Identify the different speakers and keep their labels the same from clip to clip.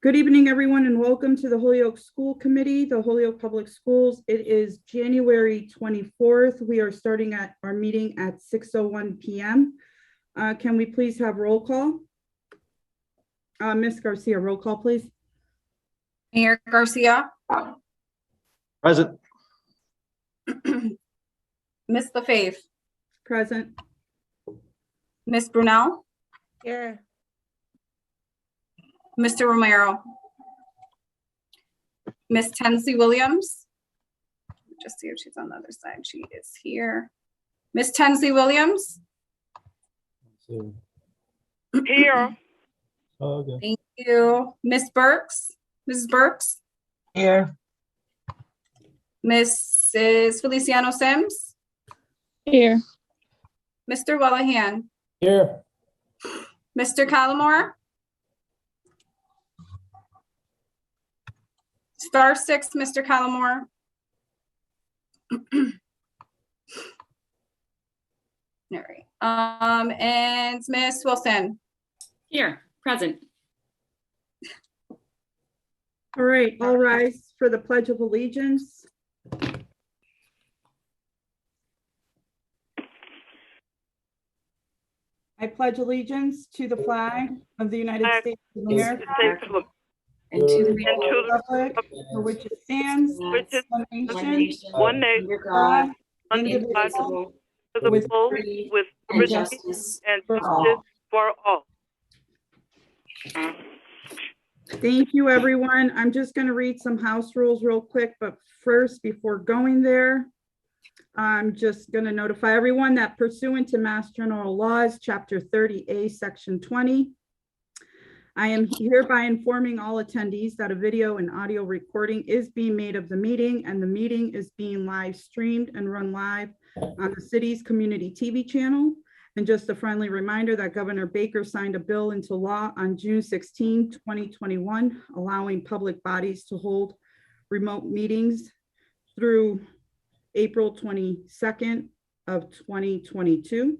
Speaker 1: Good evening, everyone, and welcome to the Holyoke School Committee, the Holyoke Public Schools. It is January 24th. We are starting our meeting at 6:01 p.m. Can we please have roll call? Ms. Garcia, roll call, please.
Speaker 2: Mayor Garcia.
Speaker 3: Present.
Speaker 2: Ms. LaFave.
Speaker 1: Present.
Speaker 2: Ms. Brunel.
Speaker 4: Here.
Speaker 2: Mr. Romero. Ms. Tensley Williams. Just see if she's on the other side. She is here. Ms. Tensley Williams.
Speaker 4: Here.
Speaker 3: Okay.
Speaker 2: Thank you. Ms. Burks. Mrs. Burks.
Speaker 4: Here.
Speaker 2: Mrs. Feliciano Sims.
Speaker 5: Here.
Speaker 2: Mr. Wellahan.
Speaker 3: Here.
Speaker 2: Mr. Callamore. Star 6, Mr. Callamore. All right. And Ms. Wilson.
Speaker 5: Here, present.
Speaker 1: All right, all rise for the Pledge of Allegiance. I pledge allegiance to the flag of the United States of America
Speaker 5: And to the
Speaker 1: Republic for which it stands,
Speaker 4: Which is
Speaker 1: one nation,
Speaker 4: one nation,
Speaker 5: under God,
Speaker 1: indivisible,
Speaker 4: indivisible,
Speaker 5: free
Speaker 4: with
Speaker 5: and
Speaker 4: liberty
Speaker 5: justice
Speaker 4: and
Speaker 5: for
Speaker 4: justice
Speaker 5: all.
Speaker 4: for all.
Speaker 1: Thank you, everyone. I'm just going to read some house rules real quick, but first, before going there, I'm just going to notify everyone that pursuant to Mass General Laws, Chapter 30A, Section 20, I am hereby informing all attendees that a video and audio recording is being made of the meeting, and the meeting is being live streamed and run live on the city's community TV channel. And just a friendly reminder that Governor Baker signed a bill into law on June 16, 2021, allowing public bodies to hold remote meetings through April 22nd of 2022.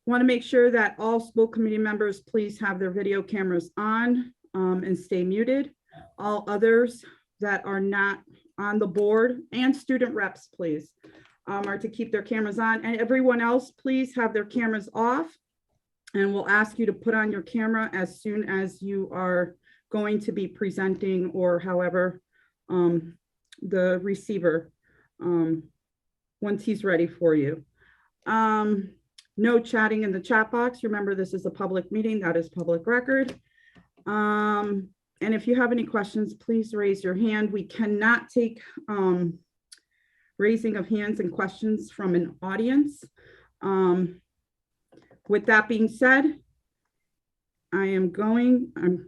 Speaker 1: Want to make sure that all school committee members please have their video cameras on and stay muted. All others that are not on the board and student reps, please, are to keep their cameras on, and everyone else, please have their cameras off, and we'll ask you to put on your camera as soon as you are going to be presenting, or however the receiver, once he's ready for you. No chatting in the chat box. Remember, this is a public meeting, that is public record. And if you have any questions, please raise your hand. We cannot take raising of hands and questions from an audience. With that being said, I'm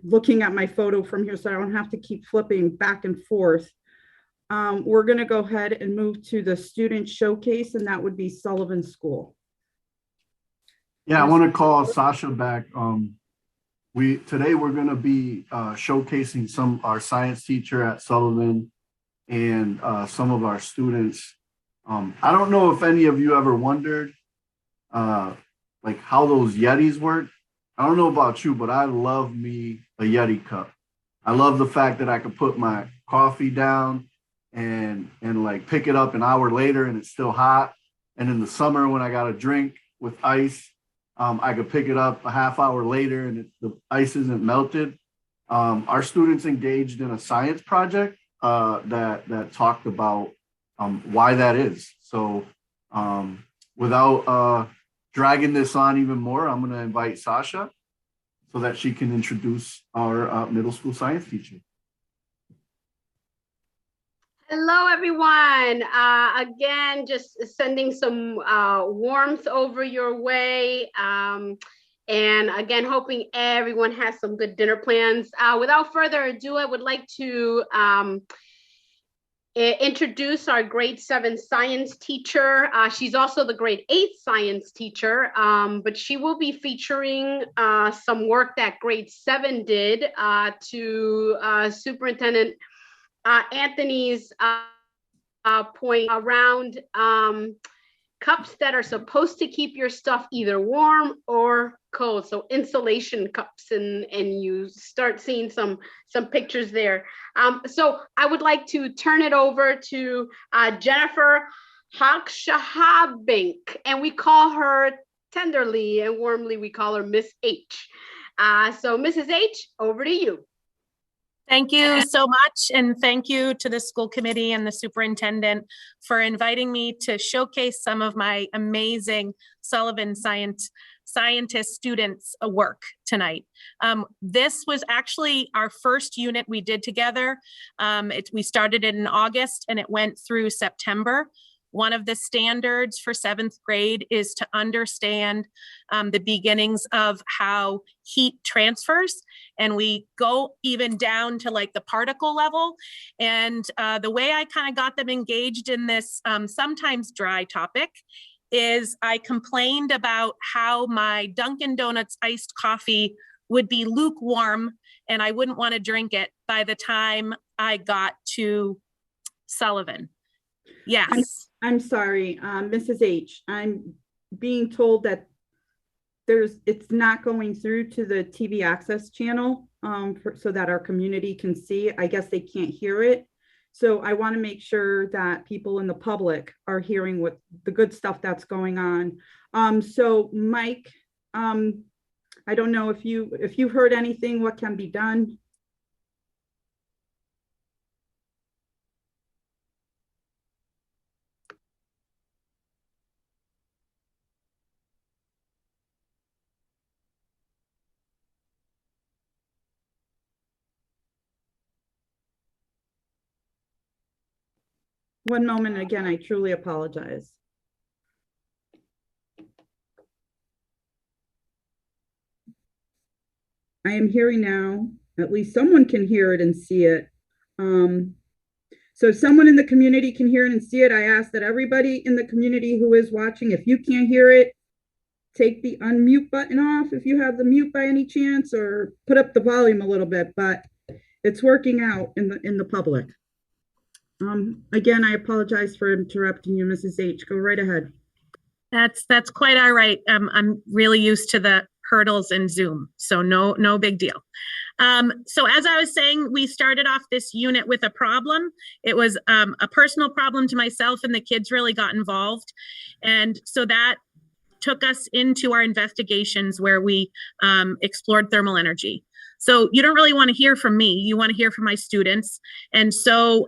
Speaker 1: looking at my photo from here so I don't have to keep flipping back and forth. We're going to go ahead and move to the student showcase, and that would be Sullivan School.
Speaker 6: Yeah, I want to call Sasha back. Today we're going to be showcasing our science teacher at Sullivan and some of our students. I don't know if any of you ever wondered like how those Yetis work. I don't know about you, but I love me a Yeti cup. I love the fact that I could put my coffee down and like pick it up an hour later and it's still hot. And in the summer when I got a drink with ice, I could pick it up a half hour later and the ice isn't melted. Our students engaged in a science project that talked about why that is. So without dragging this on even more, I'm going to invite Sasha so that she can introduce our middle school science teacher.
Speaker 7: Hello, everyone. Again, just sending some warmth over your way. And again, hoping everyone has some good dinner plans. Without further ado, I would like to introduce our grade 7 science teacher. She's also the grade 8 science teacher, but she will be featuring some work that grade 7 did to Superintendent Anthony's point around cups that are supposed to keep your stuff either warm or code, so insulation cups, and you start seeing some pictures there. So I would like to turn it over to Jennifer Hokshahabink, and we call her tenderly and warmly, we call her Miss H. So Mrs. H, over to you.
Speaker 8: Thank you so much. And thank you to the school committee and the superintendent for inviting me to showcase some of my amazing Sullivan scientist students' work tonight. This was actually our first unit we did together. We started it in August and it went through September. One of the standards for 7th grade is to understand the beginnings of how heat transfers. And we go even down to like the particle level. And the way I kind of got them engaged in this sometimes dry topic is I complained about how my Dunkin' Donuts iced coffee would be lukewarm and I wouldn't want to drink it by the time I got to Sullivan. Yes.
Speaker 1: I'm sorry, Mrs. H, I'm being told that it's not going through to the TV access channel so that our community can see. I guess they can't hear it. So I want to make sure that people in the public are hearing what the good stuff that's going on. So Mike, I don't know if you've heard anything, what can be done? One moment, again, I truly apologize. I am hearing now, at least someone can hear it and see it. So if someone in the community can hear it and see it, I ask that everybody in the community who is watching, if you can't hear it, take the unmute button off if you have the mute by any chance, or put up the volume a little bit, but it's working out in the public. Again, I apologize for interrupting you, Mrs. H. Go right ahead.
Speaker 8: That's quite all right. I'm really used to the hurdles in Zoom, so no big deal. So as I was saying, we started off this unit with a problem. It was a personal problem to myself, and the kids really got involved. And so that took us into our investigations where we explored thermal energy. So you don't really want to hear from me. You want to hear from my students. And so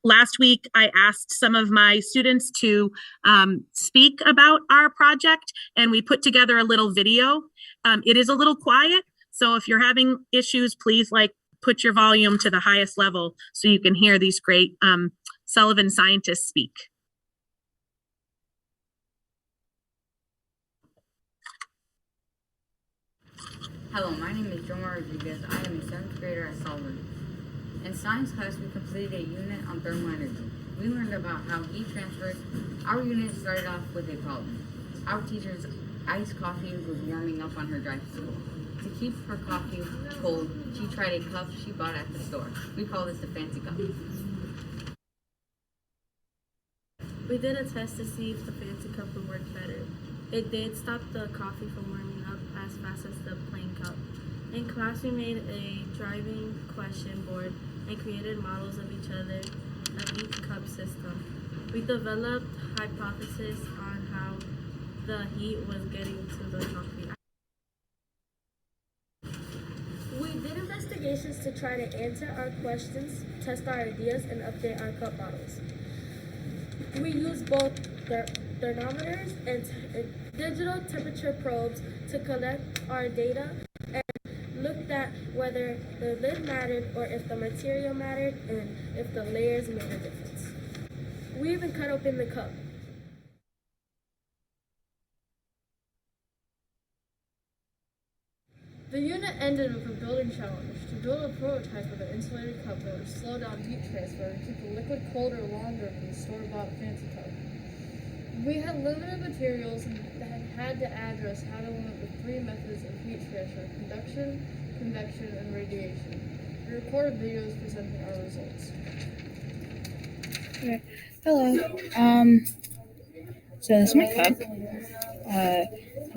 Speaker 8: last week, I asked some of my students to speak about our project, and we put together a little video. It is a little quiet. So if you're having issues, please put your volume to the highest level so you can hear these great Sullivan scientists speak.
Speaker 9: Hello, my name is Jomar Rodriguez. I am a 7th grader at Sullivan. In science class, we completed a unit on thermal energy. We learned about how heat transfers. Our unit started off with a problem. Our teacher's iced coffee was warming up on her drive to school. To keep her coffee cold, she tried a cup she bought at the store. We call this the fancy cup.
Speaker 10: We did a test to see if the fancy cup would work better. It did stop the coffee from warming up as fast as the plain cup. In class, we made a driving question board and created models of each cup system. We developed hypotheses on how the heat was getting to the coffee.
Speaker 11: We did investigations to try to answer our questions, test our ideas, and update our cup models. We used both thermometers and digital temperature probes to collect our data and looked at whether the lid mattered or if the material mattered and if the layers made a difference. We even cut open the cup.
Speaker 12: The unit ended with a building challenge to build a prototype of an insulated cup that would slow down heat transfer and keep the liquid colder longer than the store-bought fancy cup. We had limited materials and had to address how to limit the 3 methods of heat transfer: conduction, convection, and radiation. We recorded videos presenting our results.
Speaker 13: Okay. Hello. So this is my cup.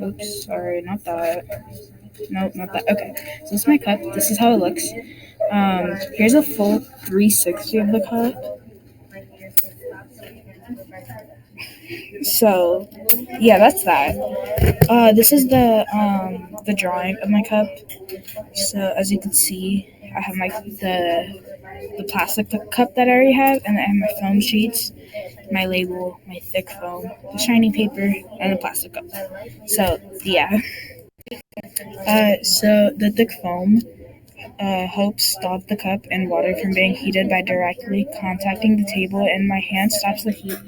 Speaker 13: Oops, sorry, not that. Nope, not that. Okay, so this is my cup. This is how it looks. Here's a full 360 of the cup. So, yeah, that's that. This is the drawing of my cup. So as you can see, I have the plastic cup that I already have, and I have my foam sheets, my label, my thick foam, the shiny paper, and the plastic cup. So yeah. So the thick foam helps stop the cup and water from being heated by directly contacting the table, and my hand stops the heat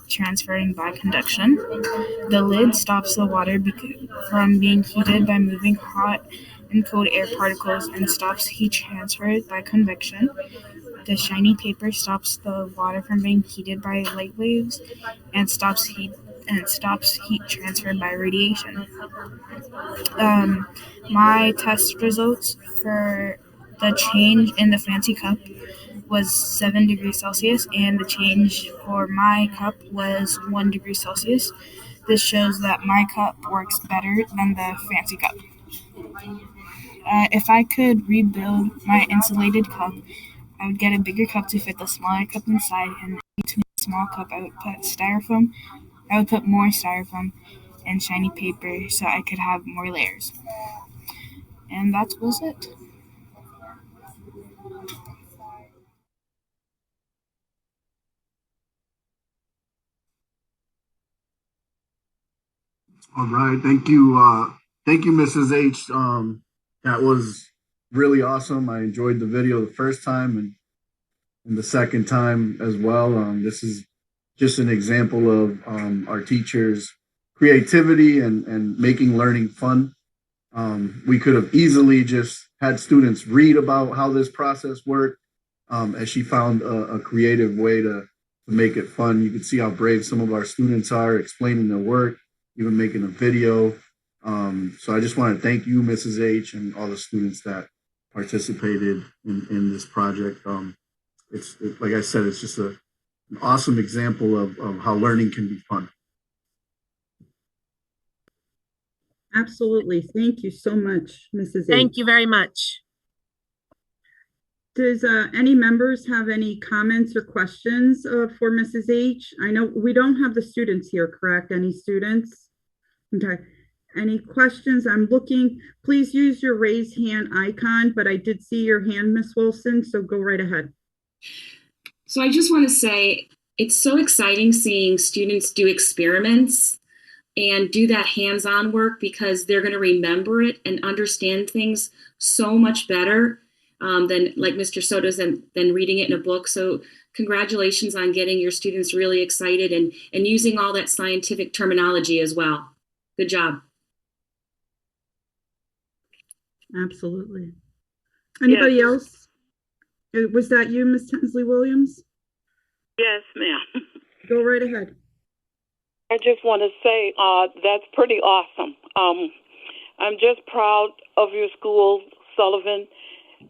Speaker 13: transferring by conduction. The lid stops the water from being heated by moving hot and cold air particles and stops heat transfer by convection. The shiny paper stops the water from being heated by light waves and stops heat transfer by radiation. My test results for the change in the fancy cup was 7 degrees Celsius, and the change for my cup was 1 degree Celsius. This shows that my cup works better than the fancy cup. If I could rebuild my insulated cup, I would get a bigger cup to fit the smaller cup inside, and between the small cup I would put more styrofoam and shiny paper so I could have more layers. And that was it.
Speaker 6: All right, thank you, Mrs. H. That was really awesome. I enjoyed the video the first time and the second time as well. This is just an example of our teachers' creativity and making learning fun. We could have easily just had students read about how this process worked, as she found a creative way to make it fun. You can see how brave some of our students are explaining their work, even making a video. So I just want to thank you, Mrs. H, and all the students that participated in this project. Like I said, it's just an awesome example of how learning can be fun.
Speaker 1: Absolutely. Thank you so much, Mrs. H.
Speaker 8: Thank you very much.
Speaker 1: Does any members have any comments or questions for Mrs. H? I know we don't have the students here, correct? Any students? Okay. Any questions? I'm looking. Please use your raise hand icon, but I did see your hand, Miss Wilson, so go right ahead.
Speaker 5: So I just want to say it's so exciting seeing students do experiments and do that hands-on work, because they're going to remember it and understand things so much better than, like Mr. Soto's, than reading it in a book. So congratulations on getting your students really excited and using all that scientific terminology as well. Good job.
Speaker 1: Absolutely. Anybody else? Was that you, Miss Tinsley Williams?
Speaker 4: Yes, ma'am.
Speaker 1: Go right ahead.
Speaker 4: I just want to say that's pretty awesome. I'm just proud of your school, Sullivan,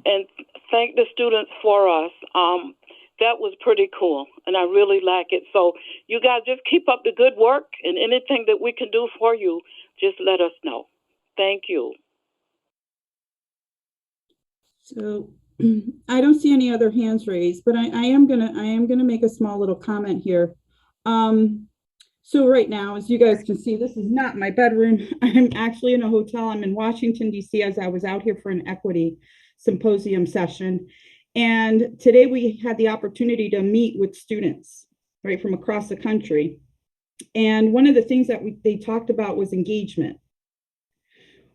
Speaker 4: and thank the students for us. That was pretty cool, and I really like it. So you guys just keep up the good work, and anything that we can do for you, just let us know. Thank you.
Speaker 1: So I don't see any other hands raised, but I am gonna make a small little comment here. So right now, as you guys can see, this is not my bedroom. I'm actually in a hotel. I'm in Washington, D.C., as I was out here for an equity symposium session. And today we had the opportunity to meet with students, right, from across the country. And one of the things that they talked about was engagement.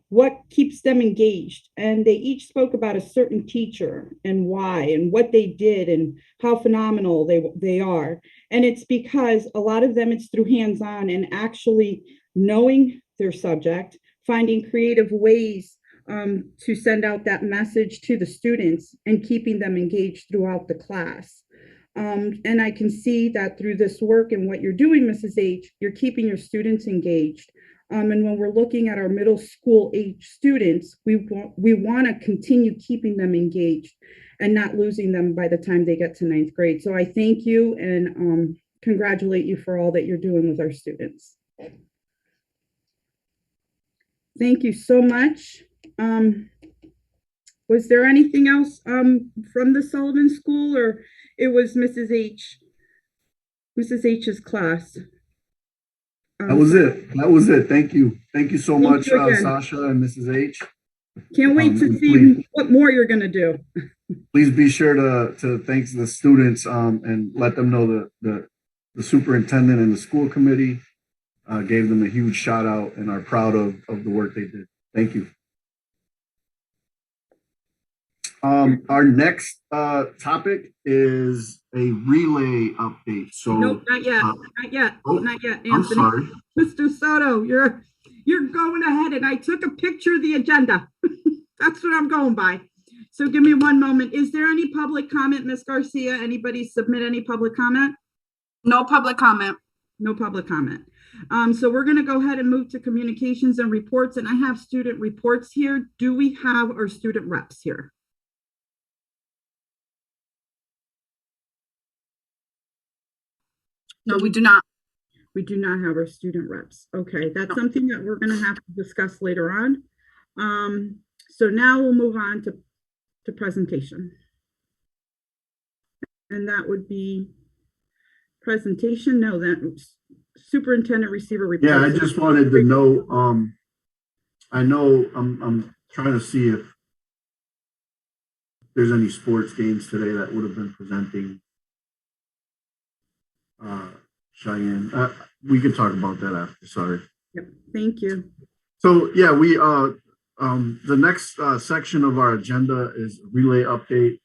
Speaker 1: What keeps them engaged? And they each spoke about a certain teacher and why and what they did and how phenomenal they are. And it's because a lot of them, it's through hands-on and actually knowing their subject, finding creative ways to send out that message to the students and keeping them engaged throughout the class. And I can see that through this work and what you're doing, Mrs. H, you're keeping your students engaged. And when we're looking at our middle school age students, we want to continue keeping them engaged and not losing them by the time they get to 9th grade. So I thank you and congratulate you for all that you're doing with our students. Thank you so much. Was there anything else from the Sullivan School, or it was Mrs. H's class?
Speaker 6: That was it. That was it. Thank you. Thank you so
Speaker 1: Thank
Speaker 6: much,
Speaker 1: you again.
Speaker 6: Sasha and Mrs. H.
Speaker 1: Can't wait to
Speaker 6: And
Speaker 1: see what more you're gonna do.
Speaker 6: please be sure to thank the students and let them know the superintendent and the school committee gave them a huge shout out and are proud of the work they did. Thank you. Our next topic is a relay update. So
Speaker 1: Nope, not yet. Not yet.
Speaker 6: oh,
Speaker 1: Not yet, Anthony.
Speaker 6: I'm sorry.
Speaker 1: Mr. Soto, you're going ahead, and I took a picture of the agenda. That's what I'm going by. So give me one moment. Is there any public comment, Ms. Garcia? Anybody submit any public comment?
Speaker 2: No public comment.
Speaker 1: No public comment. So we're going to go ahead and move to communications and reports, and I have student reports here. Do we have our student reps here?
Speaker 2: No, we do not.
Speaker 1: We do not have our student reps. Okay, that's something that we're going to have to discuss later on. So now we'll move on to presentation. And that would be presentation. No, that superintendent receiver report.
Speaker 6: Yeah, I just wanted to know, I know I'm trying to see if there's any sports games today that would have been presenting. Cheyenne, we could talk about that after, sorry.
Speaker 1: Yep, thank you.
Speaker 6: So yeah, we the next section of our agenda is relay update.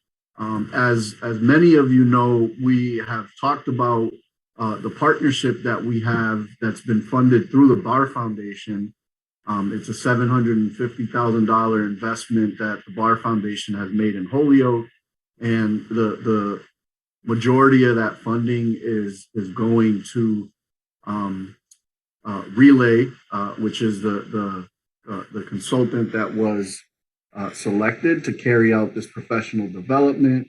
Speaker 6: As many of you know, we have talked about the partnership that we have that's been funded through the Bar Foundation. It's a $750,000 investment that the Bar Foundation has made in Holyoke, and the majority of that funding is going to Relay, which is the consultant that was selected to carry out this professional development.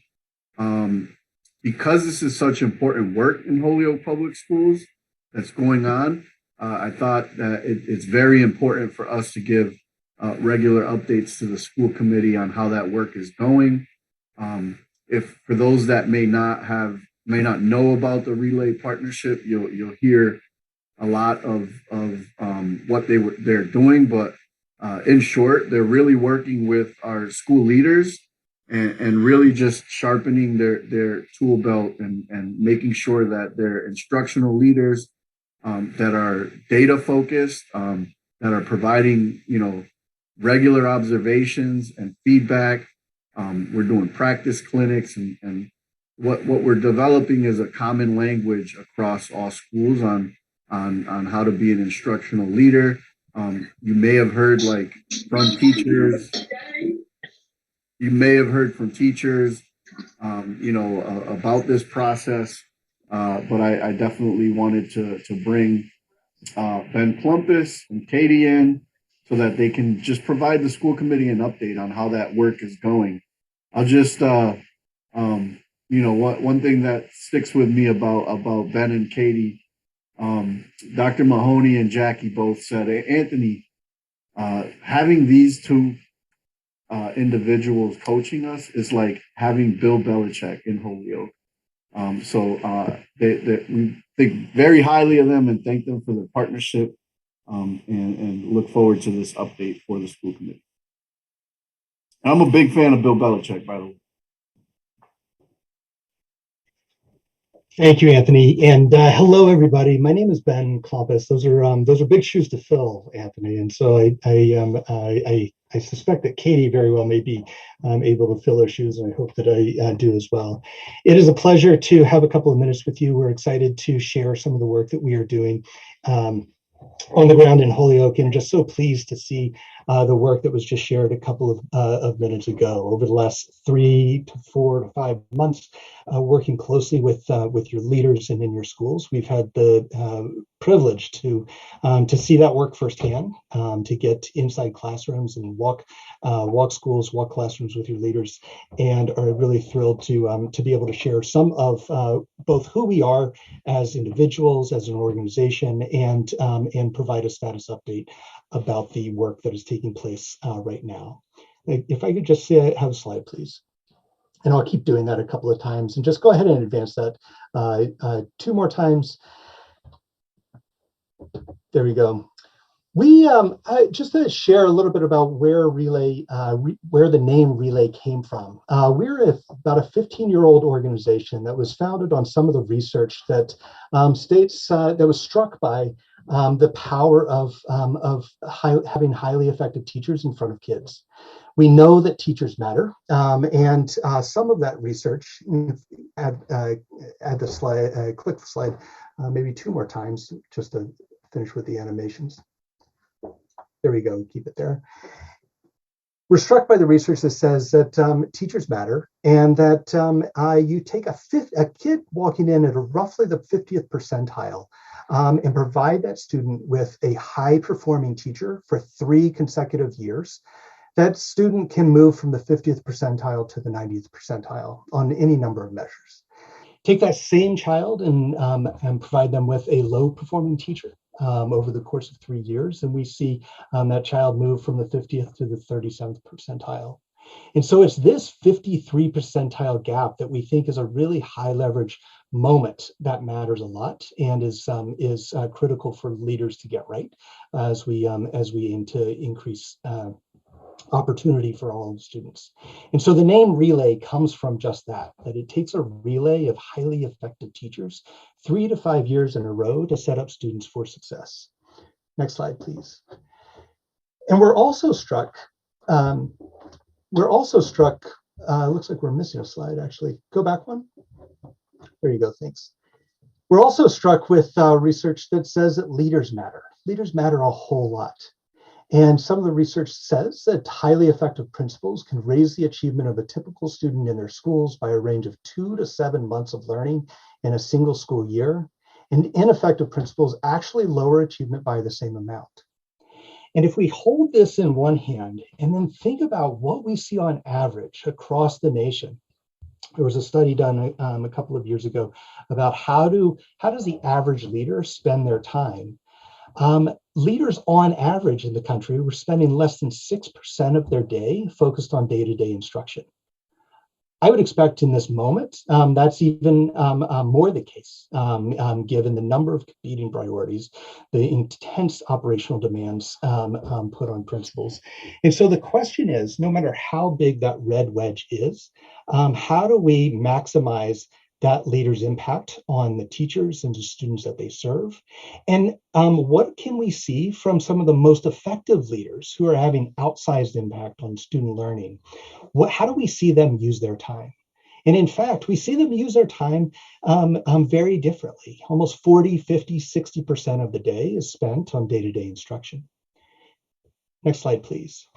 Speaker 6: Because this is such important work in Holyoke Public Schools that's going on, I thought that it's very important for us to give regular updates to the school committee on how that work is going. If for those that may not know about the Relay partnership, you'll hear a lot of what they're doing, but in short, they're really working with our school leaders and really just sharpening their tool belt and making sure that they're instructional leaders that are data focused, that are providing regular observations and feedback. We're doing practice clinics, and what we're developing is a common language across all schools on how to be an instructional leader. You may have heard from teachers. You may have heard from teachers, about this process. But I definitely wanted to bring Ben Plumpus and Katie in so that they can just provide the school committee an update on how that work is going. I'll just, one thing that sticks with me about Ben and Katie, Dr. Mahoney and Jackie both said, Anthony, having these two individuals coaching us is like having Bill Belichick in Holyoke. We think very highly of them and thank them for their partnership, and look forward to this update for the school committee. I'm a big fan of Bill Belichick, by the way.
Speaker 14: Thank you, Anthony, and hello, everybody. My name is Ben Klompus. Those are big shoes to fill, Anthony, and so I suspect that Katie very well may be able to fill those shoes, and I hope that I do as well. It is a pleasure to have a couple of minutes with you. We're excited to share some of the work that we are doing on the ground in Holyoke, and just so pleased to see the work that was just shared a couple of minutes ago. Over the last 3 to 4 to 5 months, working closely with your leaders and in your schools, we've had the privileged to see that work firsthand, to get inside classrooms and walk schools, walk classrooms with your leaders, and are really thrilled to be able to share some of both who we are as individuals, as an organization, and provide a status update about the work that is taking place right now. If I could just have a slide, please. And I'll keep doing that a couple of times, and just go ahead and advance that 2 more times. There we go. We just to share a little bit about where Relay, where the name Relay came from. We're about a 15-year-old organization that was founded on some of the research that states that was struck by the power of having highly effective teachers in front of kids. We know that teachers matter, and some of that research. Add the slide, click the slide, maybe 2 more times just to finish with the animations. There we go, keep it there. We're struck by the research that says that teachers matter, and that you take a kid walking in at roughly the 50th percentile and provide that student with a high performing teacher for 3 consecutive years. That student can move from the 50th percentile to the 90th percentile on any number of measures. Take that same child and provide them with a low performing teacher over the course of 3 years, and we see that child move from the 50th to the 37th percentile. And so it's this 53 percentile gap that we think is a really high leverage moment that matters a lot, and is critical for leaders to get right as we aim to increase opportunity for all students. And so the name Relay comes from just that it takes a relay of highly effective teachers 3 to 5 years in a row to set up students for success. Next slide, please. And we're also struck, looks like we're missing a slide actually. Go back one. There you go, thanks. We're also struck with research that says that leaders matter. Leaders matter a whole lot. And some of the research says that highly effective principals can raise the achievement of a typical student in their schools by a range of 2 to 7 months of learning in a single school year. And ineffective principals actually lower achievement by the same amount. And if we hold this in one hand and then think about what we see on average across the nation, there was a study done a couple of years ago about how does the average leader spend their time. Leaders on average in the country were spending less than 6% of their day focused on day-to-day instruction. I would expect in this moment that's even more the case, given the number of competing priorities, the intense operational demands put on principals. And so the question is, no matter how big that red wedge is, how do we maximize that leader's impact on the teachers and the students that they serve? And what can we see from some of the most effective leaders who are having outsized impact on student learning? How do we see them use their time? And in fact, we see them use their time very differently. Almost 40, 50, 60% of the day is spent on day-to-day instruction. Next slide, please.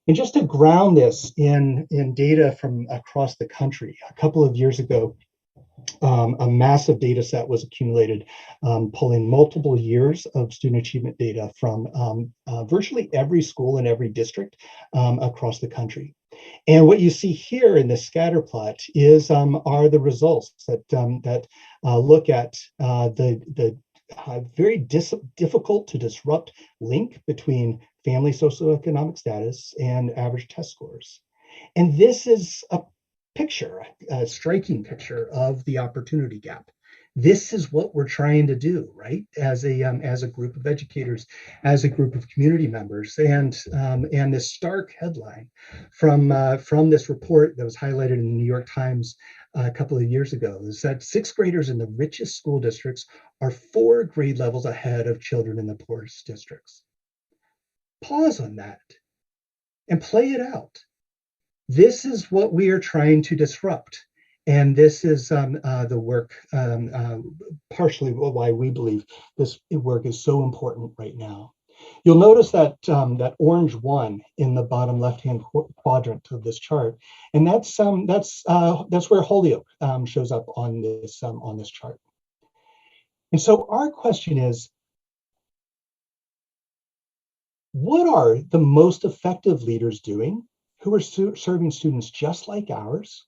Speaker 14: And just to ground this in data from across the country, a couple of years ago, a massive data set was accumulated, pulling multiple years of student achievement data from virtually every school in every district across the country. And what you see here in this scatter plot is are the results that look at the very difficult to disrupt link between family socioeconomic status and average test scores. And this is a picture, a striking picture of the opportunity gap. This is what we're trying to do, right? As a group of educators, as a group of community members, and this stark headline from this report that was highlighted in the New York Times a couple of years ago is that 6th graders in the richest school districts are 4 grade levels ahead of children in the poorest districts. Pause on that and play it out. This is what we are trying to disrupt. And this is the work, partially why we believe this work is so important right now. You'll notice that that orange 1 in the bottom left-hand quadrant of this chart, and that's where Holyoke shows up on this chart. And so our question is, what are the most effective leaders doing who are serving students just like ours,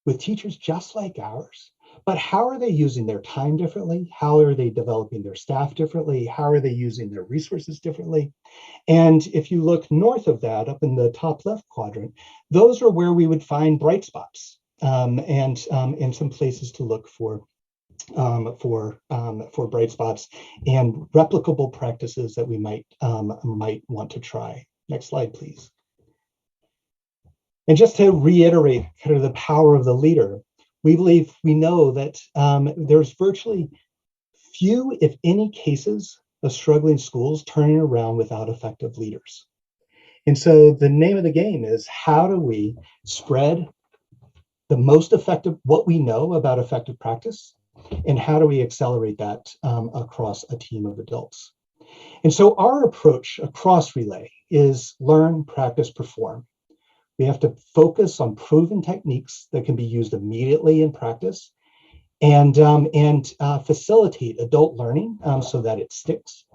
Speaker 14: with teachers just like ours? But how are they using their time differently? How are they developing their staff differently? How are they using their resources differently? And if you look north of that, up in the top left quadrant, those are where we would find bright spots and some places to look for bright spots and replicable practices that we might want to try. Next slide, please. And just to reiterate kind of the power of the leader, we know that there's virtually few, if any, cases of struggling schools turning around without effective leaders. And so the name of the game is, how do we spread the most effective, what we know about effective practice, and how do we accelerate that across a team of adults? And so our approach across Relay is learn, practice, perform. We have to focus on proven techniques that can be used immediately in practice and facilitate adult learning so that it sticks.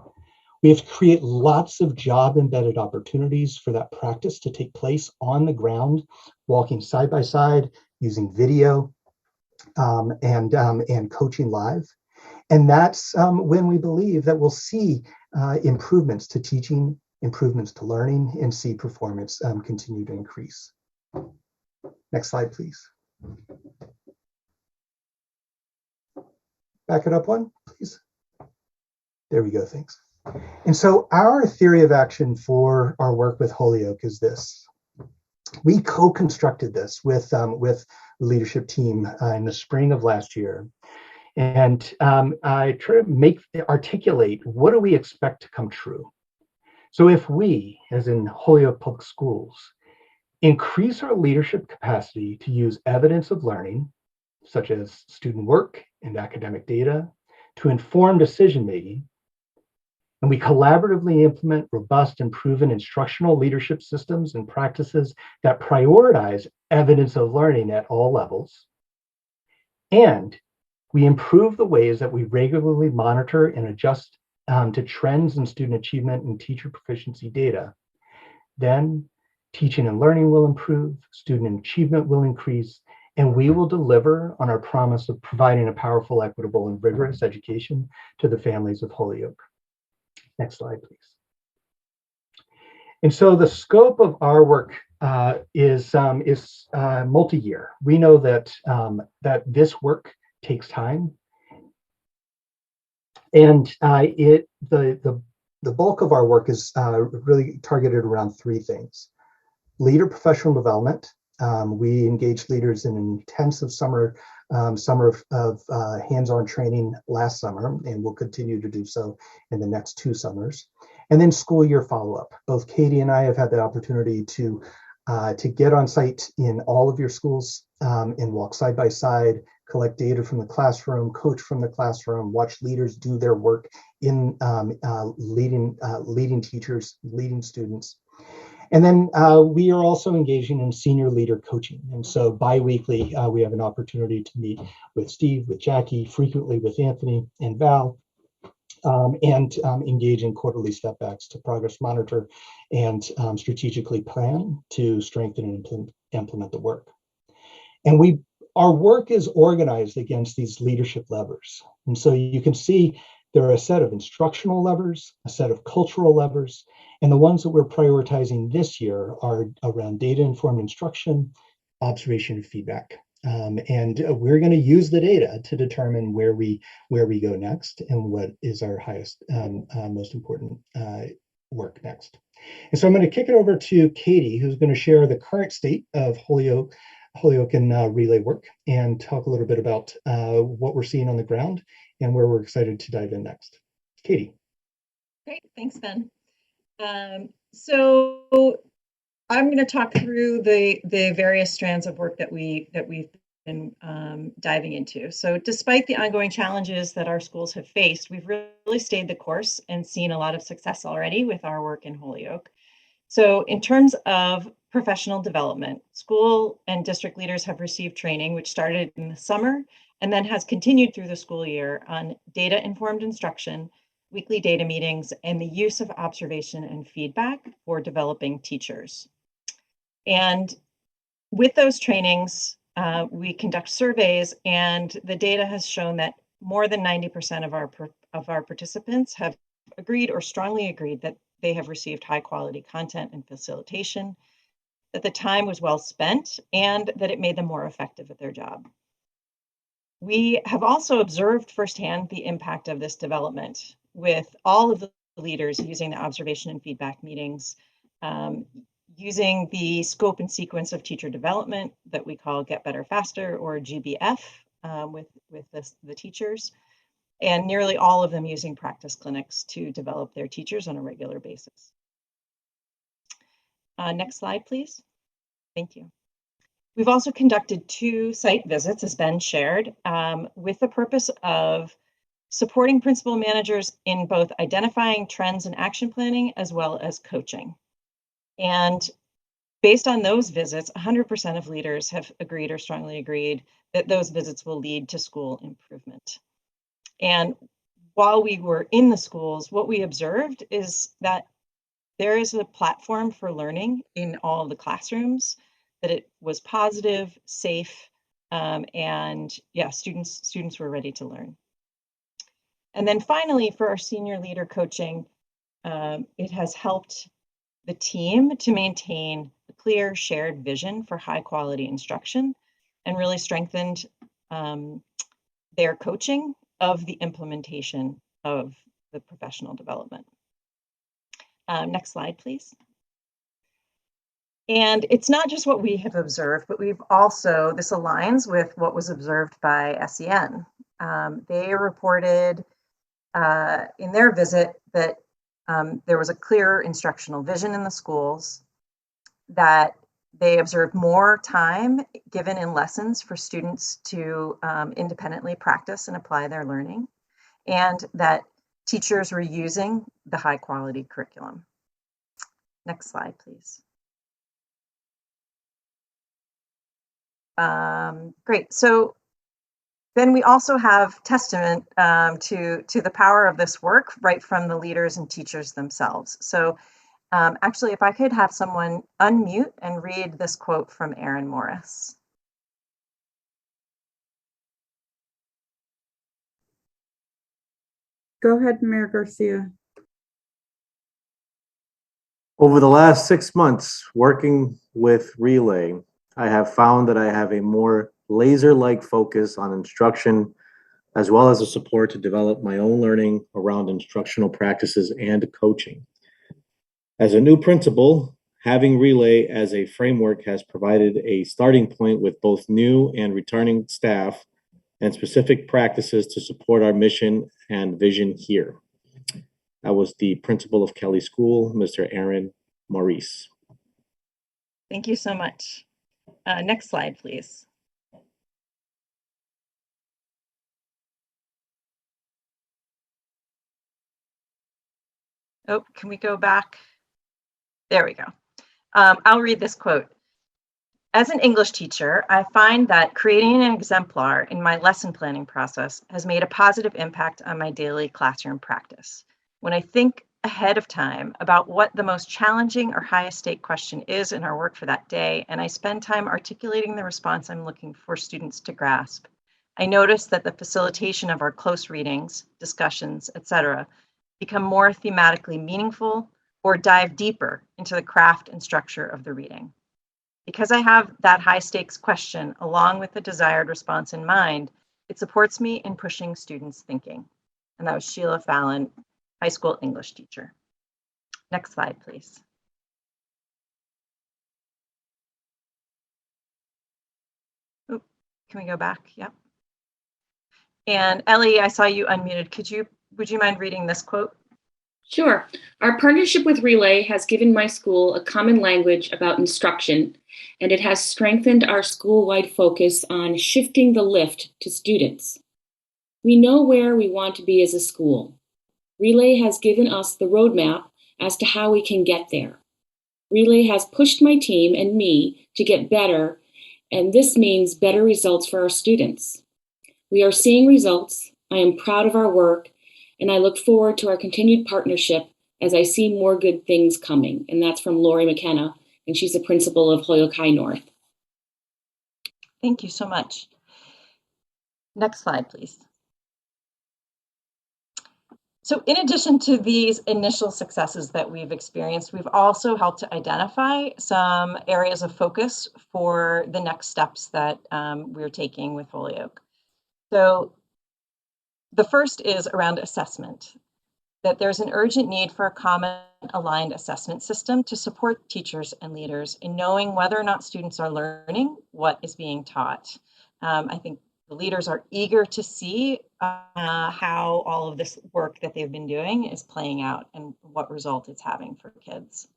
Speaker 14: We have to create lots of job embedded opportunities for that practice to take place on the ground, walking side by side, using video and coaching live. And that's when we believe that we'll see improvements to teaching, improvements to learning, and see performance continue to increase. Next slide, please. Back it up one, please. There we go, thanks. And so our theory of action for our work with Holyoke is this. We co-constructed this with the leadership team in the spring of last year. And I try to articulate, what do we expect to come true? So if we, as in Holyoke Public Schools, increase our leadership capacity to use evidence of learning, such as student work and academic data, to inform decision-making, and we collaboratively implement robust and proven instructional leadership systems and practices that prioritize evidence of learning at all levels, and we improve the ways that we regularly monitor and adjust to trends in student achievement and teacher proficiency data, then teaching and learning will improve, student achievement will increase, and we will deliver on our promise of providing a powerful, equitable, and rigorous education to the families of Holyoke. Next slide, please. And so the scope of our work is multi-year. We know that this work takes time, and the bulk of our work is really targeted around three things: leader professional development. We engaged leaders in an intensive summer of hands-on training last summer, and we'll continue to do so in the next 2 summers. And then school year follow-up. Both Katie and I have had the opportunity to get on site in all of your schools and walk side by side, collect data from the classroom, coach from the classroom, watch leaders do their work in leading teachers, leading students. And then we are also engaging in senior leader coaching. And so bi-weekly, we have an opportunity to meet with Steve, with Jackie, frequently with Anthony and Val, and engage in quarterly step backs to progress monitor and strategically plan to strengthen and implement the work. And our work is organized against these leadership levers. And so you can see there are a set of instructional levers, a set of cultural levers, and the ones that we're prioritizing this year are around data-informed instruction, observation, and feedback. And we're going to use the data to determine where we go next and what is our highest, most important work next. And so I'm going to kick it over to Katie, who's going to share the current state of Holyoke and Relay work and talk a little bit about what we're seeing on the ground and where we're excited to dive in next. Katie.
Speaker 15: Great, thanks, Ben. So I'm going to talk through the various strands of work that we've been diving into. So despite the ongoing challenges that our schools have faced, we've really stayed the course and seen a lot of success already with our work in Holyoke. So in terms of professional development, school and district leaders have received training, which started in the summer and then has continued through the school year on data-informed instruction, weekly data meetings, and the use of observation and feedback for developing teachers. And with those trainings, we conduct surveys, and the data has shown that more than 90% of our participants have agreed or strongly agreed that they have received high quality content and facilitation, that the time was well spent, and that it made them more effective at their job. We have also observed firsthand the impact of this development with all of the leaders using the observation and feedback meetings, using the scope and sequence of teacher development that we call Get Better Faster, or GBF, with the teachers, and nearly all of them using practice clinics to develop their teachers on a regular basis. Next slide, please. Thank you. We've also conducted 2 site visits, as Ben shared, with the purpose of supporting principal managers in both identifying trends and action planning, as well as coaching. And based on those visits, 100% of leaders have agreed or strongly agreed that those visits will lead to school improvement. And while we were in the schools, what we observed is that there is a platform for learning in all the classrooms, that it was positive, safe, and yeah, students were ready to learn. And then finally, for our senior leader coaching, it has helped the team to maintain a clear shared vision for high quality instruction, and really strengthened their coaching of the implementation of the professional development. Next slide, please. And it's not just what we have observed, but we've also, this aligns with what was observed by SEN. They reported in their visit that there was a clear instructional vision in the schools, that they observed more time given in lessons for students to independently practice and apply their learning, and that teachers were using the high quality curriculum. Next slide, please. Great. So then we also have testament to the power of this work right from the leaders and teachers themselves. So actually, if I could have someone unmute and read this quote from Erin Morris.
Speaker 1: Go ahead, Mayor Garcia.
Speaker 3: Over the last 6 months working with Relay, I have found that I have a more laser-like focus on instruction, as well as the support to develop my own learning around instructional practices and coaching. As a new principal, having Relay as a framework has provided a starting point with both new and returning staff and specific practices to support our mission and vision here. That was the principal of Kelly School, Mr. Aaron Maurice.
Speaker 15: Thank you so much. Next slide, please. Oh, can we go back? There we go. I'll read this quote. As an English teacher, I find that creating an exemplar in my lesson planning process has made a positive impact on my daily classroom practice. When I think ahead of time about what the most challenging or highest stake question is in our work for that day, and I spend time articulating the response I'm looking for students to grasp, I notice that the facilitation of our close readings, discussions, etc., become more thematically meaningful or dive deeper into the craft and structure of the reading. Because I have that high stakes question along with the desired response in mind, it supports me in pushing students' thinking. And that was Sheila Fallon, high school English teacher. Next slide, please. Oop, can we go back? Yep. And Ellie, I saw you unmuted. Would you mind reading this quote?
Speaker 5: Sure. Our partnership with Relay has given my school a common language about instruction, and it has strengthened our school-wide focus on shifting the lift to students. We know where we want to be as a school. Relay has given us the roadmap as to how we can get there. Relay has pushed my team and me to get better, and this means better results for our students. We are seeing results. I am proud of our work, and I look forward to our continued partnership as I see more good things coming. And that's from Lori McKenna, and she's the principal of Holyoke High North.
Speaker 15: Thank you so much. Next slide, please. So in addition to these initial successes that we've experienced, we've also helped to identify some areas of focus for the next steps that we're taking with Holyoke. So the first is around assessment, that there's an urgent need for a common aligned assessment system to support teachers and leaders in knowing whether or not students are learning what is being taught. I think the leaders are eager to see how all of this work that they've been doing is playing out and what result it's having for kids.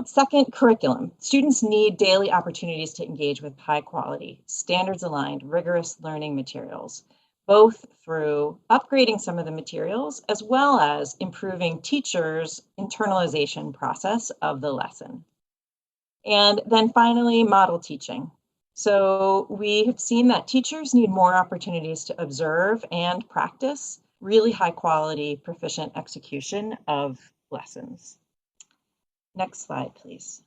Speaker 15: Second, curriculum. Students need daily opportunities to engage with high quality, standards aligned, rigorous learning materials, both through upgrading some of the materials as well as improving teachers' internalization process of the lesson. And then finally, model teaching. So we have seen that teachers need more opportunities to observe and practice really high quality, proficient execution of lessons. Next slide, please.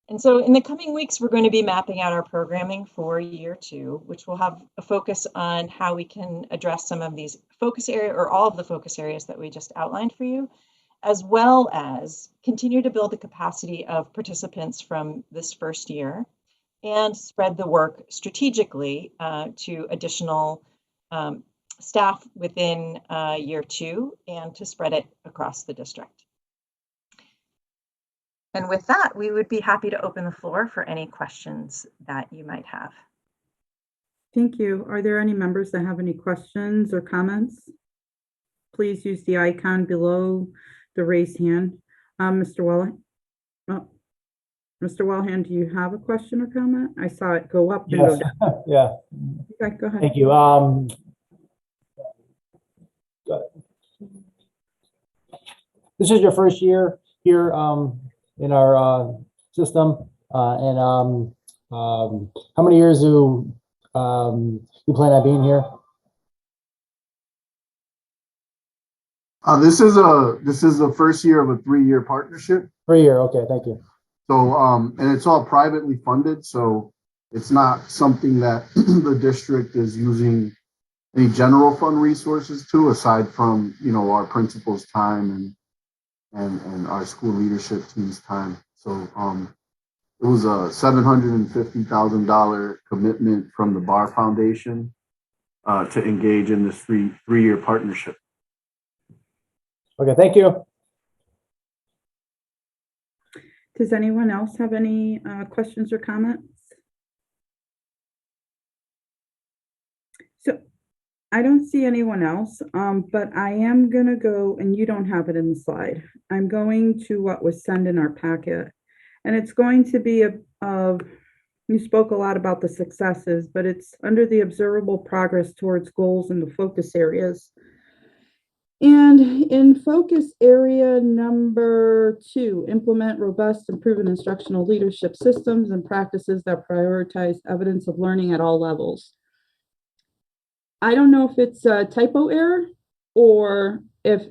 Speaker 15: And so in the coming weeks, we're going to be mapping out our programming for year 2, which will have a focus on how we can address some of these focus areas or all of the focus areas that we just outlined for you, as well as continue to build the capacity of participants from this first year and spread the work strategically to additional staff within year 2 and to spread it across the district. And with that, we would be happy to open the floor for any questions that you might have.
Speaker 1: Thank you. Are there any members that have any questions or comments? Please use the icon below the raised hand. Mr. Wellhand, do you have a question or comment? I saw it go up. And
Speaker 16: Yes.
Speaker 1: go down.
Speaker 16: Yeah.
Speaker 1: Okay, go ahead.
Speaker 16: Thank you. This is your first year here in our system, and how many years do you plan on being here?
Speaker 6: This is the first year of a 3-year partnership.
Speaker 16: 3 year. Okay, thank you.
Speaker 6: So and it's all privately funded, so it's not something that the district is using any general fund resources to, aside from our principal's time and our school leadership team's time. So it was a $750,000 commitment from the Bar Foundation to engage in this three-year partnership.
Speaker 16: Okay, thank you.
Speaker 1: Does anyone else have any questions or comments? So I don't see anyone else, but I am going to go, and you don't have it in the slide. I'm going to what was sent in our packet, and it's going to be you spoke a lot about the successes, but it's under the observable progress towards goals and the focus areas. And in focus area number 2, implement robust and proven instructional leadership systems and practices that prioritize evidence of learning at all levels. I don't know if it's a typo error or if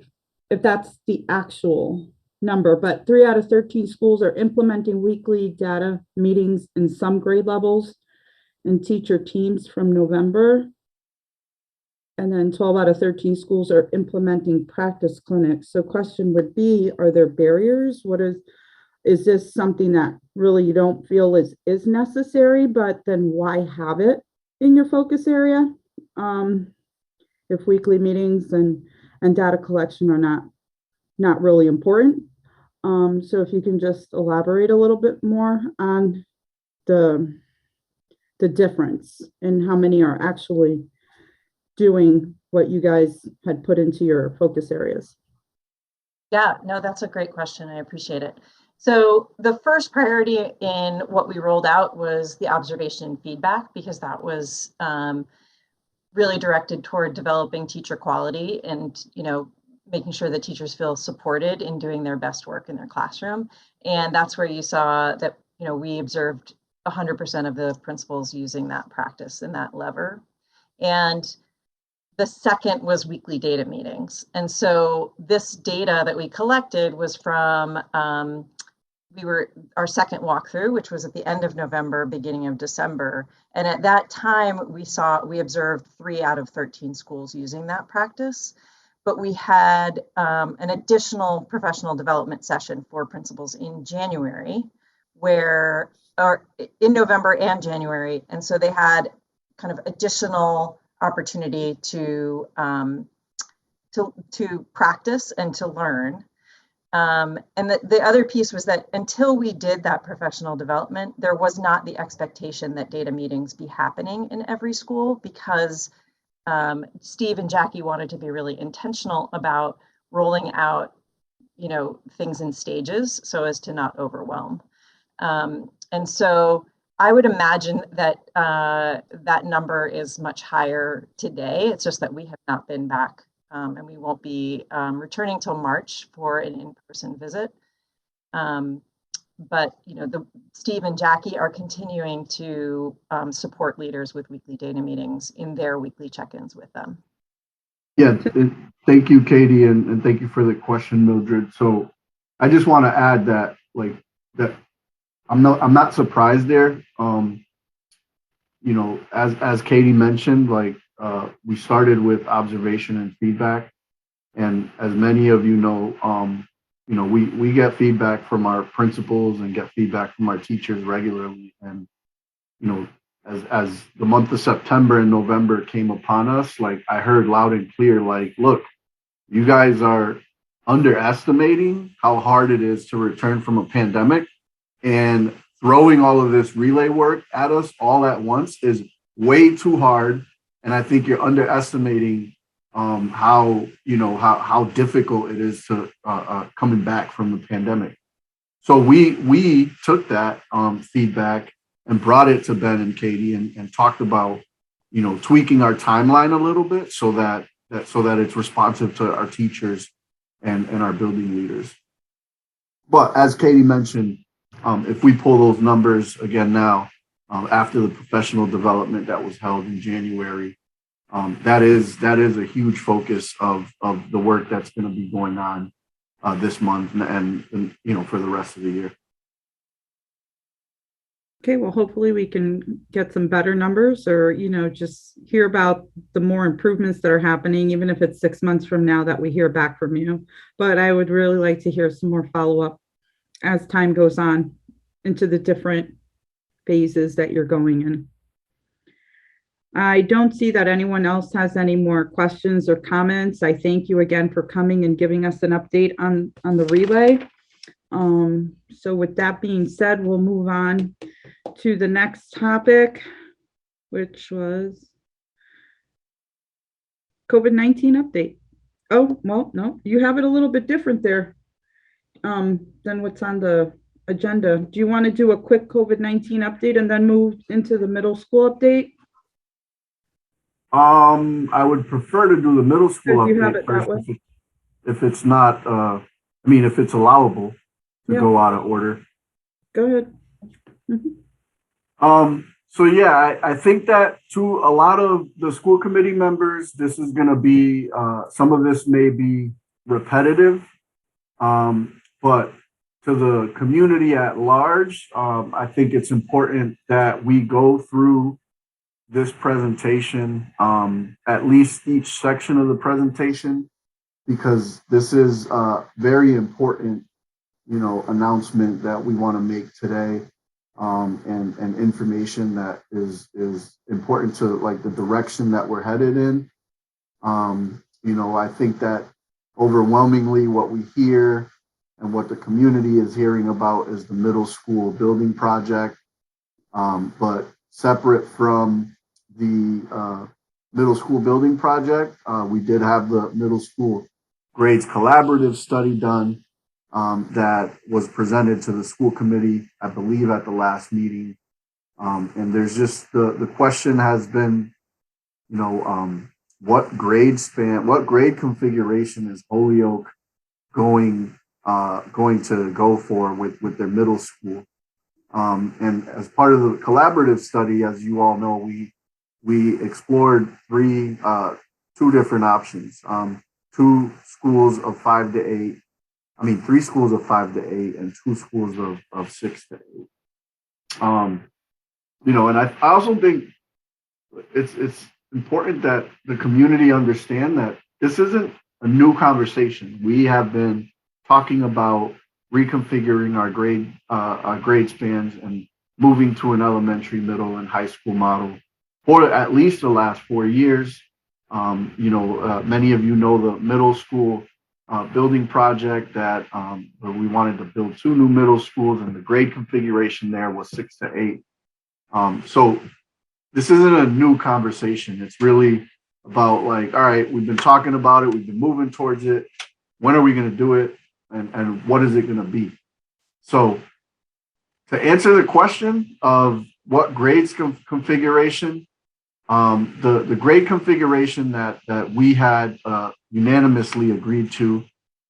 Speaker 1: that's the actual number, but 3 out of 13 schools are implementing weekly data meetings in some grade levels and teacher teams from November. And then 12 out of 13 schools are implementing practice clinics. So question would be, are there barriers? Is this something that really you don't feel is necessary, but then why have it in your focus area? If weekly meetings and data collection are not really important. So if you can just elaborate a little bit more on the difference and how many are actually doing what you guys had put into your focus areas.
Speaker 15: Yeah, no, that's a great question. I appreciate it. So the first priority in what we rolled out was the observation and feedback, because that was really directed toward developing teacher quality and, making sure that teachers feel supported in doing their best work in their classroom. And that's where you saw that, we observed 100% of the principals using that practice and that lever. And the second was weekly data meetings. And so this data that we collected was from our second walkthrough, which was at the end of November, beginning of December. And at that time, we observed 3 out of 13 schools using that practice. But we had an additional professional development session for principals in January, or in November and January. And so they had kind of additional opportunity to practice and to learn. And the other piece was that until we did that professional development, there was not the expectation that data meetings be happening in every school, because Steve and Jackie wanted to be really intentional about rolling out, things in stages so as to not overwhelm. And so I would imagine that that number is much higher today. It's just that we have not been back, and we won't be returning till March for an in-person visit. But Steve and Jackie are continuing to support leaders with weekly data meetings in their weekly check-ins with them.
Speaker 6: Yeah, thank you, Katie, and thank you for the question, Mildred. So I just want to add that, I'm not surprised there. As Katie mentioned, we started with observation and feedback, and as many of you know, we get feedback from our principals and get feedback from our teachers regularly. And as the month of September and November came upon us, I heard loud and clear, look, you guys are underestimating how hard it is to return from a pandemic, and throwing all of this relay work at us all at once is way too hard. And I think you're underestimating how difficult it is to coming back from the pandemic. So we took that feedback and brought it to Ben and Katie and talked about tweaking our timeline a little bit so that it's responsive to our teachers and our building leaders. But as Katie mentioned, if we pull those numbers again now, after the professional development that was held in January, that is a huge focus of the work that's going to be going on this month and for the rest of the year.
Speaker 1: Okay, well, hopefully we can get some better numbers, or just hear about the more improvements that are happening, even if it's 6 months from now that we hear back from you. But I would really like to hear some more follow-up as time goes on into the different phases that you're going in. I don't see that anyone else has any more questions or comments. I thank you again for coming and giving us an update on the relay. So with that being said, we'll move on to the next topic, which was COVID-19 update. Oh, well, no, you have it a little bit different there than what's on the agenda. Do you want to do a quick COVID-19 update and then move into the middle school update?
Speaker 6: I would prefer to do the middle school update first, if it's not, if it's allowable to go out of order.
Speaker 1: Go ahead. Mm-hmm.
Speaker 6: So yeah, I think that to a lot of the school committee members, this is going to be, some of this may be repetitive, but to the community at large, I think it's important that we go through this presentation, at least each section of the presentation, because this is a very important, announcement that we want to make today, and information that is important to the direction that we're headed in. I think that overwhelmingly what we hear and what the community is hearing about is the middle school building project, but separate from the middle school building project, we did have the middle school grades collaborative study done, that was presented to the school committee, I believe, at the last meeting. And there's just the question has been, what grade configuration is Holyoke going to go for with their middle school? And as part of the collaborative study, as you all know, we we explored two different options. Two schools of 5 to 8. I mean, 3 schools of 5 to 8 and 2 schools of 6 to 8. And I also think it's important that the community understand that this isn't a new conversation. We have been talking about reconfiguring our grade spans and moving to an elementary, middle, and high school model for at least the last 4 years. Many of you know the middle school building project that where we wanted to build 2 new middle schools, and the grade configuration there was 6 to 8. So this isn't a new conversation. It's really about like, all right, we've been talking about it, we've been moving towards it. When are we going to do it, and what is it going to be? So to answer the question of what grades configuration, the grade configuration that we had unanimously agreed to,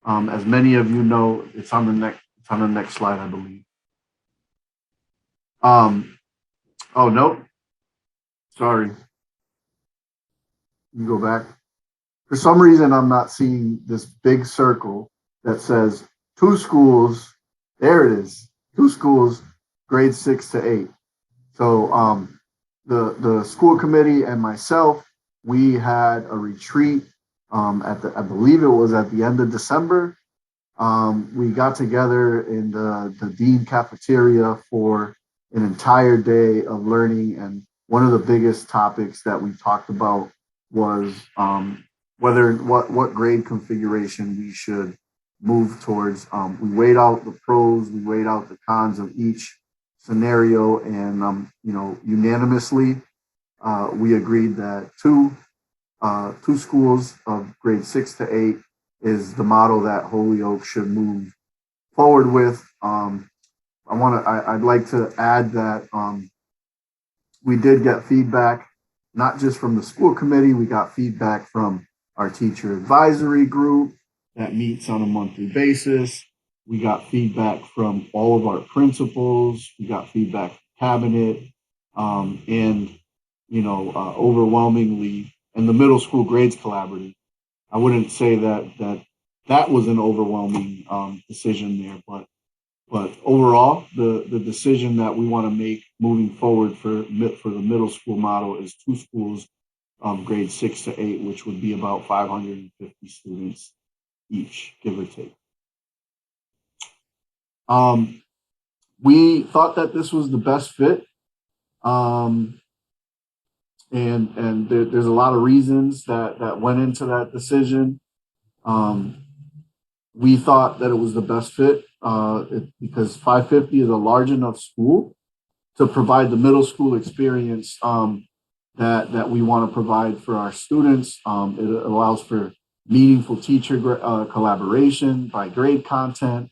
Speaker 6: as many of you know, it's on the next slide, I believe. Oh no, sorry. You go back. For some reason, I'm not seeing this big circle that says 2 schools. There it is. 2 schools, grades 6 to 8. So the school committee and myself, we had a retreat I believe it was at the end of December. We got together in the Dean cafeteria for an entire day of learning, and one of the biggest topics that we talked about was what grade configuration we should move towards. We weighed out the pros, we weighed out the cons of each scenario, and unanimously we agreed that two schools of grade 6 to 8 is the model that Holyoke should move forward with. I'd like to add that we did get feedback, not just from the school committee. We got feedback from our teacher advisory group that meets on a monthly basis. We got feedback from all of our principals. We got feedback from cabinet, and overwhelmingly, and the middle school grades collaborative. I wouldn't say that was an overwhelming decision there, but overall, the decision that we want to make moving forward for the middle school model is 2 schools, grades 6 to 8, which would be about 550 students each, give or take. We thought that this was the best fit, and there's a lot of reasons that went into that decision. We thought that it was the best fit because 550 is a large enough school to provide the middle school experience that we want to provide for our students. It allows for meaningful teacher collaboration by grade content,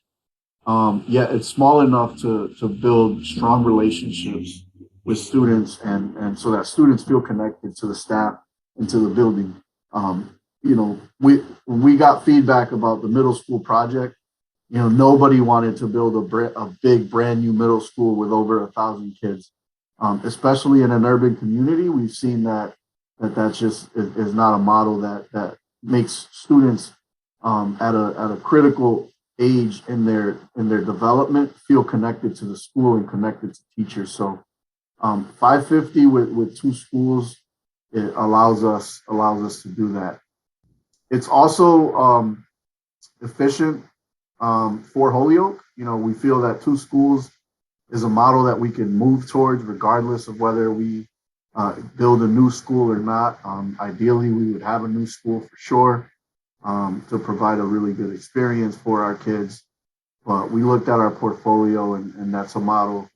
Speaker 6: yet it's small enough to build strong relationships with students, and so that students feel connected to the staff and to the building. When we got feedback about the middle school project, nobody wanted to build a big brand new middle school with over 1,000 kids, especially in an urban community. We've seen that just is not a model that makes students at a critical age in their development feel connected to the school and connected to teachers. So 550 with 2 schools, it allows us to do that. It's also efficient for Holyoke. We feel that 2 schools is a model that we can move towards regardless of whether we build a new school or not. Ideally, we would have a new school for sure to provide a really good experience for our kids. But we looked at our portfolio, and that's a model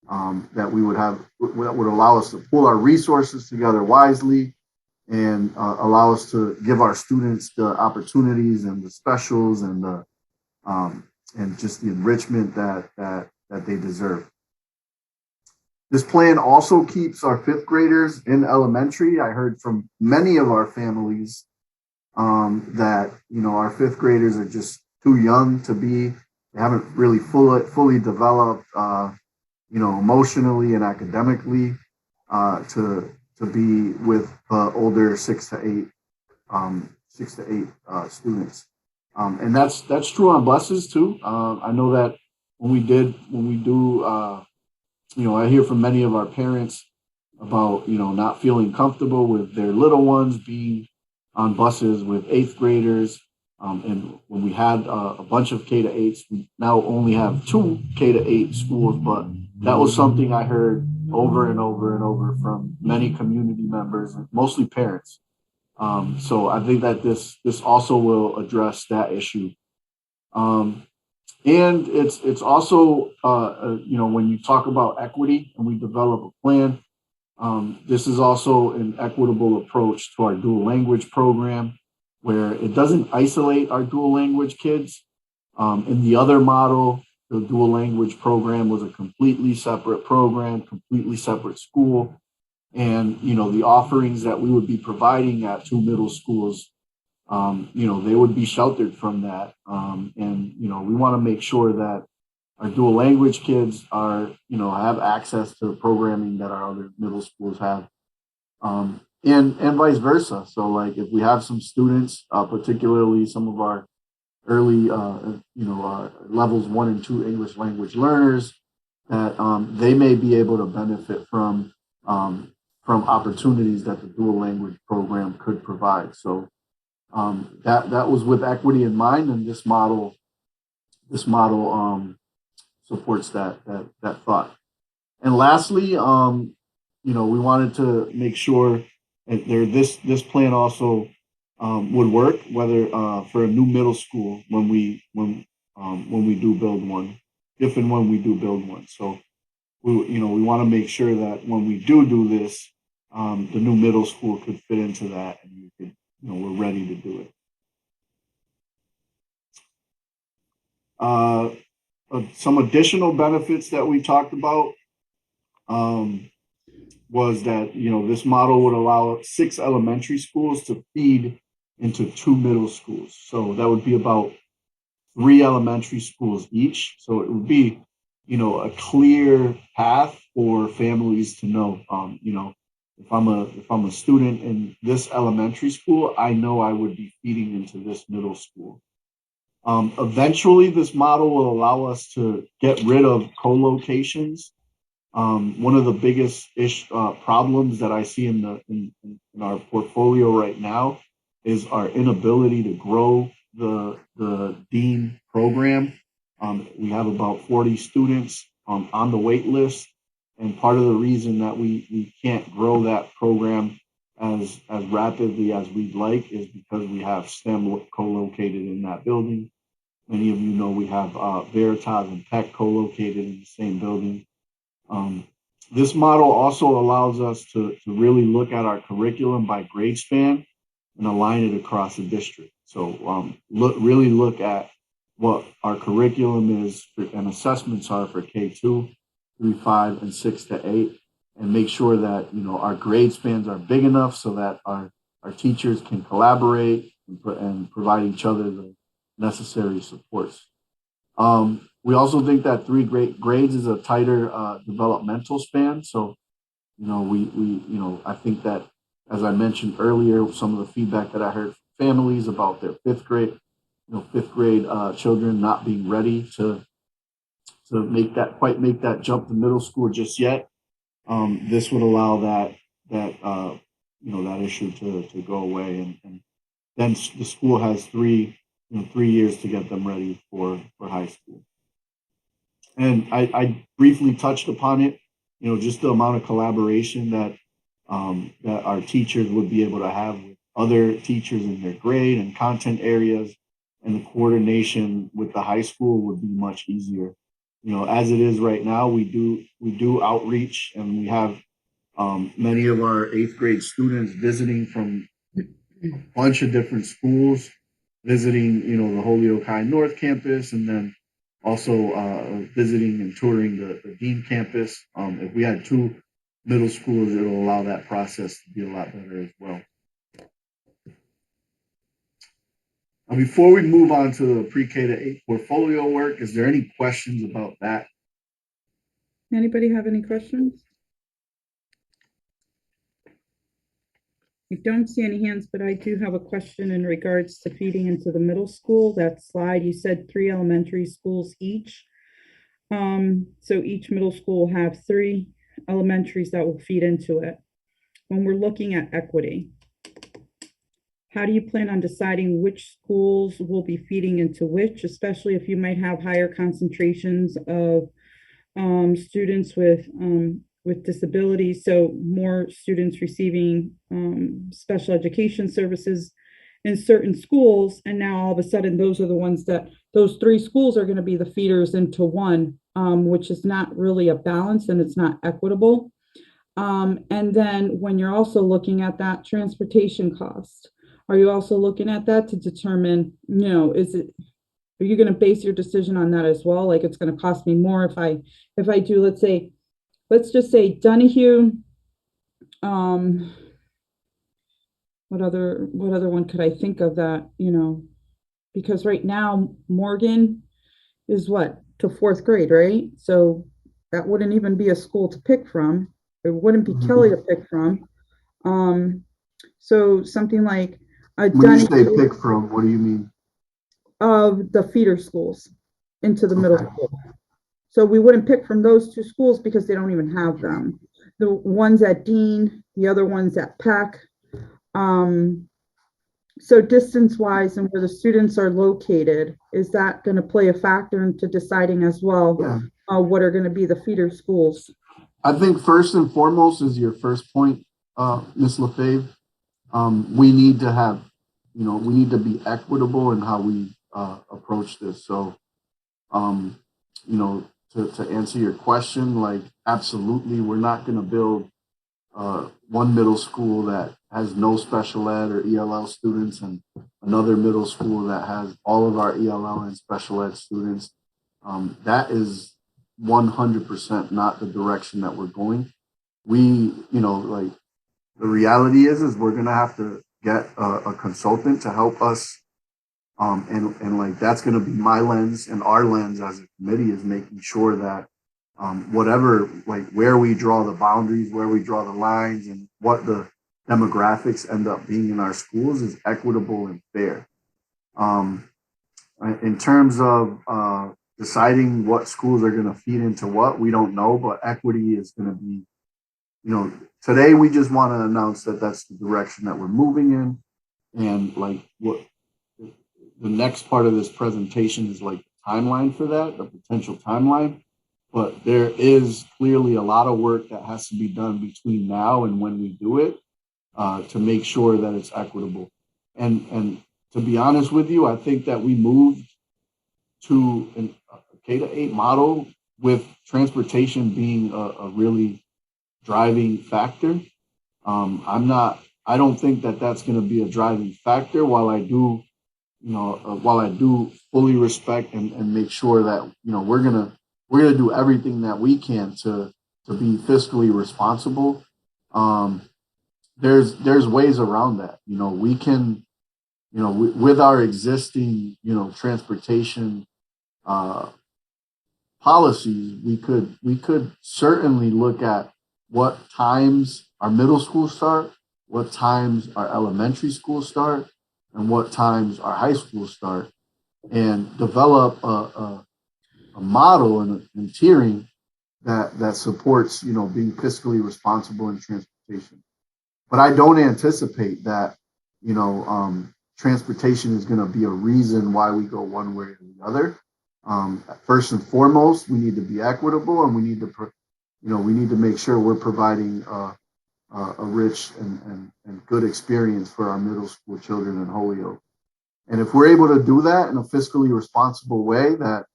Speaker 6: that we would have that would allow us to pull our resources together wisely and allow us to give our students the opportunities and the specials and the and just the enrichment that they deserve. This plan also keeps our 5th graders in elementary. I heard from many of our families that our 5th graders are just too young to be. They haven't really fully developed, emotionally and academically to to be with older 6 to 8 students. And that's true on buses too. I know that when we do, I hear from many of our parents about, not feeling comfortable with their little ones being on buses with eighth graders. And when we had a bunch of K to 8s, we now only have 2 K to 8 schools, but that was something I heard over and over and over from many community members, mostly parents. So I think that this also will address that issue. And it's also, when you talk about equity and we develop a plan, this is also an equitable approach to our dual language program, where it doesn't isolate our dual language kids. In the other model, the dual language program was a completely separate program, completely separate school. And, the offerings that we would be providing at 2 middle schools, they would be sheltered from that. And, we want to make sure that our dual language kids have access to the programming that our other middle schools have. And vice versa. So like if we have some students, particularly some of our early, levels 1 and 2 English language learners, that they may be able to benefit from opportunities that the dual language program could provide. So that was with equity in mind, and this model supports that thought. And lastly, we wanted to make sure that this plan also would work, whether for a new middle school when we do build one, if and when we do build one. So we want to make sure that when we do this, the new middle school could fit into that, and we're ready to do it. Some additional benefits that we talked about was that this model would allow 6 elementary schools to feed into 2 middle schools. So that would be about 3 elementary schools each. So it would be a clear path for families to know. If I'm a student in this elementary school, I know I would be feeding into this middle school. Eventually, this model will allow us to get rid of co-locations. One of the biggest problems that I see in our portfolio right now is our inability to grow the Dean program. We have about 40 students on the wait list, and part of the reason that we can't grow that program as rapidly as we'd like is because we have STEM co-located in that building. Many of you know we have Veritas and Tech co-located in the same building. This model also allows us to really look at our curriculum by grade span and align it across the district. So really look at what our curriculum is and assessments are for K2, 3, 5, and 6 to 8, and make sure that our grade spans are big enough so that our teachers can collaborate and provide each other the necessary supports. We also think that 3 grades is a tighter developmental span. So, I think that, as I mentioned earlier, some of the feedback that I heard from families about their 5th grade, 5th grade children not being ready to make that jump to middle school just yet. This would allow that issue to go away, and then the school has 3 years to get them ready for high school. And I briefly touched upon it, just the amount of collaboration that our teachers would be able to have with other teachers in their grade and content areas, and the coordination with the high school would be much easier. As it is right now, we do outreach, and we have many of our 8th grade students visiting from a bunch of different schools, visiting, the Holyoke High North campus, and then also visiting and touring the Dean campus. If we had 2 middle schools, it'll allow that process to be a lot better as well. Before we move on to the pre-K to 8 portfolio work, is there any questions about that?
Speaker 1: Anybody have any questions? I don't see any hands, but I do have a question in regards to feeding into the middle school. That slide, you said 3 elementary schools each. So each middle school will have 3 elementaries that will feed into it. When we're looking at equity, how do you plan on deciding which schools will be feeding into which, especially if you might have higher concentrations of students with disabilities, so more students receiving special education services in certain schools, and now all of a sudden those are the ones that those 3 schools are going to be the feeders into one, which is not really a balance and it's not equitable. And then when you're also looking at that transportation cost, are you also looking at that to determine, are you going to base your decision on that as well? Like it's going to cost me more if I do, let's just say Donahue. What other one could I think of that, because right now Morgan is what, to 4th grade, right? So that wouldn't even be a school to pick from. It wouldn't be Kelly to pick from. So something like a
Speaker 6: When you say
Speaker 1: Donahue
Speaker 6: pick from, what do you mean?
Speaker 1: of the feeder schools into the middle school. So we wouldn't pick from those 2 schools because they don't even have them. The ones at Dean, the other ones at Peck. So distance wise and where the students are located, is that going to play a factor into deciding as well, what are going to be the feeder schools?
Speaker 6: I think first and foremost is your first point, Ms. LaFave. We need to have, we need to be equitable in how we approach this. So, to answer your question, like absolutely, we're not going to build one middle school that has no special ed or ELL students and another middle school that has all of our ELL and special ed students. That is 100% not the direction that we're going. We, like the reality is we're going to have to get a consultant to help us. And like, that's going to be my lens and our lens as a committee is making sure that whatever, like where we draw the boundaries, where we draw the lines and what the demographics end up being in our schools is equitable and fair. In terms of deciding what schools are going to feed into what, we don't know, but equity is going to be, today we just want to announce that that's the direction that we're moving in. And like what the next part of this presentation is like the timeline for that, the potential timeline. But there is clearly a lot of work that has to be done between now and when we do it to make sure that it's equitable. And to be honest with you, I think that we moved to a K-8 model with transportation being a really driving factor. I don't think that that's going to be a driving factor. While I do fully respect and make sure that we're gonna do everything that we can to be fiscally responsible. There's ways around that. We can, with our existing transportation policies, we could certainly look at what times our middle schools start, what times our elementary schools start, and what times our high schools start, and develop a model and tiering that supports being fiscally responsible in transportation. But I don't anticipate that transportation is going to be a reason why we go one way or the other. First and foremost, we need to be equitable, and we need to make sure we're providing a rich and good experience for our middle school children in Holyoke. And if we're able to do that in a fiscally responsible way that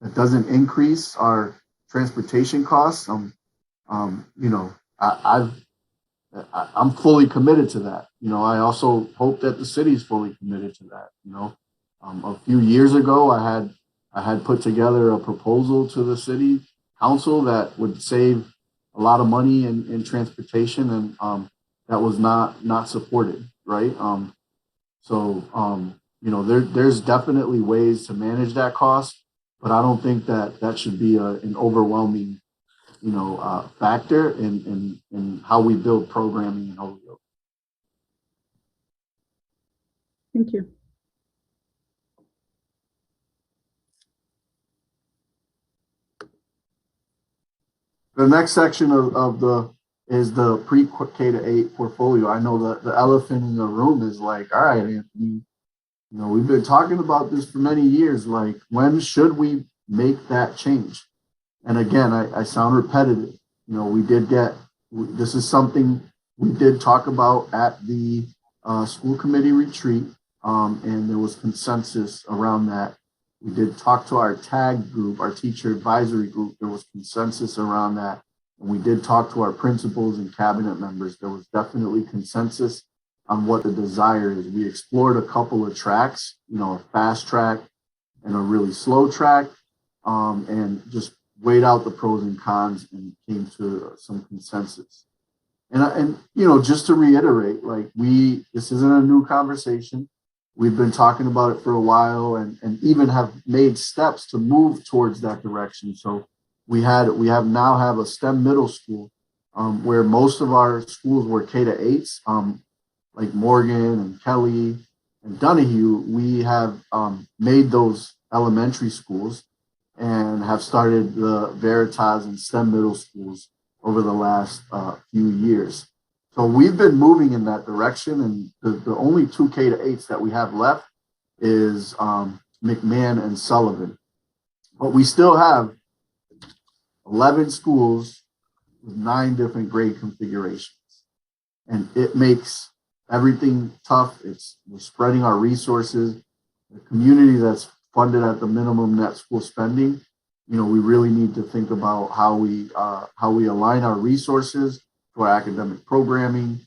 Speaker 6: that doesn't increase our transportation costs, I'm fully committed to that. I also hope that the city's fully committed to that. A few years ago, I had put together a proposal to the city council that would save a lot of money in transportation, and that was not supported, right? There's definitely ways to manage that cost, but I don't think that should be an overwhelming factor in how we build programming in Holyoke.
Speaker 1: Thank you.
Speaker 6: The next section is the pre-K to 8 portfolio. I know the elephant in the room is like, all right, Anthony, we've been talking about this for many years. Like, when should we make that change? And again, I sound repetitive. This is something we did talk about at the school committee retreat, and there was consensus around that. We did talk to our TAG group, our teacher advisory group. There was consensus around that. And we did talk to our principals and cabinet members. There was definitely consensus on what the desire is. We explored a couple of tracks, a fast track and a really slow track, and just weighed out the pros and cons and came to some consensus. And just to reiterate, this isn't a new conversation. We've been talking about it for a while and even have made steps to move towards that direction. So we now have a STEM middle school where most of our schools were K to 8s, like Morgan and Kelly and Donahue. We have made those elementary schools and have started the Veritas and STEM middle schools over the last few years. So we've been moving in that direction, and the only 2 K to 8s that we have left is McMahon and Sullivan. But we still have 11 schools with 9 different grade configurations. And it makes everything tough. We're spreading our resources. The community that's funded at the minimum net school spending, we really need to think about how we align our resources to our academic programming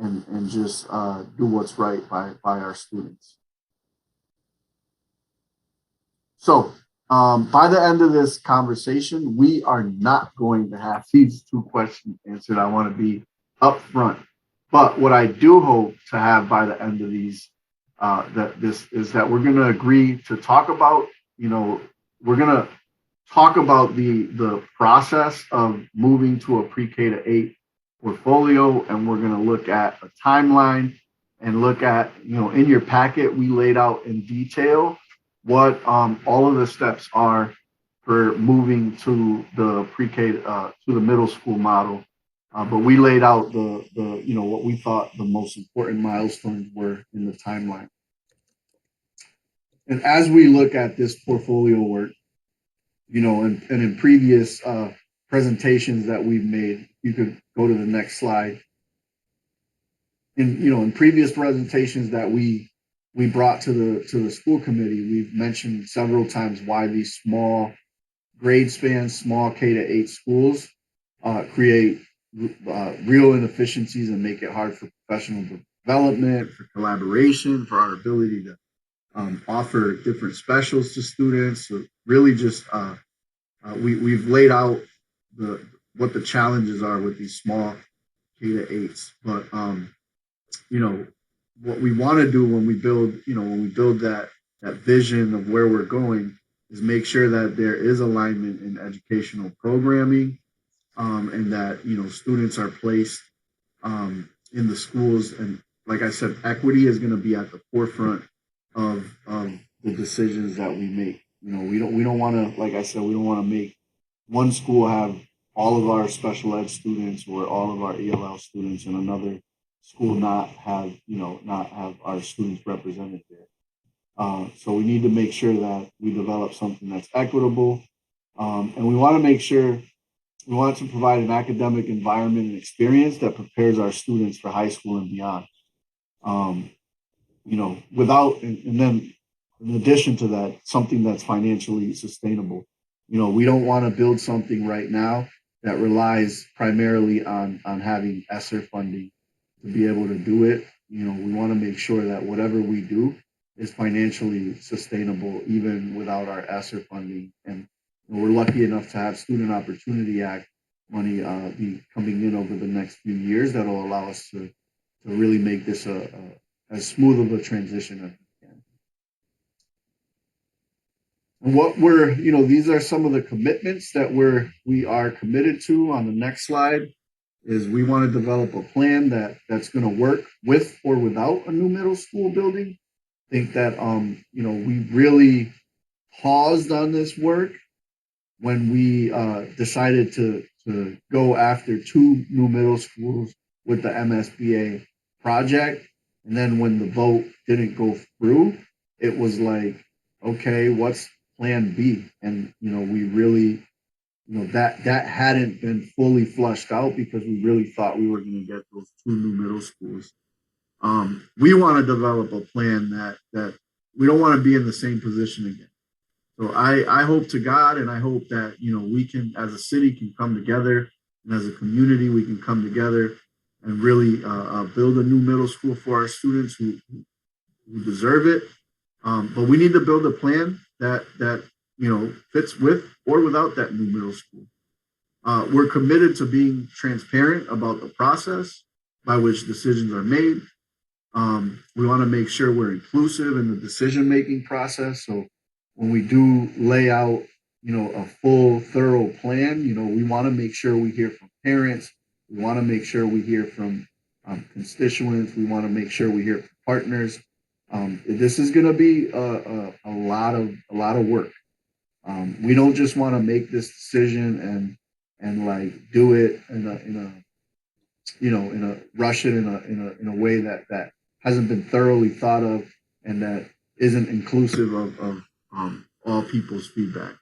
Speaker 6: and just do what's right by our students. So by the end of this conversation, we are not going to have these 2 questions answered. I want to be upfront. But what I do hope to have by the end of these, that we're going to agree to talk about, we're going to talk about the process of moving to a pre-K to 8 portfolio, and we're going to look at a timeline and look at, in your packet, we laid out in detail what all of the steps are for moving to the pre-K to the middle school model. But we laid out what we thought the most important milestones were in the timeline. And as we look at this portfolio work, and in previous presentations that we've made, you could go to the next slide. In previous presentations that we brought to the school committee, we've mentioned several times why these small grade span, small K to 8 schools create real inefficiencies and make it hard for professional development, for collaboration, for our ability to offer different specials to students. So really just we've laid out what the challenges are with these small K to 8s. But what we want to do when we build that vision of where we're going is make sure that there is alignment in educational programming, and that students are placed in the schools. And like I said, equity is going to be at the forefront of the decisions that we make. We don't want to, like I said, we don't want to make one school have all of our special ed students or all of our ELL students and another school not have our students represented there. So we need to make sure that we develop something that's equitable, and we want to make sure we want to provide an academic environment and experience that prepares our students for high school and beyond. And then in addition to that, something that's financially sustainable. We don't want to build something right now that relies primarily on having ESSER funding to be able to do it. We want to make sure that whatever we do is financially sustainable, even without our ESSER funding. And we're lucky enough to have Student Opportunity Act money be coming in over the next few years that'll allow us to really make this as smooth of a transition as we can. And what these are some of the commitments that we are committed to. On the next slide is we want to develop a plan that's going to work with or without a new middle school building. think that, we really paused on this work when we decided to go after 2 new middle schools with the MSBA project. And then when the vote didn't go through, it was like, okay, what's plan B? And, we really, that hadn't been fully flushed out because we really thought we were going to get those 2 new middle schools. We want to develop a plan that we don't want to be in the same position again. So I hope to God, and I hope that, we can, as a city, can come together, and as a community, we can come together and really build a new middle school for our students who deserve it. But we need to build a plan that fits with or without that new middle school. We're committed to being transparent about the process by which decisions are made. We want to make sure we're inclusive in the decision-making process. So when we do lay out, a full, thorough plan, we want to make sure we hear from parents. We want to make sure we hear from constituents. We want to make sure we hear from partners. This is going to be a lot of work. We don't just want to make this decision and like do it in a rush it in a way that hasn't been thoroughly thought of and that isn't inclusive of all people's feedback.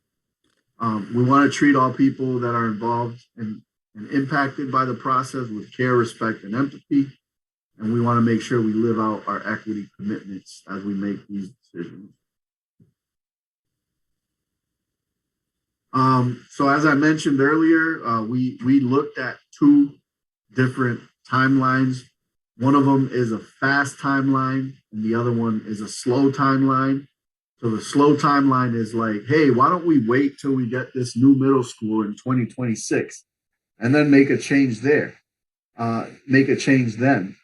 Speaker 6: We want to treat all people that are involved and impacted by the process with care, respect, and empathy. And we want to make sure we live out our equity commitments as we make these decisions. So as I mentioned earlier, we looked at 2 different timelines. One of them is a fast timeline and the other one is a slow timeline. So the slow timeline is like, hey, why don't we wait till we get this new middle school in 2026 and then make a change there, make a change then.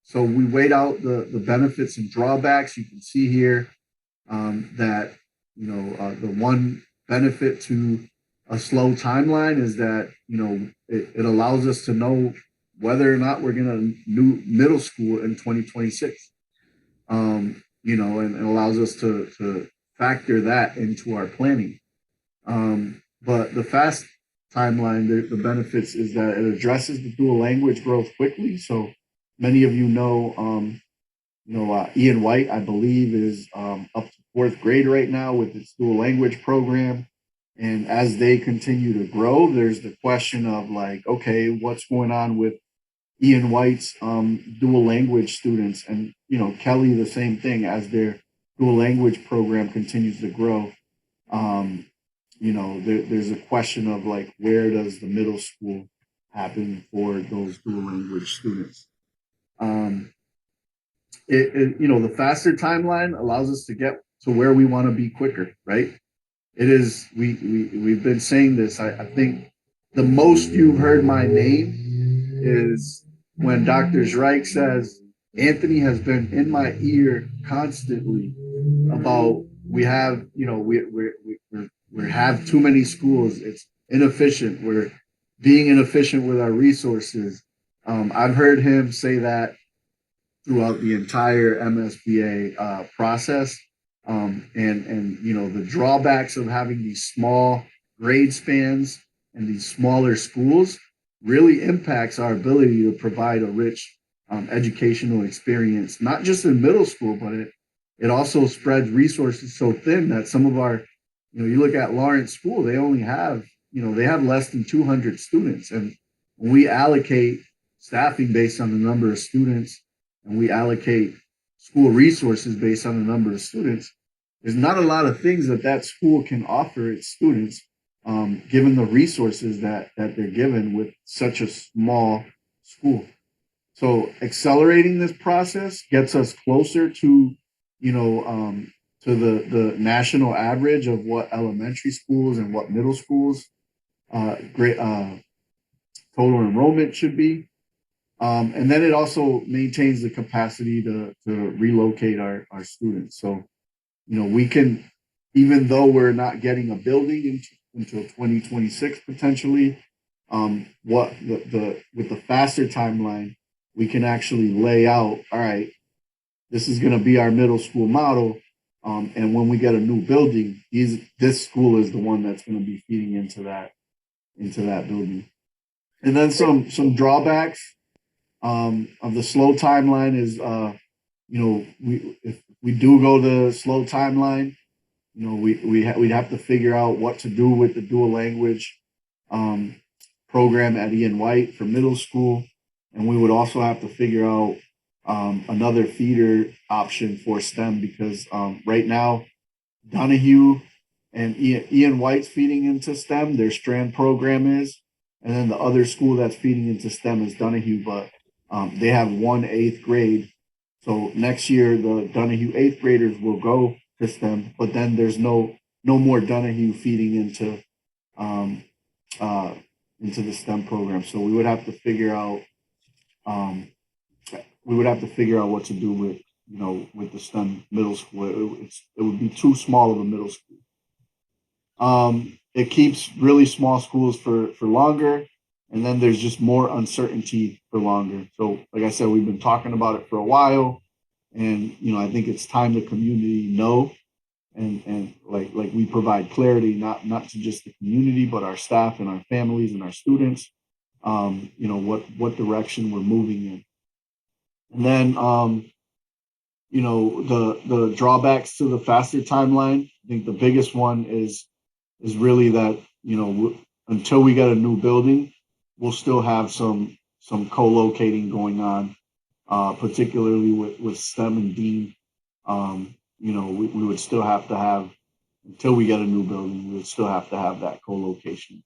Speaker 6: So we weighed out the benefits and drawbacks. You can see here that, the one benefit to a slow timeline is that, it allows us to know whether or not we're going to new middle school in 2026. And allows us to factor that into our planning. But the fast timeline, the benefits is that it addresses the dual language growth quickly. So many of you know, Ian White, I believe, is up to 4th grade right now with its dual language program. And as they continue to grow, there's the question of like, okay, what's going on with Ian White's dual language students, and Kelly the same thing as their dual language program continues to grow. There's a question of like, where does the middle school happen for those dual language students? The faster timeline allows us to get to where we want to be quicker, right? It is we've been saying this. I think the most you've heard my name is when Dr. Zreich says, Anthony has been in my ear constantly about we have too many schools. It's inefficient. We're being inefficient with our resources. I've heard him say that throughout the entire MSBA process. And the drawbacks of having these small grade spans and these smaller schools really impacts our ability to provide a rich educational experience, not just in middle school, but it also spreads resources so thin that some of our, you look at Lawrence School, they only have, they have less than 200 students. And when we allocate staffing based on the number of students and we allocate school resources based on the number of students, there's not a lot of things that school can offer its students, given the resources that they're given with such a small school. So accelerating this process gets us closer to, to the national average of what elementary schools and what middle schools total enrollment should be. And then it also maintains the capacity to relocate our students. So, we can, even though we're not getting a building until 2026 potentially, with the faster timeline, we can actually lay out, all right, this is going to be our middle school model. And when we get a new building, this school is the one that's going to be feeding into that building. And then some drawbacks of the slow timeline is, if we do go the slow timeline, we'd have to figure out what to do with the dual language program at Ian White for middle school, and we would also have to figure out another feeder option for STEM because right now Donahue and Ian White's feeding into STEM. Their Strand program is, and then the other school that's feeding into STEM is Donahue, but they have 1 8th grade. So next year the Donahue 8th graders will go to STEM, but then there's no more Donahue feeding into the STEM program. So we would have to figure out what to do with with the STEM middle school. It would be too small of a middle school. It keeps really small schools for longer, and then there's just more uncertainty for longer. So like I said, we've been talking about it for a while, and I think it's time the community know, and like we provide clarity not to just the community, but our staff and our families and our students, what direction we're moving in. And then the drawbacks to the faster timeline. I think the biggest one is really that until we get a new building, we'll still have some co-locating going on, particularly with STEM and Dean. We would still have to have, until we get a new building, we would still have to have that co-location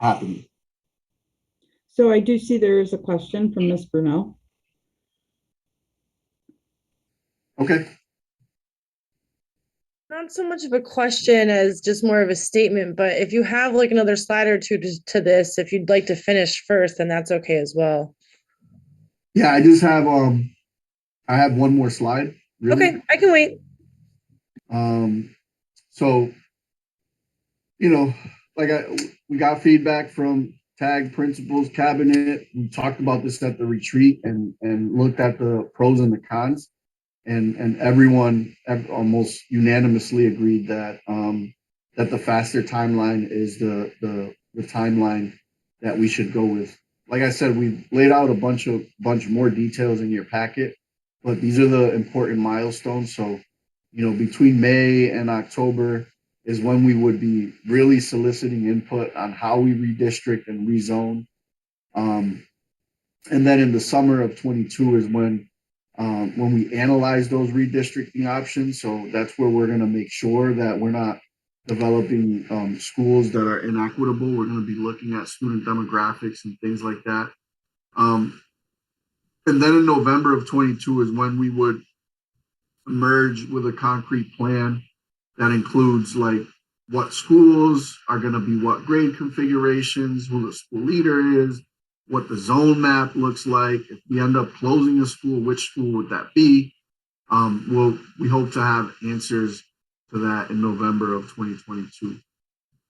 Speaker 6: happening.
Speaker 1: So I do see there is a question from Ms. Brunel.
Speaker 6: Okay.
Speaker 17: Not so much of a question as just more of a statement, but if you have like another slide or two to this, if you'd like to finish first, then that's okay as well.
Speaker 6: Yeah, I just have I have one more slide. Really.
Speaker 17: Okay, I can wait.
Speaker 6: So we got feedback from TAG principals cabinet. We talked about this at the retreat and looked at the pros and the cons. And everyone almost unanimously agreed that that the faster timeline is the timeline that we should go with. Like I said, we've laid out a bunch more details in your packet, but these are the important milestones. So, between May and October is when we would be really soliciting input on how we redistrict and rezone. And then in the summer of 22 is when we analyze those redistricting options. So that's where we're going to make sure that we're not developing schools that are inequitable. We're going to be looking at student demographics and things like that. And then in November of 22 is when we would emerge with a concrete plan that includes like what schools are going to be what grade configurations, who the school leader is, what the zone map looks like. If we end up closing a school, which school would that be? We hope to have answers to that in November of 2022.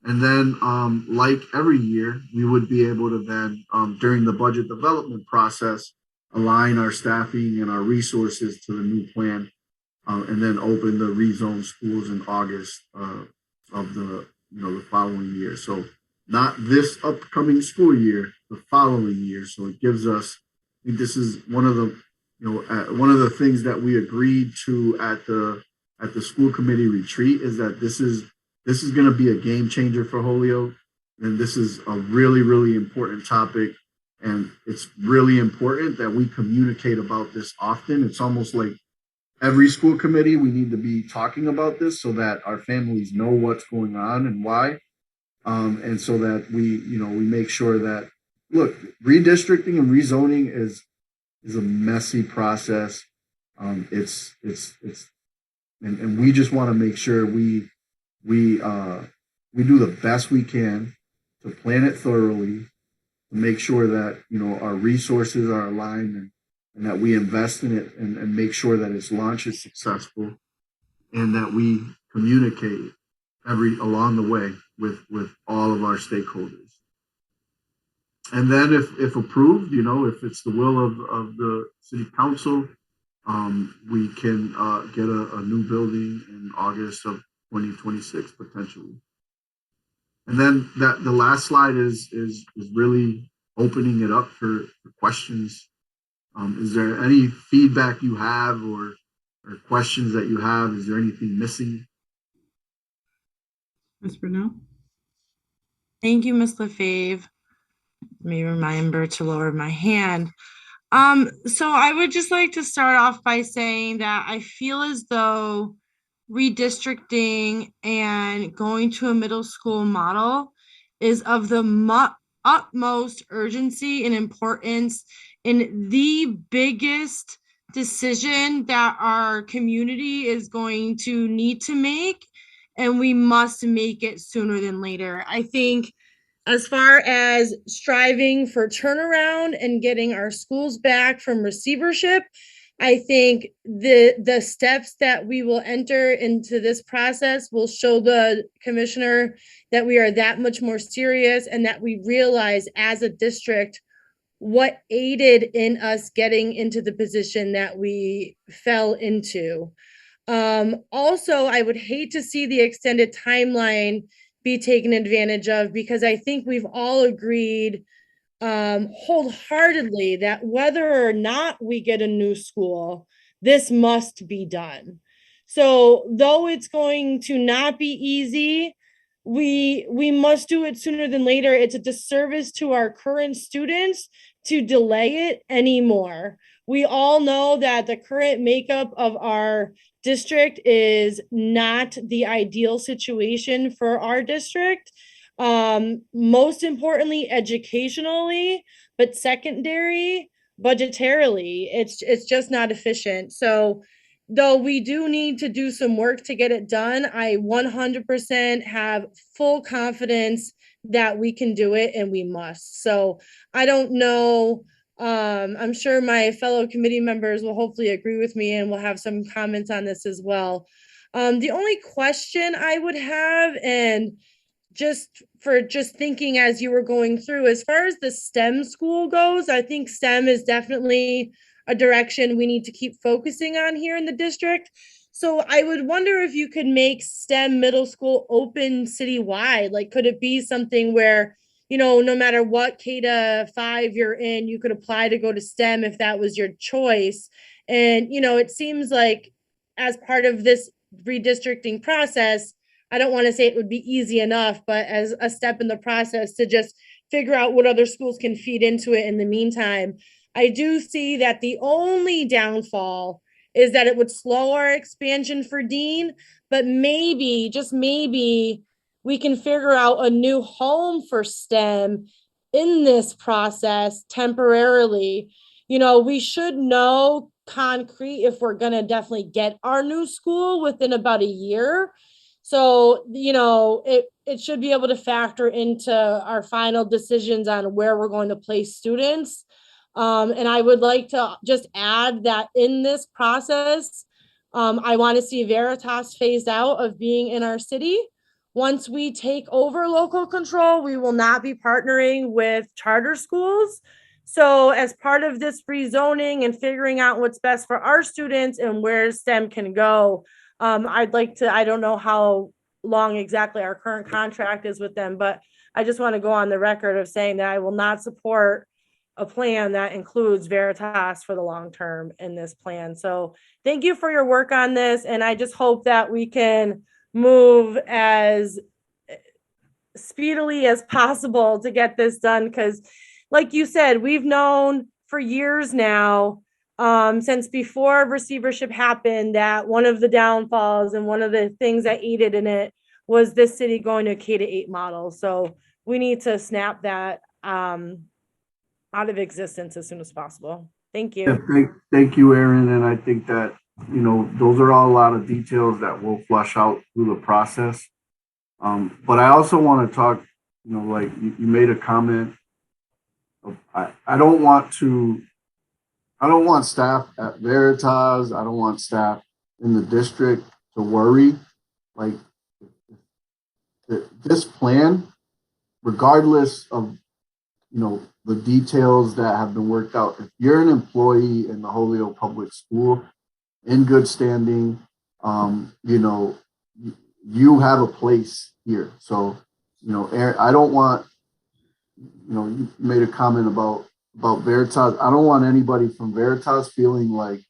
Speaker 6: And then, like every year, we would be able to then, during the budget development process, align our staffing and our resources to the new plan, and then open the rezone schools in August of the following year. So not this upcoming school year, the following year. So it gives us, I think this is one of the things that we agreed to at the school committee retreat is that this is going to be a game changer for Holyoke. And this is a really, really important topic. And it's really important that we communicate about this often. It's almost like every school committee, we need to be talking about this so that our families know what's going on and why. And so that we make sure that, look, redistricting and rezoning is a messy process. And we just want to make sure we do the best we can to plan it thoroughly, to make sure that our resources are aligned and that we invest in it and make sure that its launch is successful, and that we communicate along the way with all of our stakeholders. And then if approved, if it's the will of the city council, we can get a new building in August of 2026 potentially. And then the last slide is really opening it up for questions. Is there any feedback you have or questions that you have? Is there anything missing?
Speaker 1: Ms. Brunel?
Speaker 17: Thank you, Ms. LaFave. Let me remember to lower my hand. So I would just like to start off by saying that I feel as though redistricting and going to a middle school model is of the utmost urgency and importance in the biggest decision that our community is going to need to make, and we must make it sooner than later. I think as far as striving for turnaround and getting our schools back from receivership, I think the steps that we will enter into this process will show the commissioner that we are that much more serious and that we realize as a district what aided in us getting into the position that we fell into. Also, I would hate to see the extended timeline be taken advantage of, because I think we've all agreed wholeheartedly that whether or not we get a new school, this must be done. So though it's going to not be easy, we must do it sooner than later. It's a disservice to our current students to delay it anymore. We all know that the current makeup of our district is not the ideal situation for our district. Most importantly, educationally, but secondary, budgetarily, it's just not efficient. So though we do need to do some work to get it done, I 100% have full confidence that we can do it and we must. So I don't know. I'm sure my fellow committee members will hopefully agree with me and will have some comments on this as well. The only question I would have, and just thinking as you were going through, as far as the STEM school goes, I think STEM is definitely a direction we need to keep focusing on here in the district. So I would wonder if you could make STEM middle school open citywide. Like, could it be something where, no matter what K-5 you're in, you could apply to go to STEM if that was your choice? And, it seems like as part of this redistricting process, I don't want to say it would be easy enough, but as a step in the process to just figure out what other schools can feed into it in the meantime. I do see that the only downfall is that it would slow our expansion for Dean, but maybe, just maybe, we can figure out a new home for STEM in this process temporarily. We should know concrete if we're going to definitely get our new school within about a year. So, it should be able to factor into our final decisions on where we're going to place students. And I would like to just add that in this process, I want to see Veritas phased out of being in our city. Once we take over local control, we will not be partnering with charter schools. So as part of this rezoning and figuring out what's best for our students and where STEM can go, I'd like to, I don't know how long exactly our current contract is with them, but I just want to go on the record of saying that I will not support a plan that includes Veritas for the long term in this plan. So thank you for your work on this. And I just hope that we can move as speedily as possible to get this done. Because like you said, we've known for years now, since before receivership happened, that one of the downfalls and one of the things that aided in it was this city going to a K-8 model. So we need to snap that out of existence as soon as possible. Thank you.
Speaker 6: Yeah, thank you, Erin. And I think that, those are all a lot of details that we'll flush out through the process. But I also want to talk, like you made a comment. I don't want staff at Veritas. I don't want staff in the district to worry. Like this plan, regardless of the details that have been worked out. If you're an employee in the Holyoke Public School in good standing, you have a place here. So, Aaron, I don't want, you made a comment about Veritas. I don't want anybody from Veritas feeling like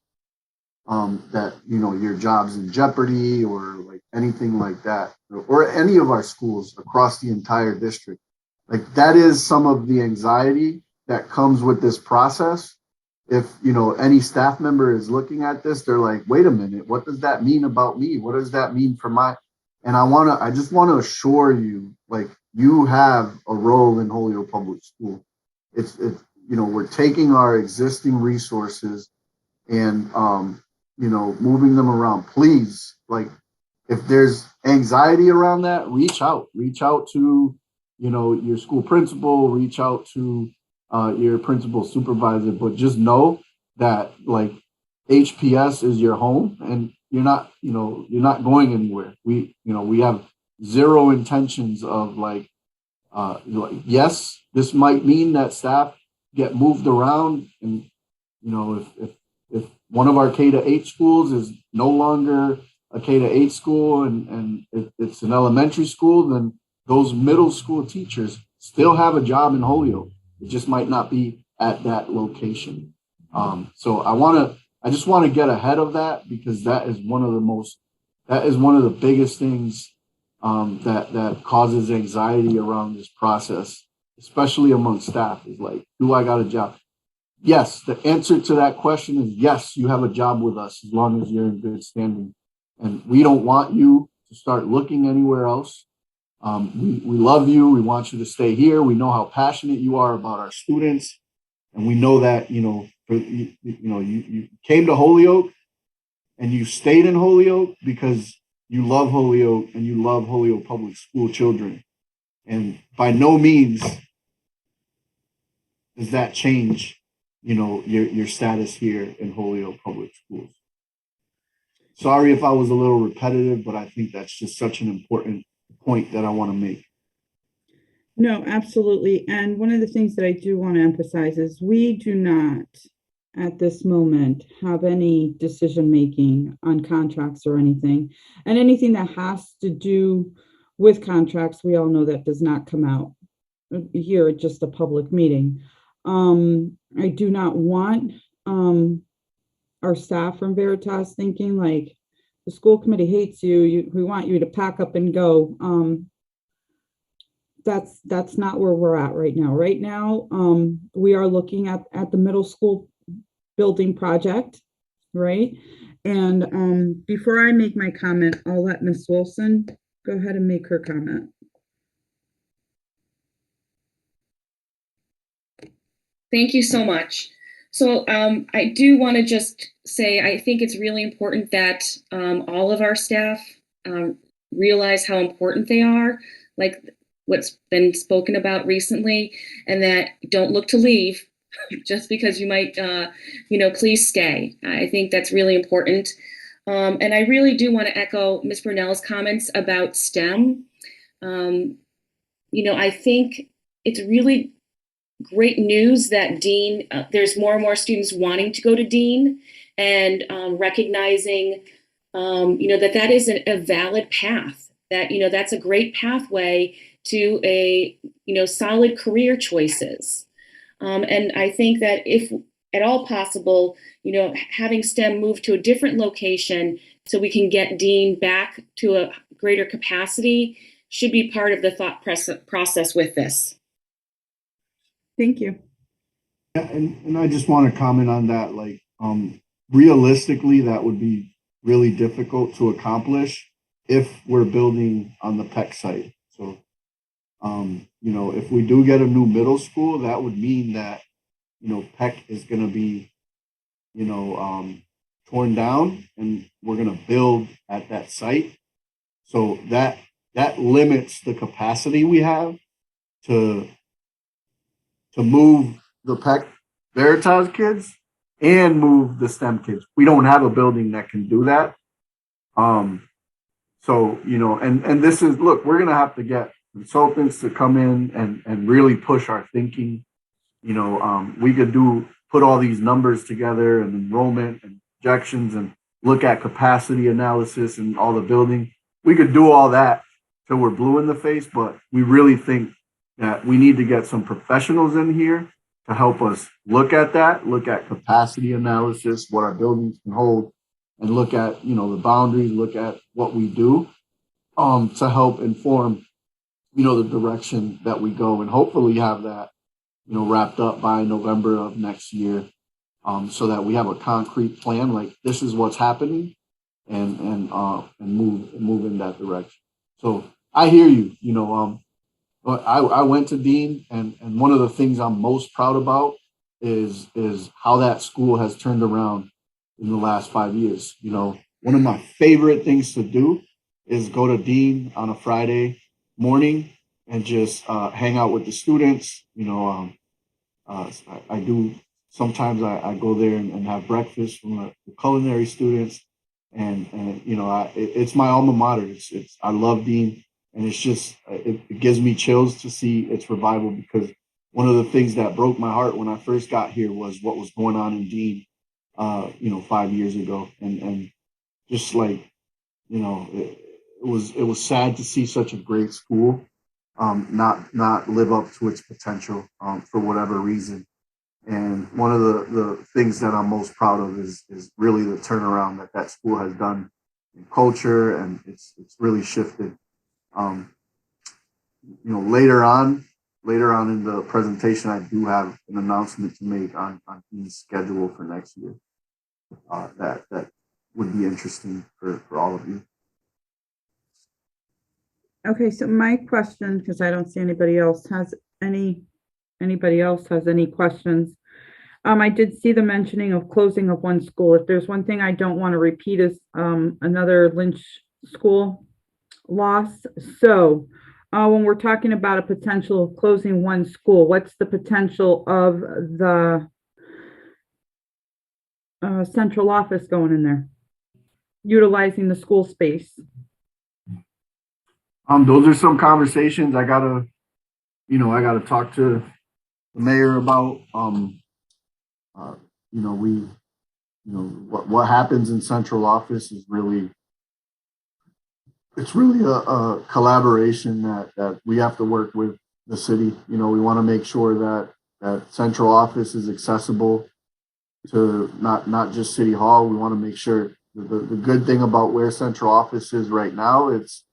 Speaker 6: that, your job's in jeopardy or like anything like that, or any of our schools across the entire district. Like that is some of the anxiety that comes with this process. If, any staff member is looking at this, they're like, wait a minute, what does that mean about me? What does that mean for and I just want to assure you, like, you have a role in Holyoke Public School. It's, we're taking our existing resources and, moving them around. Please, like, if there's anxiety around that, reach out to, your school principal, reach out to your principal supervisor, but just know that like HPS is your home and you're not going anywhere. We have zero intentions of yes, this might mean that staff get moved around and, if one of our K-8 schools is no longer a K-8 school and if it's an elementary school, then those middle school teachers still have a job in Holyoke. It just might not be at that location. So I just want to get ahead of that because that is one of the biggest things that causes anxiety around this process, especially among staff, is like, do I got a job? Yes, the answer to that question is yes, you have a job with us as long as you're in good standing. And we don't want you to start looking anywhere else. We love you. We want you to stay here. We know how passionate you are about our students. And we know that, you came to Holyoke and you stayed in Holyoke because you love Holyoke and you love Holyoke Public School children. And by no means does that change, your status here in Holyoke Public Schools. Sorry if I was a little repetitive, but I think that's just such an important point that I want to make.
Speaker 1: No, absolutely. And one of the things that I do want to emphasize is we do not, at this moment, have any decision-making on contracts or anything. And anything that has to do with contracts, we all know that does not come out here at just a public meeting. I do not want our staff from Veritas thinking like the school committee hates you, we want you to pack up and go. That's not where we're at right now. Right now, we are looking at the middle school building project, right? And before I make my comment, I'll let Ms. Wilson go ahead and make her comment.
Speaker 5: Thank you so much. So I do want to just say, I think it's really important that all of our staff realize how important they are, like what's been spoken about recently, and that don't look to leave just because you might, please stay. I think that's really important. And I really do want to echo Ms. Brunel's comments about STEM. I think it's really great news that Dean, there's more and more students wanting to go to Dean and recognizing, that is a valid path, that, that's a great pathway to a, solid career choices. And I think that if at all possible, having STEM move to a different location so we can get Dean back to a greater capacity should be part of the thought process with this.
Speaker 1: Thank you.
Speaker 6: Yeah, and I just want to comment on that. Like, realistically, that would be really difficult to accomplish if we're building on the PEC site. So, if we do get a new middle school, that would mean that, PEC is going to be, torn down and we're going to build at that site. So that limits the capacity we have to move the PEC Veritas kids and move the STEM kids. We don't have a building that can do that. So, and this is, look, we're going to have to get consultants to come in and really push our thinking we could put all these numbers together and enrollment and projections and look at capacity analysis and all the building. We could do all that till we're blue in the face, but we really think that we need to get some professionals in here to help us look at that, look at capacity analysis, what our buildings can hold, and look at, the boundaries, look at what we do, to help inform, the direction that we go, and hopefully have that, wrapped up by November of next year, so that we have a concrete plan, like this is what's happening, and move in that direction. So I hear you, but I went to Dean, and one of the things I'm most proud about is how that school has turned around in the last 5 years. One of my favorite things to do is go to Dean on a Friday morning and just hang out with the students. I do sometimes I go there and have breakfast from the culinary students, and it's my alma mater. It's I love Dean. And it's just, it gives me chills to see its revival, because one of the things that broke my heart when I first got here was what was going on in Dean, 5 years ago. And just like, it was sad to see such a great school not live up to its potential for whatever reason. And one of the things that I'm most proud of is really the turnaround that school has done in culture, and it's really shifted. Later on in the presentation, I do have an announcement to make on the schedule for next year. That would be interesting for all of you.
Speaker 1: Okay, so my question, because I don't see anybody else has any questions. I did see the mentioning of closing of one school. If there's one thing I don't want to repeat is another Lynch school loss. So when we're talking about a potential of closing one school, what's the potential of the central office going in there, utilizing the school space?
Speaker 6: Those are some conversations I gotta talk to the mayor about. What happens in central office is really a collaboration that we have to work with the city. We want to make sure that central office is accessible to not just City Hall. We want to make sure the good thing about where central office is right now is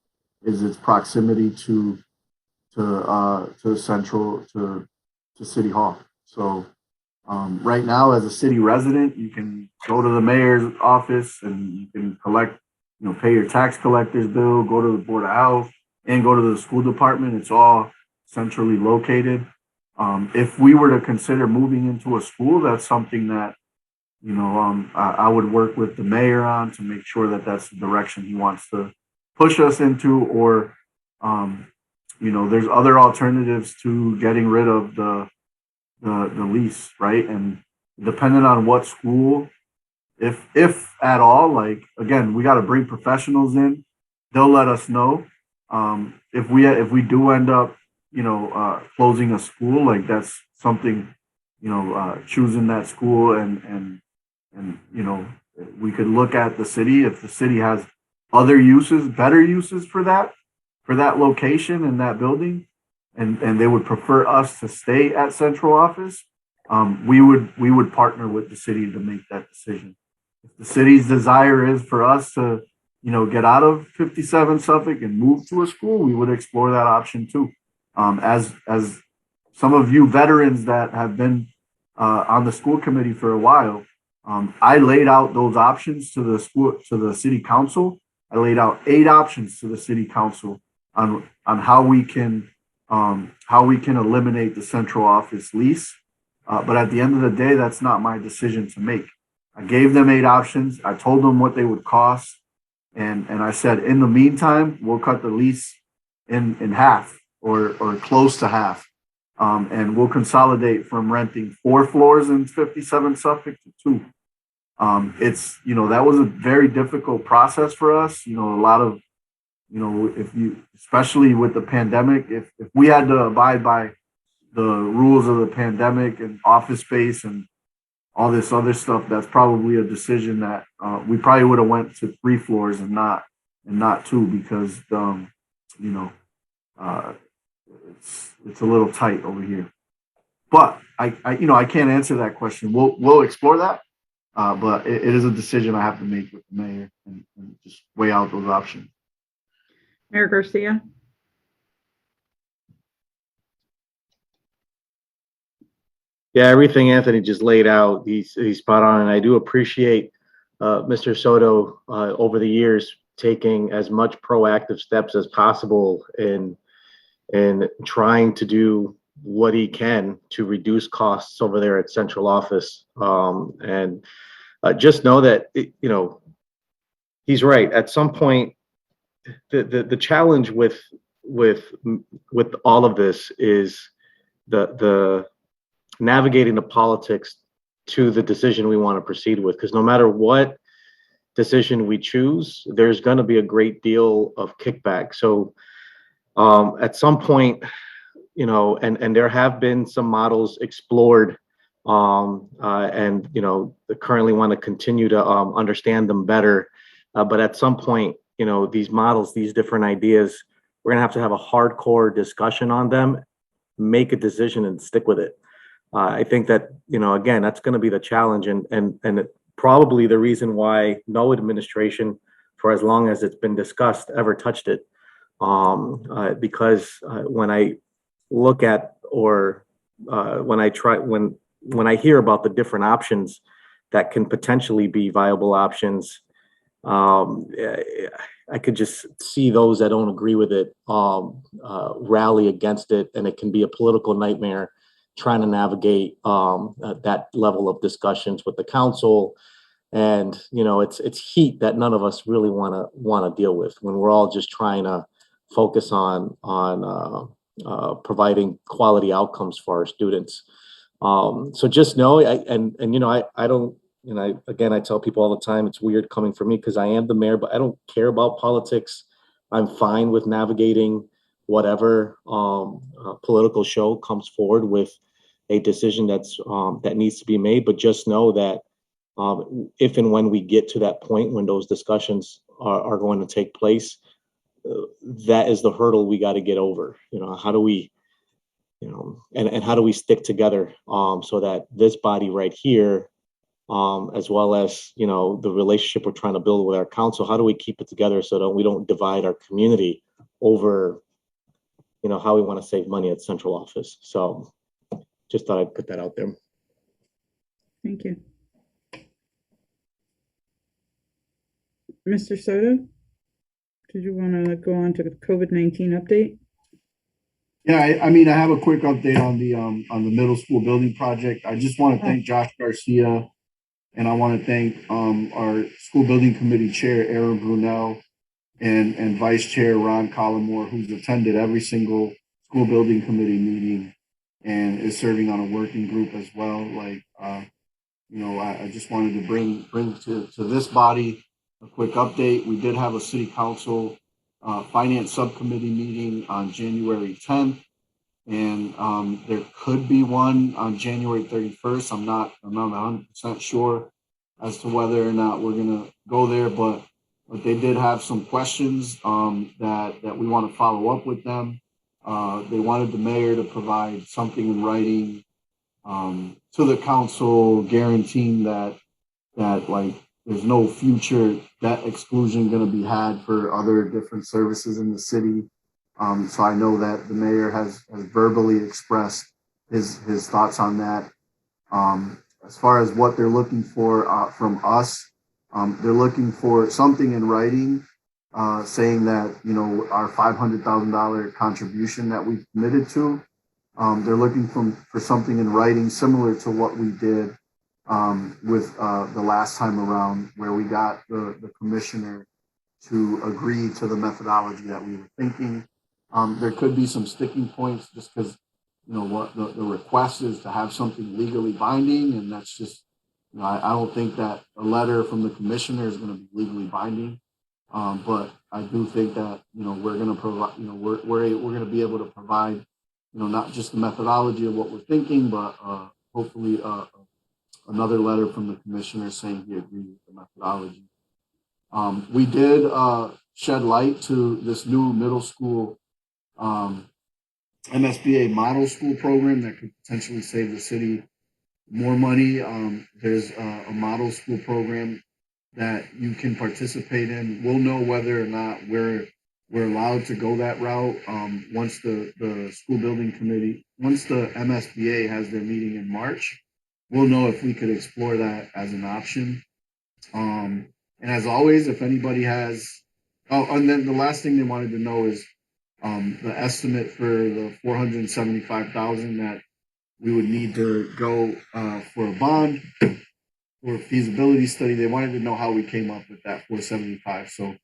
Speaker 6: its proximity to central to City Hall. So right now, as a city resident, you can go to the mayor's office and you can collect, pay your tax collector's bill, go to the Board of Health, and go to the school department. It's all centrally located. If we were to consider moving into a school, that's something that, I would work with the mayor on to make sure that that's the direction he wants to push us into, or, there's other alternatives to getting rid of the lease, right? And depending on what school, if at all, like, again, we got to bring professionals in. They'll let us know. If we do end up, closing a school, like that's something, choosing that school and we could look at the city. If the city has other uses, better uses for that location and that building, and they would prefer us to stay at central office, we would partner with the city to make that decision. If the city's desire is for us to, get out of 57 Suffolk and move to a school, we would explore that option too. As some of you veterans that have been on the school committee for a while, I laid out those options to the city council. I laid out 8 options to the city council on how we can eliminate the central office lease. But at the end of the day, that's not my decision to make. I gave them 8 options. I told them what they would cost. And I said, in the meantime, we'll cut the lease in half or close to half. And we'll consolidate from renting 4 floors in 57 Suffolk to 2. That was a very difficult process for us. A lot of, especially with the pandemic, if we had to abide by, the rules of the pandemic and office space and all this other stuff, that's probably a decision that we probably would have went to 3 floors and not 2 because you know it's a little tight over here. But I can't answer that question. We'll explore that. But it is a decision I have to make with the mayor and just weigh out those options.
Speaker 1: Mayor Garcia.
Speaker 3: Yeah, everything Anthony just laid out, he's spot on, and I do appreciate Mr. Soto over the years taking as much proactive steps as possible in trying to do what he can to reduce costs over there at central office. And just know that he's right. At some point, the challenge with all of this is the navigating the politics to the decision we want to proceed with, because no matter what decision we choose, there's going to be a great deal of kickback. So at some point, and there have been some models explored, and they currently want to continue to understand them better. But at some point, these models, these different ideas, we're gonna have to have a hardcore discussion on them, make a decision, and stick with it. I think that again, that's going to be the challenge, and probably the reason why no administration, for as long as it's been discussed, ever touched it. Because when I look at when I hear about the different options that can potentially be viable options, I could just see those that don't agree with it rally against it, and it can be a political nightmare trying to navigate that level of discussions with the council. And it's heat that none of us really want to deal with when we're all just trying to focus on providing quality outcomes for our students. So just know, I don't, I tell people all the time, it's weird coming from me because I am the mayor, but I don't care about politics. I'm fine with navigating whatever political show comes forward with a decision that needs to be made. But just know that if and when we get to that point when those discussions are going to take place, that is the hurdle we got to get over. How do we, and how do we stick together so that this body right here, as well as the relationship we're trying to build with our council, how do we keep it together so that we don't divide our community over how we want to save money at central office. So just thought I'd put that out there.
Speaker 1: Thank you. Mr. Soto, did you want to go on to the COVID-19 update?
Speaker 6: Yeah, I have a quick update on the middle school building project. I just want to thank Josh Garcia, and I want to thank our school building committee chair, Aaron Brunel, and vice chair, Ron Collymore, who's attended every single school building committee meeting and is serving on a working group as well. I just wanted to bring to this body a quick update. We did have a city council finance subcommittee meeting on January 10th, and there could be one on January 31st. I'm not 100% sure as to whether or not we're gonna go there, but they did have some questions that we want to follow up with them. They wanted the mayor to provide something in writing to the council guaranteeing that there's no future debt exclusion going to be had for other different services in the city. So I know that the mayor has verbally expressed his thoughts on that. As far as what they're looking for from us, they're looking for something in writing saying that, our $500,000 contribution that we committed to, they're looking for something in writing similar to what we did with the last time around, where we got the commissioner to agree to the methodology that we were thinking. There could be some sticking points just because, what the request is to have something legally binding, and that's just, I don't think that a letter from the commissioner is going to be legally binding. But I do think that, we're going to provide, we're going to be able to provide not just the methodology of what we're thinking, but hopefully another letter from the commissioner saying he agrees with the methodology. We did shed light to this new middle school MSBA model school program that could potentially save the city more money. There's a model school program that you can participate in. We'll know whether or not we're allowed to go that route once the school building committee, once the MSBA has their meeting in March. We'll know if we could explore that as an option. And as always, if anybody has, and then the last thing they wanted to know is the estimate for the $475,000 that we would need to go for a bond or a feasibility study. They wanted to know how we came up with that 475. So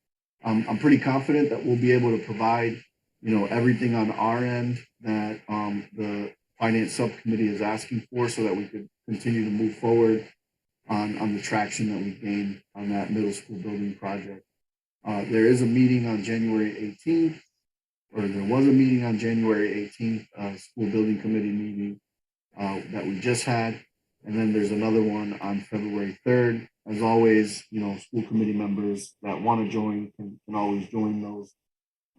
Speaker 6: I'm pretty confident that we'll be able to provide, everything on our end that the finance subcommittee is asking for, so that we could continue to move forward on the traction that we've gained on that middle school building project. There is a meeting on January 18th, or there was a meeting on January 18th, school building committee meeting that we just had. And then there's another one on February 3rd. As always, school committee members that want to join can always join those.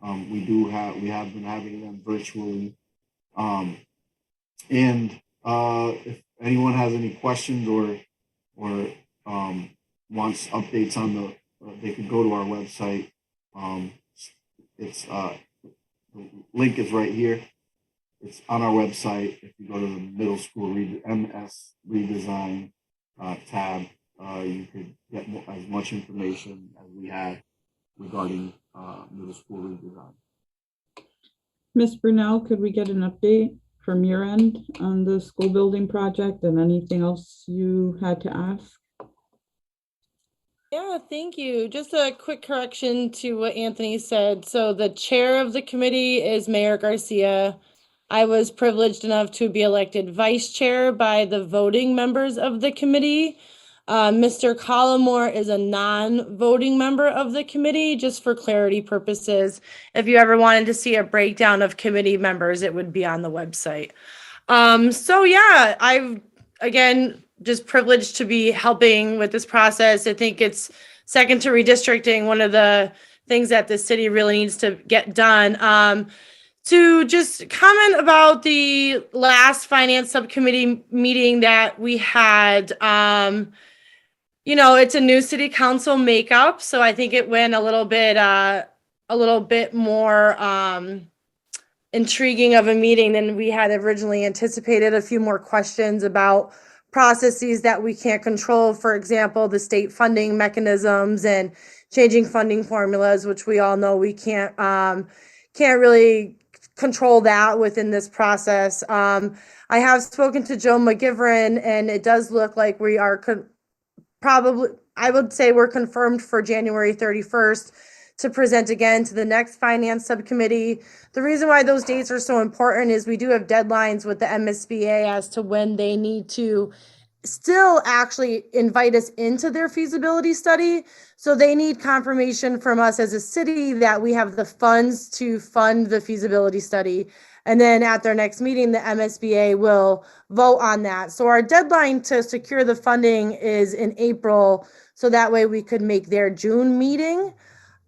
Speaker 6: We have been having them virtually. And if anyone has any questions or wants updates on they could go to our website. It's the link is right here. It's on our website. If you go to the middle school MS redesign tab, you could get as much information as we have regarding middle school redesign.
Speaker 1: Ms. Brunel, could we get an update from your end on the school building project and anything else you had to ask?
Speaker 17: Yeah, thank you. Just a quick correction to what Anthony said. So the chair of the committee is Mayor Garcia. I was privileged enough to be elected vice chair by the voting members of the committee. Mr. Collmore is a non-voting member of the committee, just for clarity purposes. If you ever wanted to see a breakdown of committee members, it would be on the website. So yeah, I've, again, just privileged to be helping with this process. I think it's second to redistricting, one of the things that the city really needs to get done. To just comment about the last finance subcommittee meeting that we had, it's a new city council makeup, so I think it went a little bit more intriguing of a meeting than we had originally anticipated. A few more questions about processes that we can't control, for example, the state funding mechanisms and changing funding formulas, which we all know we can't really control that within this process. I have spoken to Joe McGivern, and it does look like we are probably, I would say we're confirmed for January 31st to present again to the next finance subcommittee. The reason why those dates are so important is we do have deadlines with the MSBA as to when they need to still actually invite us into their feasibility study. So they need confirmation from us as a city that we have the funds to fund the feasibility study. And then at their next meeting, the MSBA will vote on that. So our deadline to secure the funding is in April, so that way we could make their June meeting.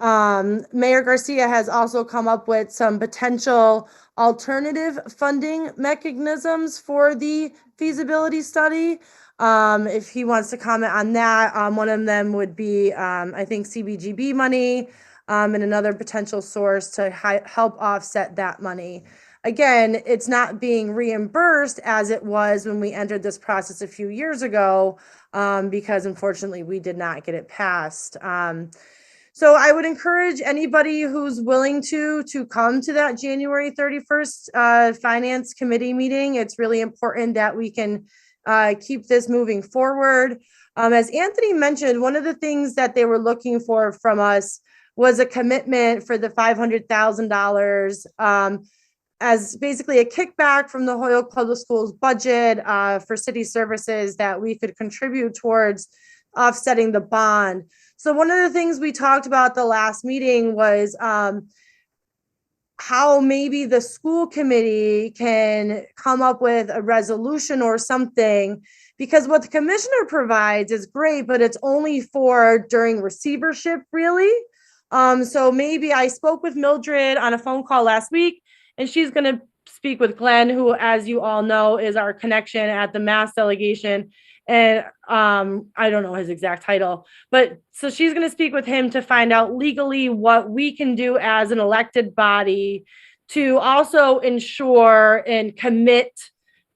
Speaker 17: Mayor Garcia has also come up with some potential alternative funding mechanisms for the feasibility study. If he wants to comment on that, one of them would be, I think, CBGB money, and another potential source to help offset that money. Again, it's not being reimbursed as it was when we entered this process a few years ago, because unfortunately we did not get it passed. So I would encourage anybody who's willing to come to that January 31st Finance Committee meeting. It's really important that we can keep this moving forward. As Anthony mentioned, one of the things that they were looking for from us was a commitment for the $500,000 as basically a kickback from the Holyoke Public Schools budget for city services that we could contribute towards offsetting the bond. So one of the things we talked about at the last meeting was how maybe the school committee can come up with a resolution or something, because what the commissioner provides is great, but it's only for during receivership, really. So maybe I spoke with Mildred on a phone call last week, and she's going to speak with Glenn, who, as you all know, is our connection at the Mass delegation. And I don't know his exact title, but so she's going to speak with him to find out legally what we can do as an elected body to also ensure and commit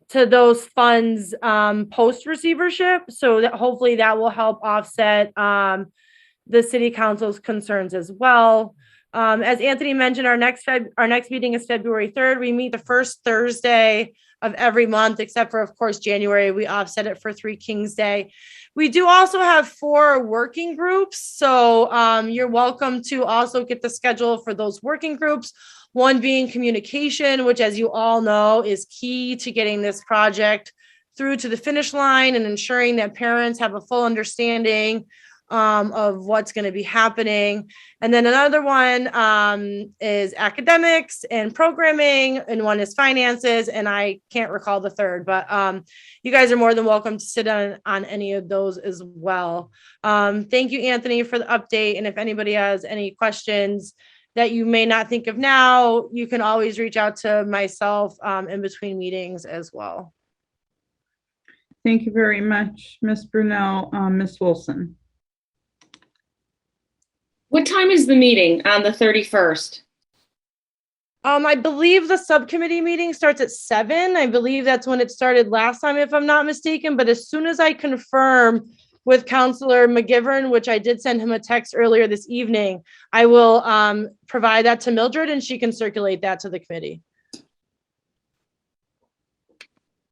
Speaker 17: to those funds post receivership, so that hopefully that will help offset the city council's concerns as well. As Anthony mentioned, our next meeting is February 3rd. We meet the first Thursday of every month, except for, of course, January. We offset it for Three Kings Day. We do also have 4 working groups, so you're welcome to also get the schedule for those working groups. One being communication, which, as you all know, is key to getting this project through to the finish line and ensuring that parents have a full understanding of what's going to be happening. And then another one is academics and programming, and one is finances, and I can't recall the third, but you guys are more than welcome to sit on any of those as well. Thank you, Anthony, for the update, and if anybody has any questions that you may not think of now, you can always reach out to myself in between meetings as well.
Speaker 1: Thank you very much, Ms. Brunel. Ms. Wilson.
Speaker 5: What time is the meeting on the 31st?
Speaker 17: I believe the subcommittee meeting starts at 7. I believe that's when it started last time, if I'm not mistaken. But as soon as I confirm with Counselor McGivern, which I did send him a text earlier this evening, I will provide that to Mildred, and she can circulate that to the committee.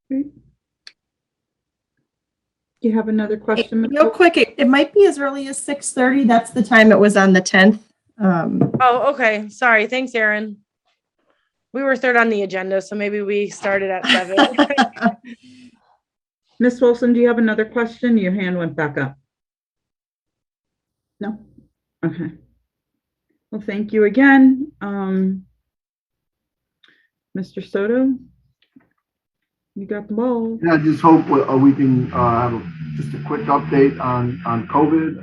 Speaker 1: Do you have another question?
Speaker 18: Real quick, it might be as early as 6:30. That's the time it was on the 10th.
Speaker 17: Oh, okay. Sorry. Thanks, Erin. We were third on the agenda, so maybe we started at 7.
Speaker 1: Ms. Wilson, do you have another question? Your hand went back up. No? Okay. Well, thank you again. Mr. Soto, you got the ball.
Speaker 6: Yeah, I just hope we can have just a quick update on COVID.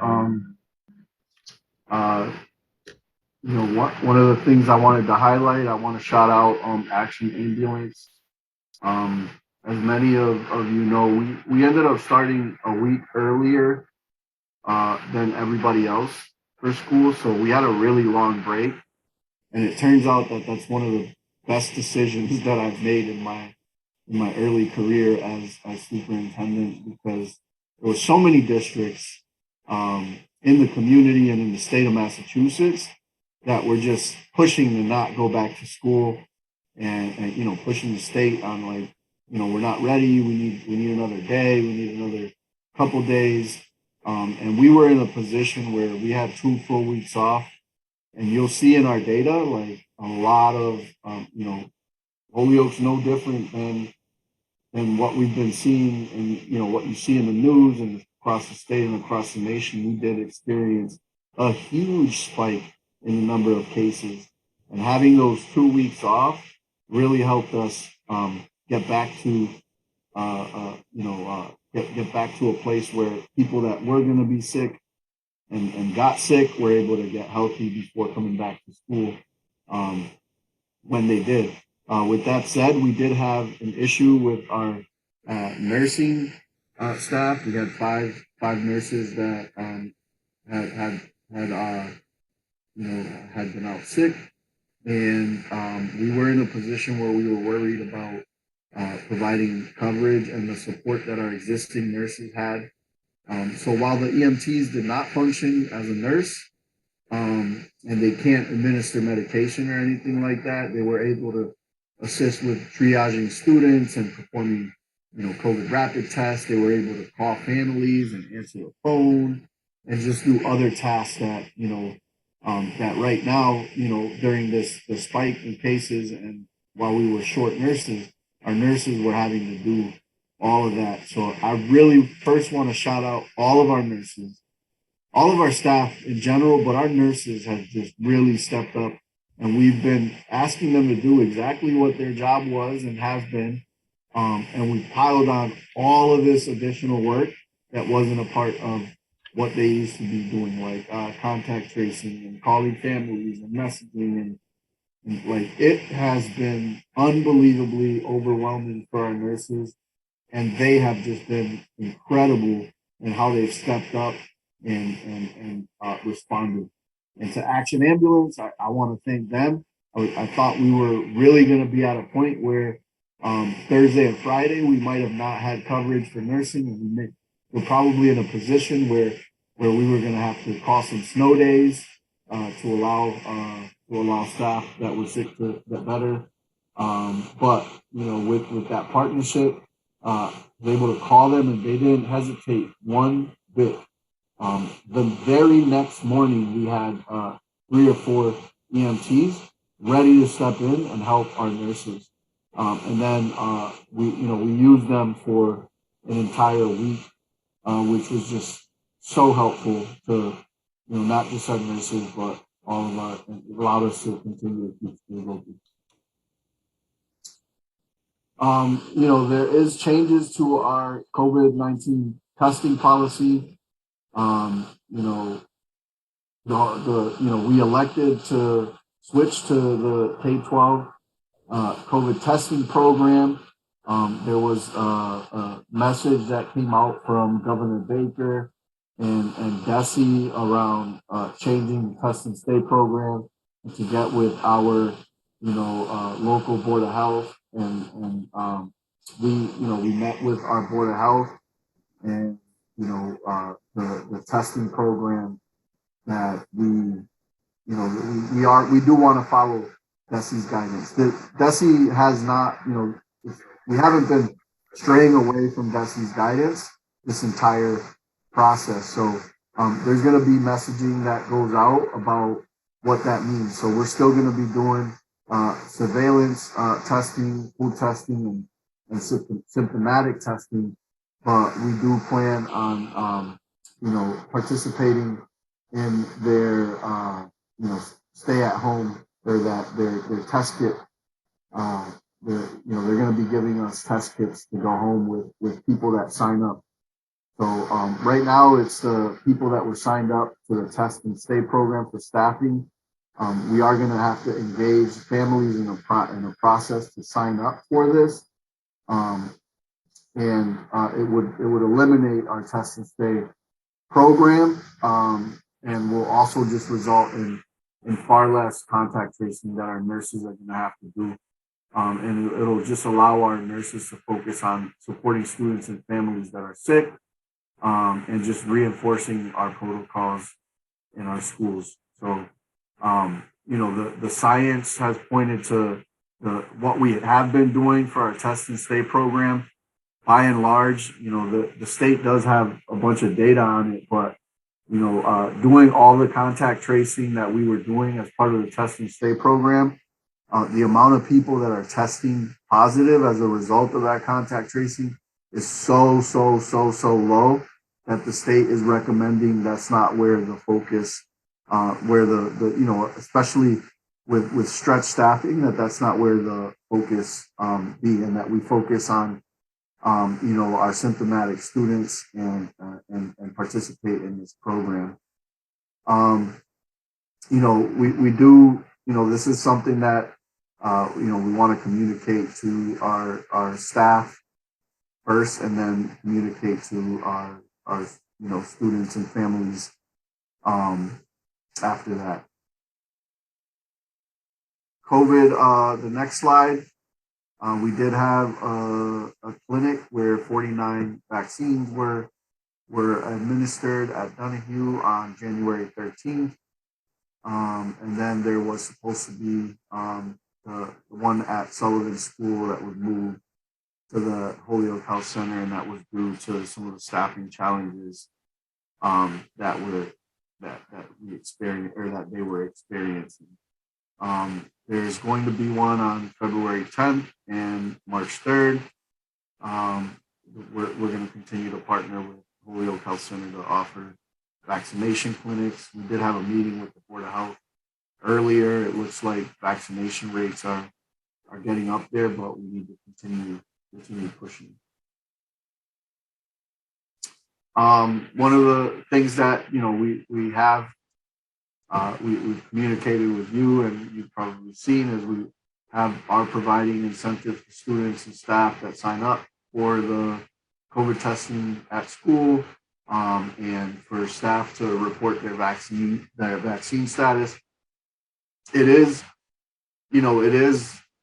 Speaker 6: You know, one of the things I wanted to highlight, I want to shout out Action Ambulance. As many of you know, we ended up starting a week earlier than everybody else for school, so we had a really long break. And it turns out that that's one of the best decisions that I've made in my early career as superintendent, because there were so many districts in the community and in the state of Massachusetts that were just pushing to not go back to school, and you know, pushing the state on, like, you know, we're not ready, we need another day, we need another couple days. And we were in a position where we had 2 full weeks off, and you'll see in our data, like, a lot of, you know, Holyoke's no different than what we've been seeing, and, you know, what you see in the news and across the state and across the nation. We did experience a huge spike in the number of cases, and having those 2 weeks off really helped us get back to, get back to a place where people that were going to be sick and got sick were able to get healthy before coming back to school when they did. With that said, we did have an issue with our nursing staff. We had five nurses that had been out sick, and we were in a position where we were worried about providing coverage and the support that our existing nurses had. So while the EMTs did not function as a nurse, and they can't administer medication or anything like that, they were able to assist with triaging students and performing, you know, COVID rapid tests. They were able to call families and answer the phone and just do other tasks that, you know, that right now, you know, during the spike in cases, and while we were short nurses, our nurses were having to do all of that. So I really first want to shout out all of our nurses, all of our staff in general, but our nurses have just really stepped up And we've been asking them to do exactly what their job was and has been. And we piled on all of this additional work that wasn't a part of what they used to be doing, like contact tracing and calling families and messaging. And like, it has been unbelievably overwhelming for our nurses. And they have just been incredible in how they've stepped up and responded. And to Action Ambulance, I want to thank them. I thought we were really going to be at a point where Thursday and Friday we might have not had coverage for nursing, and we're probably in a position where we were going to have to call some snow days to allow staff that were sick to get better. But you know, with that partnership, was able to call them, and they didn't hesitate one bit. The very next morning, we had 3 or 4 EMTs ready to step in and help our nurses. And then we used them for an entire week, which was just so helpful to not just our nurses but all of our. It allowed us to continue to keep schools open. There is changes to our COVID-19 testing policy. We elected to switch to the K-12 COVID testing program. There was a message that came out from Governor Baker and DESE around changing the test and stay program to get with our local Board of Health, and we met with our Board of Health, and the testing program that we do want to follow DESE's guidance. DESE has not, we haven't been straying away from DESE's guidance this entire process. So there's going to be messaging that goes out about what that means. So we're still going to be doing surveillance testing, food testing, and symptomatic testing, but we do plan on participating in their stay at home, or that their test kit. They're going to be giving us test kits to go home with people that sign up. So right now it's the people that were signed up for the test and stay program for staffing. We are going to have to engage families in a process to sign up for this, and it would eliminate our test and stay program, and will also just result in far less contact tracing that our nurses are going to have to do. And it'll just allow our nurses to focus on supporting students and families that are sick, and just reinforcing our protocols in our schools. So, the science has pointed to what we have been doing for our test and stay program. By and large, the state does have a bunch of data on it, but doing all the contact tracing that we were doing as part of the test and stay program, the amount of people that are testing positive as a result of that contact tracing is so low that the state is recommending that's not where the focus, where the especially with stretch staffing, that's not where the focus be, and that we focus on our symptomatic students and participate in this program. We do, this is something that, we want to communicate to our staff first, and then communicate to our students and families after that. COVID, the next slide. We did have a clinic where 49 vaccines were administered at Donahue on January 13th. And then there was supposed to be the one at Sullivan School that would move to the Holyoke Health Center, and that was due to some of the staffing challenges that we experienced, or that they were experiencing. There's going to be one on February 10th and March 3rd. We're going to continue to partner with Holyoke Health Center to offer vaccination clinics. We did have a meeting with the Board of Health earlier. It looks like vaccination rates are getting up there, but we need to continue pushing. One of the things that we have we've communicated with you, and you've probably seen, is we are providing incentives to students and staff that sign up for the COVID testing at school, and for staff to report their vaccine status. It is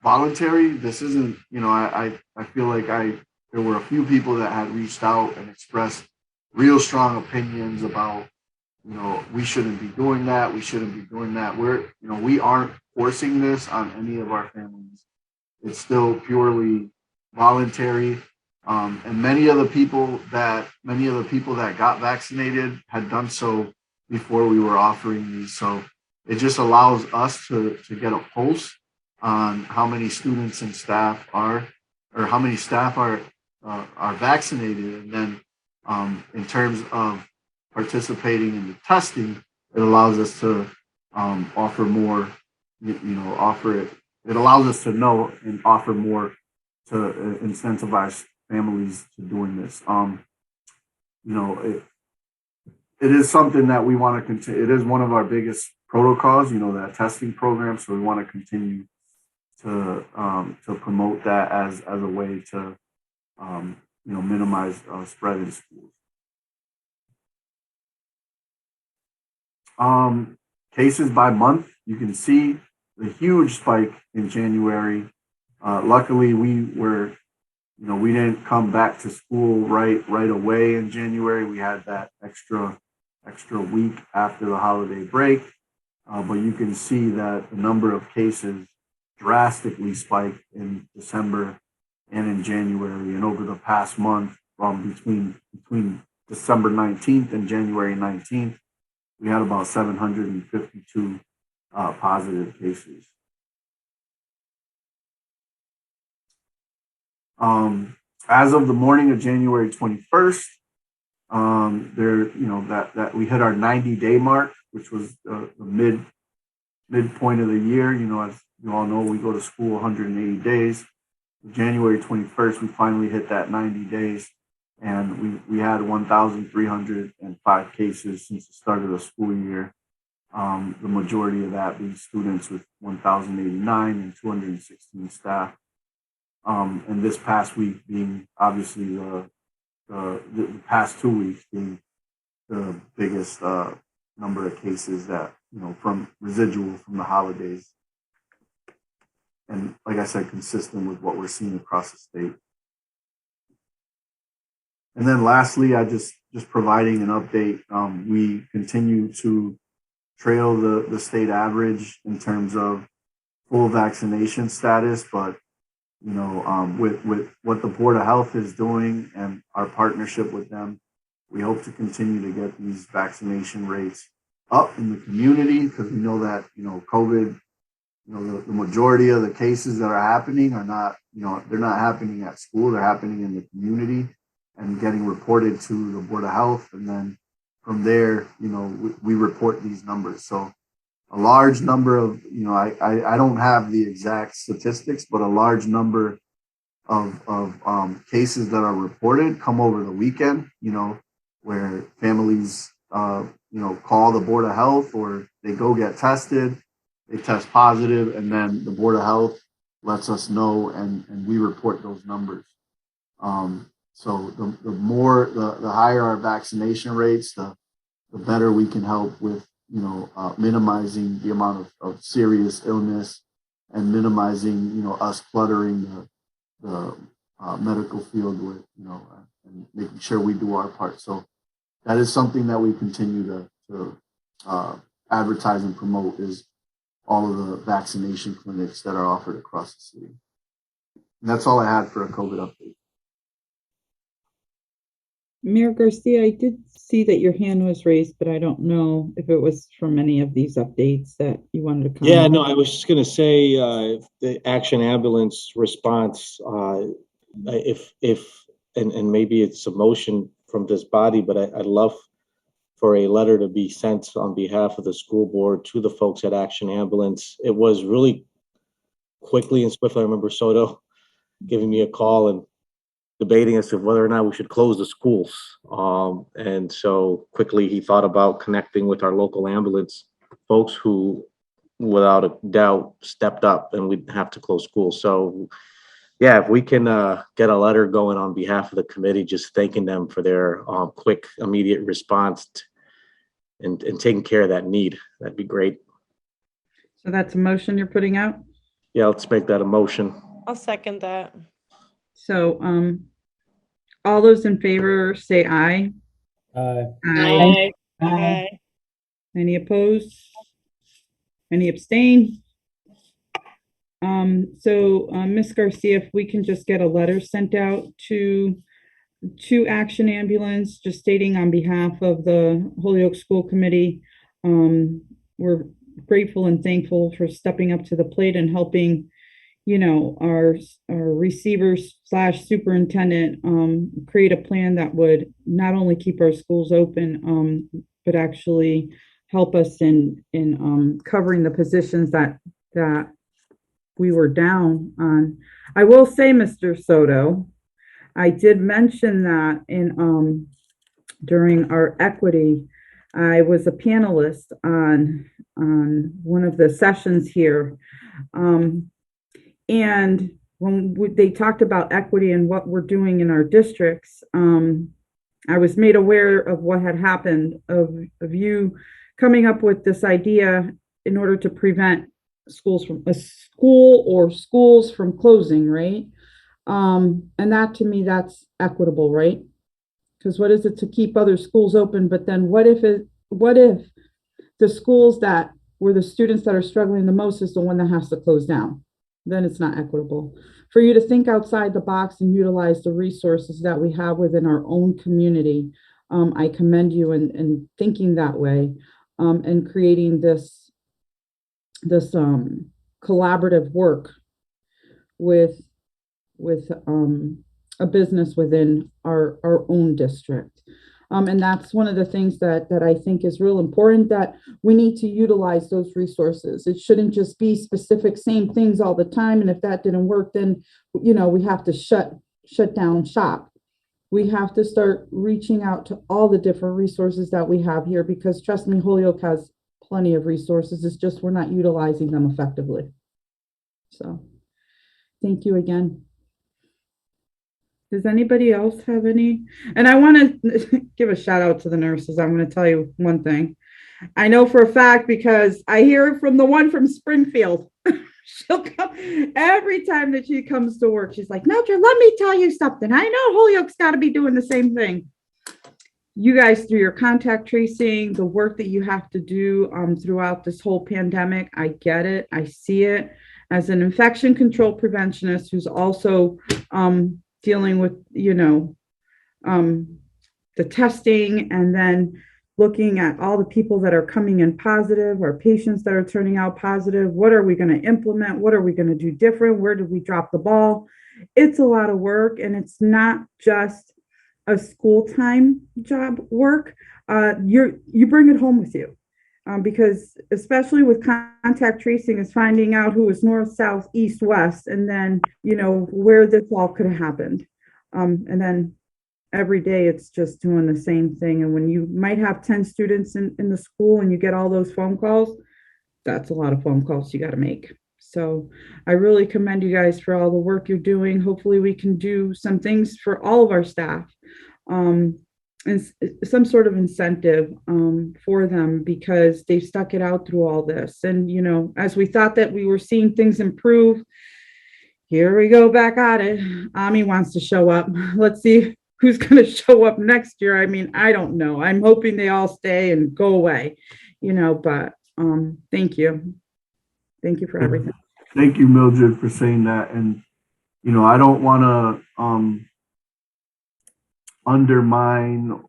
Speaker 6: voluntary. This isn't, I feel like there were a few people that had reached out and expressed real strong opinions about, we shouldn't be doing that. We shouldn't be doing that. We aren't forcing this on any of our families. It's still purely voluntary. And many of the people that got vaccinated had done so before we were offering these. So it just allows us to get a pulse on how many students and staff are vaccinated. And then in terms of participating in the testing, it allows us to offer more, it allows us to know and offer more to incentivize families to doing this. It is something that we want to continue. It is one of our biggest protocols, that testing program. So we want to continue to promote that as a way to minimize spread in schools. Cases by month, you can see the huge spike in January. Luckily, we didn't come back to school right away in January. We had that extra week after the holiday break. But you can see that the number of cases drastically spiked in December and in January. And over the past month, between December 19th and January 19th, we had about 752 positive cases. As of the morning of January 21st, that we hit our 90-day mark, which was the midpoint of the year. As you all know, we go to school 180 days. January 21st, we finally hit that 90 days, and we had 1,305 cases since the start of the school year. The majority of that being students, with 1,089 and 216 staff. And this past week being obviously the past 2 weeks being the biggest number of cases that, from residual from the holidays. And like I said, consistent with what we're seeing across the state. And then lastly, I just providing an update. We continue to trail the state average in terms of full vaccination status, but with what the Board of Health is doing and our partnership with them, we hope to continue to get these vaccination rates up in the community, because we know that COVID, the majority of the cases that are happening are not, they're not happening at school, they're happening in the community and getting reported to the Board of Health. And then from there, we report these numbers. So a large number of, I don't have the exact statistics, but a large number of cases that are reported come over the weekend, where families, call the Board of Health, or they go get tested, they test positive, and then the Board of Health lets us know, and we report those numbers. So the higher our vaccination rates, the better we can help with, minimizing the amount of serious illness and minimizing, us cluttering the medical field with, and making sure we do our part. So that is something that we continue to advertise and promote, is all of the vaccination clinics that are offered across the city. And that's all I had for a COVID update.
Speaker 1: Mayor Garcia, I did see that your hand was raised, but I don't know if it was from any of these updates that you wanted to comment.
Speaker 3: Yeah, no, I was just going to say the action ambulance response, if and maybe it's a motion from this body, but I'd love for a letter to be sent on behalf of the school board to the folks at Action Ambulance. It was really quickly and swiftly. I remember Soto giving me a call and debating as to whether or not we should close the schools. And so quickly he thought about connecting with our local ambulance folks who, without a doubt, stepped up and we'd have to close schools. So yeah, if we can get a letter going on behalf of the committee, just thanking them for their quick, immediate response and taking care of that need, that'd be great.
Speaker 1: So that's a motion you're putting out?
Speaker 3: Yeah, let's make that a motion.
Speaker 17: I'll second that.
Speaker 1: So, all those in favor say aye.
Speaker 17: Aye. Aye.
Speaker 1: Any opposed? Any abstain? So, Ms. Garcia, if we can just get a letter sent out to Action Ambulance, just stating on behalf of the Holyoke School Committee, we're grateful and thankful for stepping up to the plate and helping, you know, our receivers / superintendent create a plan that would not only keep our schools open, but actually help us in covering the positions that we were down on. I will say, Mr. Soto, I did mention that in during our equity, I was a panelist on one of the sessions here. And when they talked about equity and what we're doing in our districts, I was made aware of what had happened of you coming up with this idea in order to prevent schools from closing, right? And that, to me, that's equitable, right? Because what is it to keep other schools open, but then what if the schools that where the students that are struggling the most is the one that has to close down? Then it's not equitable. For you to think outside the box and utilize the resources that we have within our own community, I commend you in thinking that way, and creating this collaborative work with a business within our own district. And that's one of the things that I think is real important, that we need to utilize those resources. It shouldn't just be specific same things all the time. And if that didn't work, then, you know, we have to shut down shop. We have to start reaching out to all the different resources that we have here, because trust me, Holyoke has plenty of resources. It's just we're not utilizing them effectively. So thank you again. Does anybody else have any? And I want to give a shout out to the nurses. I'm going to tell you one thing. I know for a fact, because I hear from the one from Springfield. She'll come every time that she comes to work. She's like, Mildred, let me tell you something. I know Holyoke's got to be doing the same thing. You guys, through your contact tracing, the work that you have to do throughout this whole pandemic, I get it. I see it. As an infection control preventionist who's also dealing with, you know, the testing, and then looking at all the people that are coming in positive, or patients that are turning out positive. What are we going to implement? What are we going to do different? Where did we drop the ball? It's a lot of work, and it's not just a school time job work. You bring it home with you, because especially with contact tracing, is finding out who is north, south, east, west, and then, you know, where this all could have happened. And then every day it's just doing the same thing. And when you might have 10 students in the school and you get all those phone calls, that's a lot of phone calls you got to make. So I really commend you guys for all the work you're doing. Hopefully we can do some things for all of our staff, and some sort of incentive for them, because they've stuck it out through all this. And, you know, as we thought that we were seeing things improve, here we go back at it. Ami wants to show up. Let's see who's going to show up next year. I mean, I don't know. I'm hoping they all stay and go away, you know, but thank you. Thank you for everything.
Speaker 6: Thank you, Mildred, for saying that. And, you know, I don't want to undermine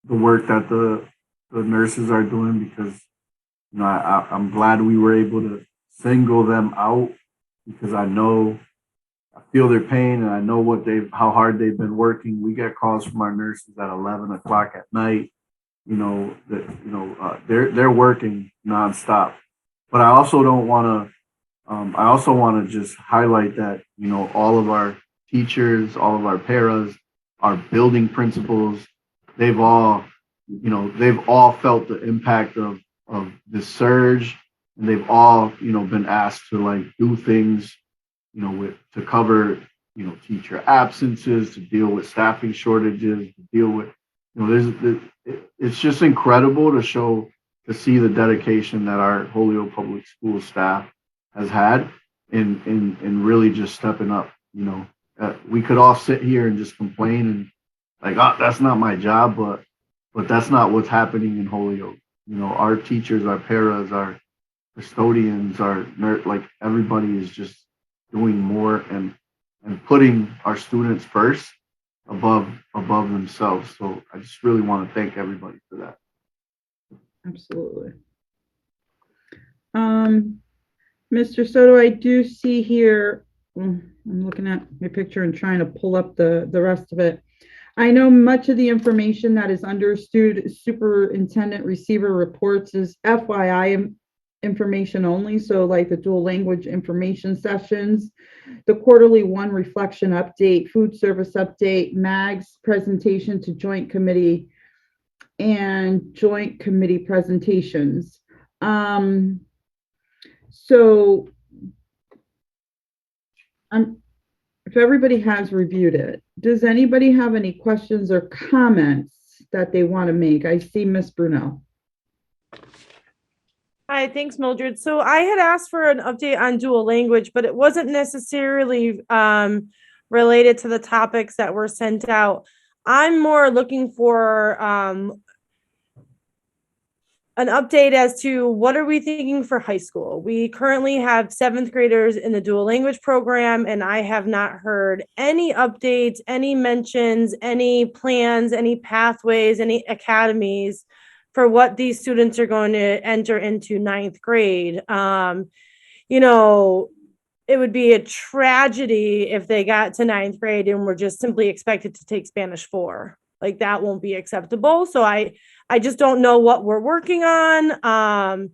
Speaker 6: the work that the nurses are doing, because, you know, I'm glad we were able to single them out, because I feel their pain, and I know how hard they've been working. We get calls from our nurses at 11 o'clock at night, they're working nonstop. But I also don't want to. I also want to just highlight that all of our teachers, all of our paras, our building principals, they've all felt the impact of this surge, and they've all been asked to like do things to cover teacher absences, to deal with staffing shortages, to deal with it's just incredible to see the dedication that our Holyoke Public School staff has had in really just stepping up. We could all sit here and just complain and like, oh, that's not my job, but that's not what's happening in Holyoke. Our teachers, our paras, our custodians, like everybody is just doing more and putting our students first above themselves. So I just really want to thank everybody for that.
Speaker 1: Absolutely. Mr. Soto, I do see here, I'm looking at my picture and trying to pull up the rest of it. I know much of the information that is understood superintendent receiver reports is FYI information only. So like the dual language information sessions, the quarterly one reflection update, food service update, MAG's presentation to joint committee and joint committee presentations. So if everybody has reviewed it, does anybody have any questions or comments that they want to make? I see Miss Brunel.
Speaker 17: Hi, thanks, Mildred. So I had asked for an update on dual language, but it wasn't necessarily related to the topics that were sent out. I'm more looking for an update as to what are we thinking for high school. We currently have 7th graders in the dual language program, and I have not heard any updates, any mentions, any plans, any pathways, any academies for what these students are going to enter into 9th grade. It would be a tragedy if they got to 9th grade and were just simply expected to take Spanish 4. Like that won't be acceptable. So I just don't know what we're working on.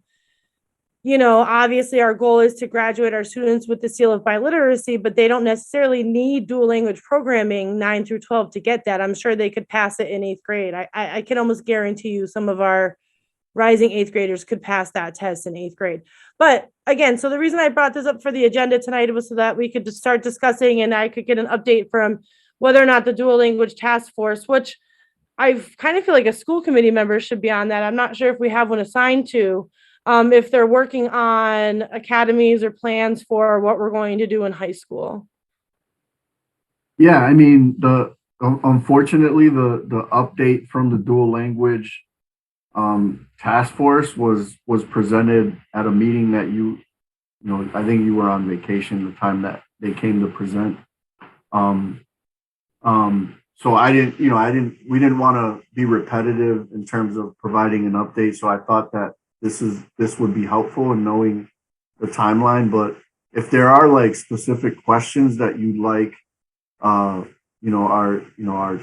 Speaker 17: Obviously our goal is to graduate our students with the seal of biliteracy, but they don't necessarily need dual language programming 9 through 12 to get that. I'm sure they could pass it in 8th grade. I can almost guarantee you some of our rising 8th graders could pass that test in 8th grade. But again, so the reason I brought this up for the agenda tonight was so that we could just start discussing and I could get an update from whether or not the dual language task force, which I kind of feel like a school committee member should be on that. I'm not sure if we have one assigned to, if they're working on academies or plans for what we're going to do in high school.
Speaker 6: Yeah, I mean, unfortunately, the update from the dual language task force was presented at a meeting that I think you were on vacation the time that they came to present. So we didn't want to be repetitive in terms of providing an update. So I thought that this would be helpful in knowing the timeline. But if there are like specific questions that you'd like, our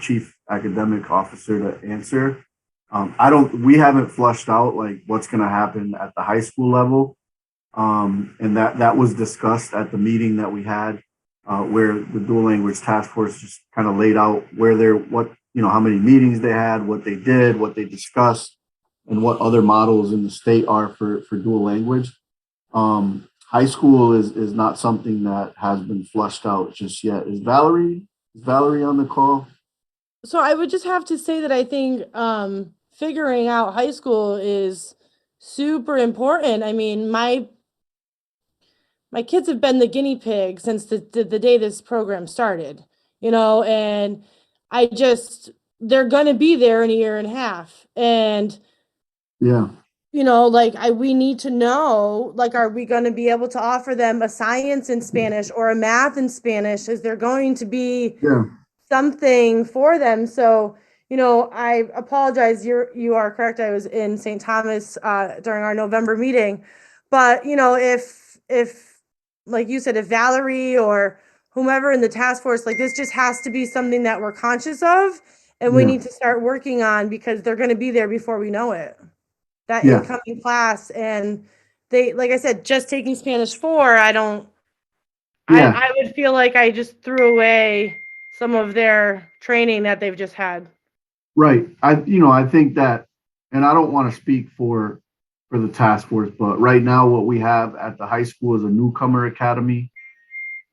Speaker 6: chief academic officer to answer, we haven't flushed out like what's going to happen at the high school level. And that was discussed at the meeting that we had, where the dual language task force just kind of laid out how many meetings they had, what they did, what they discussed, and what other models in the state are for dual language. High school is not something that has been flushed out just yet. Is Valerie on the call?
Speaker 17: So I would just have to say that I think figuring out high school is super important. I mean, my kids have been the guinea pig since the day this program started, and they're going to be there in a year and a half. And,
Speaker 6: yeah,
Speaker 17: we need to know, are we going to be able to offer them a science in Spanish or a math in Spanish? Is there going to be something for them? So, I apologize. You are correct. I was in St. Thomas during our November meeting, but if like you said, if Valerie or whomever in the task force, this just has to be something that we're conscious of and we
Speaker 6: Yeah.
Speaker 17: need to start working on, because they're going to be there before we know it. That
Speaker 6: Yeah.
Speaker 17: incoming class, and they, like I said, just taking Spanish 4, I don't,
Speaker 6: Yeah.
Speaker 17: I would feel like I just threw away some of their training that they've just had.
Speaker 6: Right. I think that, and I don't want to speak for the task force, but right now what we have at the high school is a newcomer academy.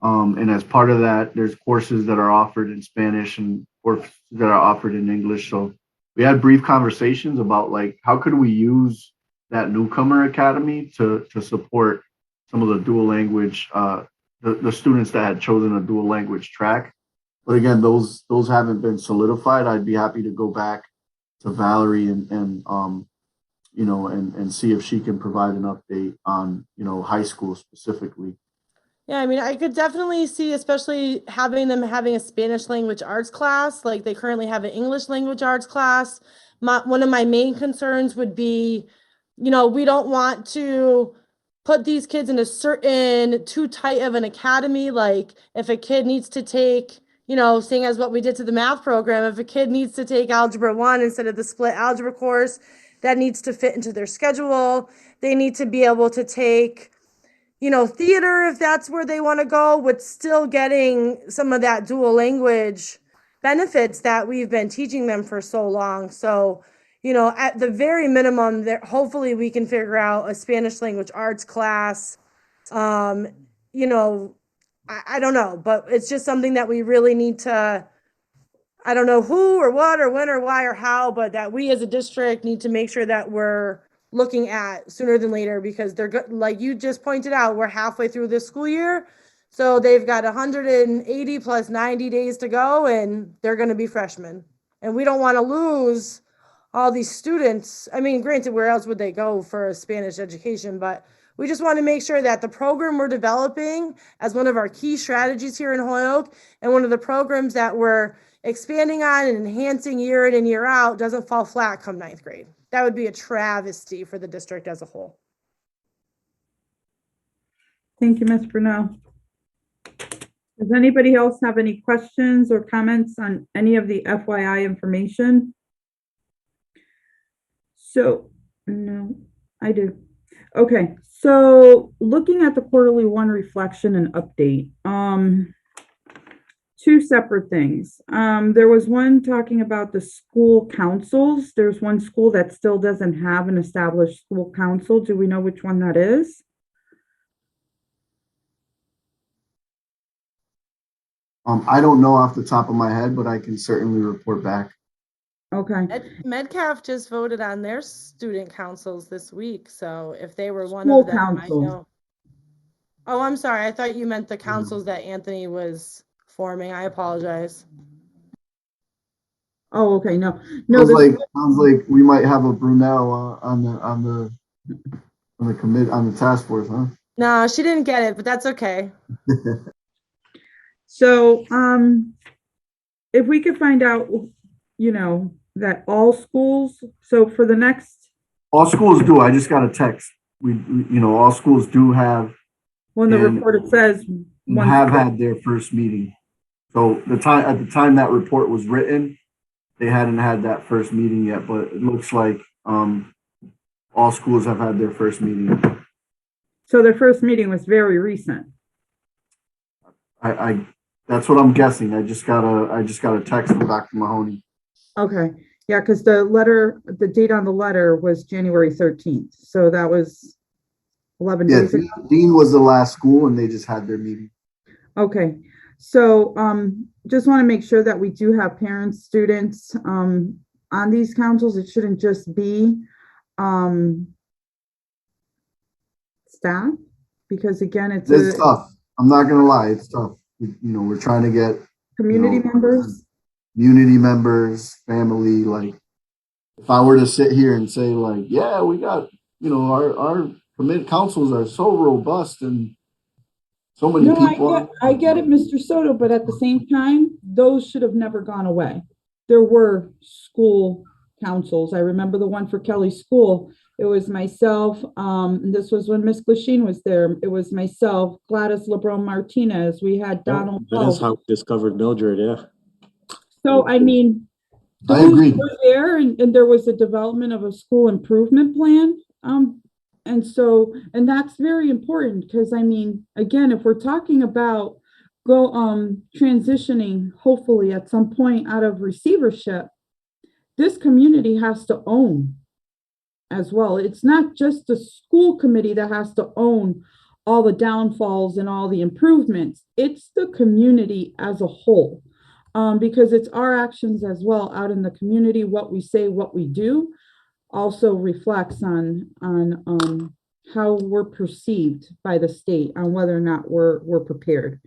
Speaker 6: And as part of that, there's courses that are offered in Spanish and courses that are offered in English. So we had brief conversations about like, how could we use that newcomer academy to support some of the dual language, the students that had chosen a dual language track. But again, those haven't been solidified. I'd be happy to go back to Valerie and see if she can provide an update on, high school specifically.
Speaker 17: Yeah, I mean, I could definitely see, especially having them having a Spanish language arts class, like they currently have an English language arts class. One of my main concerns would be, we don't want to put these kids in a certain too tight of an academy. Like if a kid needs to take, seeing as what we did to the math program, if a kid needs to take Algebra 1 instead of the split algebra course, that needs to fit into their schedule. They need to be able to take theater if that's where they want to go, with still getting some of that dual language benefits that we've been teaching them for so long. So, at the very minimum, there, hopefully we can figure out a Spanish language arts class. I don't know, but it's just something that we really need to, I don't know who or what or when or why or how, but that we as a district need to make sure that we're looking at sooner than later, because they're good. Like you just pointed out, we're halfway through this school year. So they've got 180 plus 90 days to go, and they're going to be freshmen. And we don't want to lose all these students. I mean, granted, where else would they go for a Spanish education? But we just want to make sure that the program we're developing as one of our key strategies here in Holyoke, and one of the programs that we're expanding on and enhancing year in and year out, doesn't fall flat come ninth grade. That would be a travesty for the district as a whole.
Speaker 1: Thank you, Ms. Brunel. Does anybody else have any questions or comments on any of the FYI information? So, no, I do. Okay, so looking at the quarterly 1 reflection and update, two separate things. There was one talking about the school councils. There's one school that still doesn't have an established school council. Do we know which one that is?
Speaker 6: I don't know off the top of my head, but I can certainly report back.
Speaker 1: Okay.
Speaker 17: Medcalf just voted on their student councils this week. So if they were one
Speaker 1: School
Speaker 17: of them,
Speaker 1: council.
Speaker 17: I know. Oh, I'm sorry. I thought you meant the councils that Anthony was forming. I apologize.
Speaker 1: Oh, okay. No.
Speaker 6: Sounds like we might have a Brunel on the commit on the task force, huh?
Speaker 17: No, she didn't get it, but that's okay.
Speaker 1: So, if we could find out, that all schools, so for the next.
Speaker 6: All schools do. I just got a text. All schools do have.
Speaker 1: When the report, it says.
Speaker 6: Have had their first meeting. So at the time that report was written, they hadn't had that first meeting yet, but it looks like all schools have had their first meeting.
Speaker 1: So their first meeting was very recent.
Speaker 6: I that's what I'm guessing. I just got a text from Dr. Mahoney.
Speaker 1: Okay, yeah, because the date on the letter was January 13th. So that was 11 days ago.
Speaker 6: Dean was the last school and they just had their meeting.
Speaker 1: Okay, so just want to make sure that we do have parents, students on these councils. It shouldn't just be staff, because again, it's
Speaker 6: tough. I'm not gonna lie, it's tough. We're trying to get
Speaker 1: community members,
Speaker 6: family. Like, if I were to sit here and say, like, yeah, we got, our committee councils are so robust and so many people.
Speaker 1: I get it, Mr. Soto, but at the same time, those should have never gone away. There were school councils. I remember the one for Kelly School. It was myself. This was when Miss Glasheen was there. It was myself, Gladys LeBron Martinez. We had Donald.
Speaker 3: That is how we discovered Mildred, yeah.
Speaker 1: So, I mean,
Speaker 6: I agree.
Speaker 1: We're there, and there was a development of a school improvement plan. And that's very important because I mean, again, if we're talking about transitioning, hopefully at some point out of receivership, this community has to own as well. It's not just the school committee that has to own all the downfalls and all the improvements. It's the community as a whole. Because it's our actions as well out in the community, what we say, what we do, also reflects on how we're perceived by the state, on whether or not we're prepared.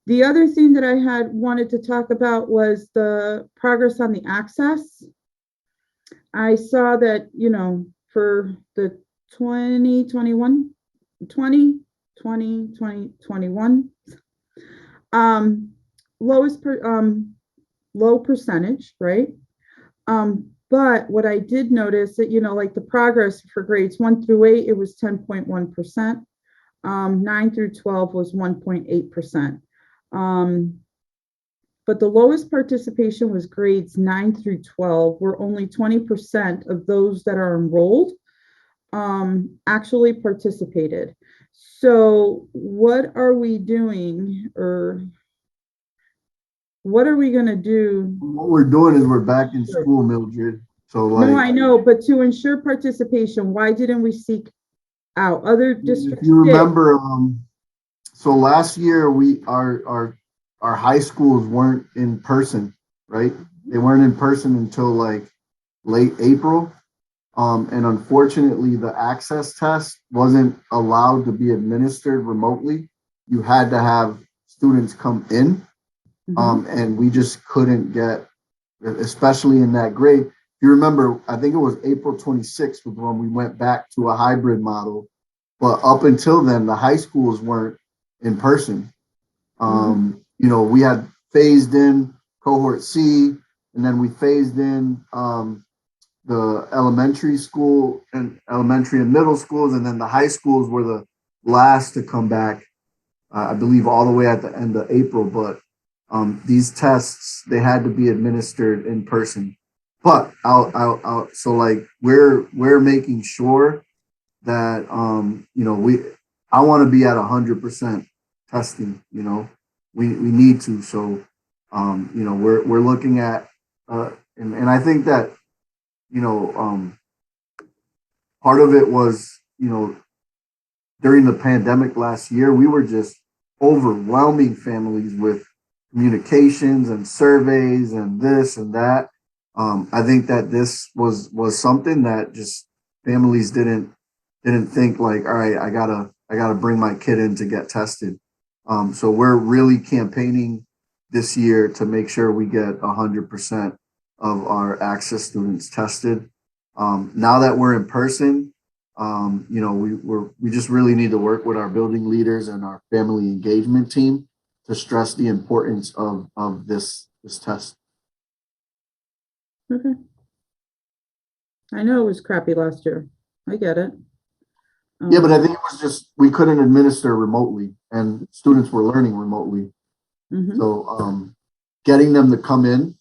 Speaker 1: The other thing that I had wanted to talk about was the progress on the access. I saw that, for the 2021, 2021, low percentage, right? But what I did notice that, like the progress for grades 1 through 8, it was 10.1%. 9 through 12 was 1.8%. But the lowest participation was grades 9 through 12, where only 20% of those that are enrolled actually participated. So what are we doing, or what are we going to do?
Speaker 6: What we're doing is we're back in school, Mildred. So
Speaker 1: No, I know, but to ensure participation, why didn't we seek out other districts?
Speaker 6: If you remember, so last year our high schools weren't in person, right? They weren't in person until like late April. And unfortunately, the access test wasn't allowed to be administered remotely. You had to have students come in. And we just couldn't get, especially in that grade. If you remember, I think it was April 26th was when we went back to a hybrid model. But up until then, the high schools weren't in person. We had phased in cohort C, and then we phased in the elementary school and elementary and middle schools, and then the high schools were the last to come back, I believe all the way at the end of April. But these tests, they had to be administered in person. But so like we're making sure that I want to be at 100% testing. We need to. So we're looking at and I think that part of it was during the pandemic last year, we were just overwhelming families with communications and surveys and this and that. I think that this was something that just families didn't think like, all right, I gotta bring my kid in to get tested. So we're really campaigning this year to make sure we get 100% of our access students tested. Now that we're in person, we just really need to work with our building leaders and our family engagement team to stress the importance of this test.
Speaker 1: Okay. I know it was crappy last year. I get it.
Speaker 6: Yeah, but I think it was just we couldn't administer remotely, and students were learning remotely. So getting them to come in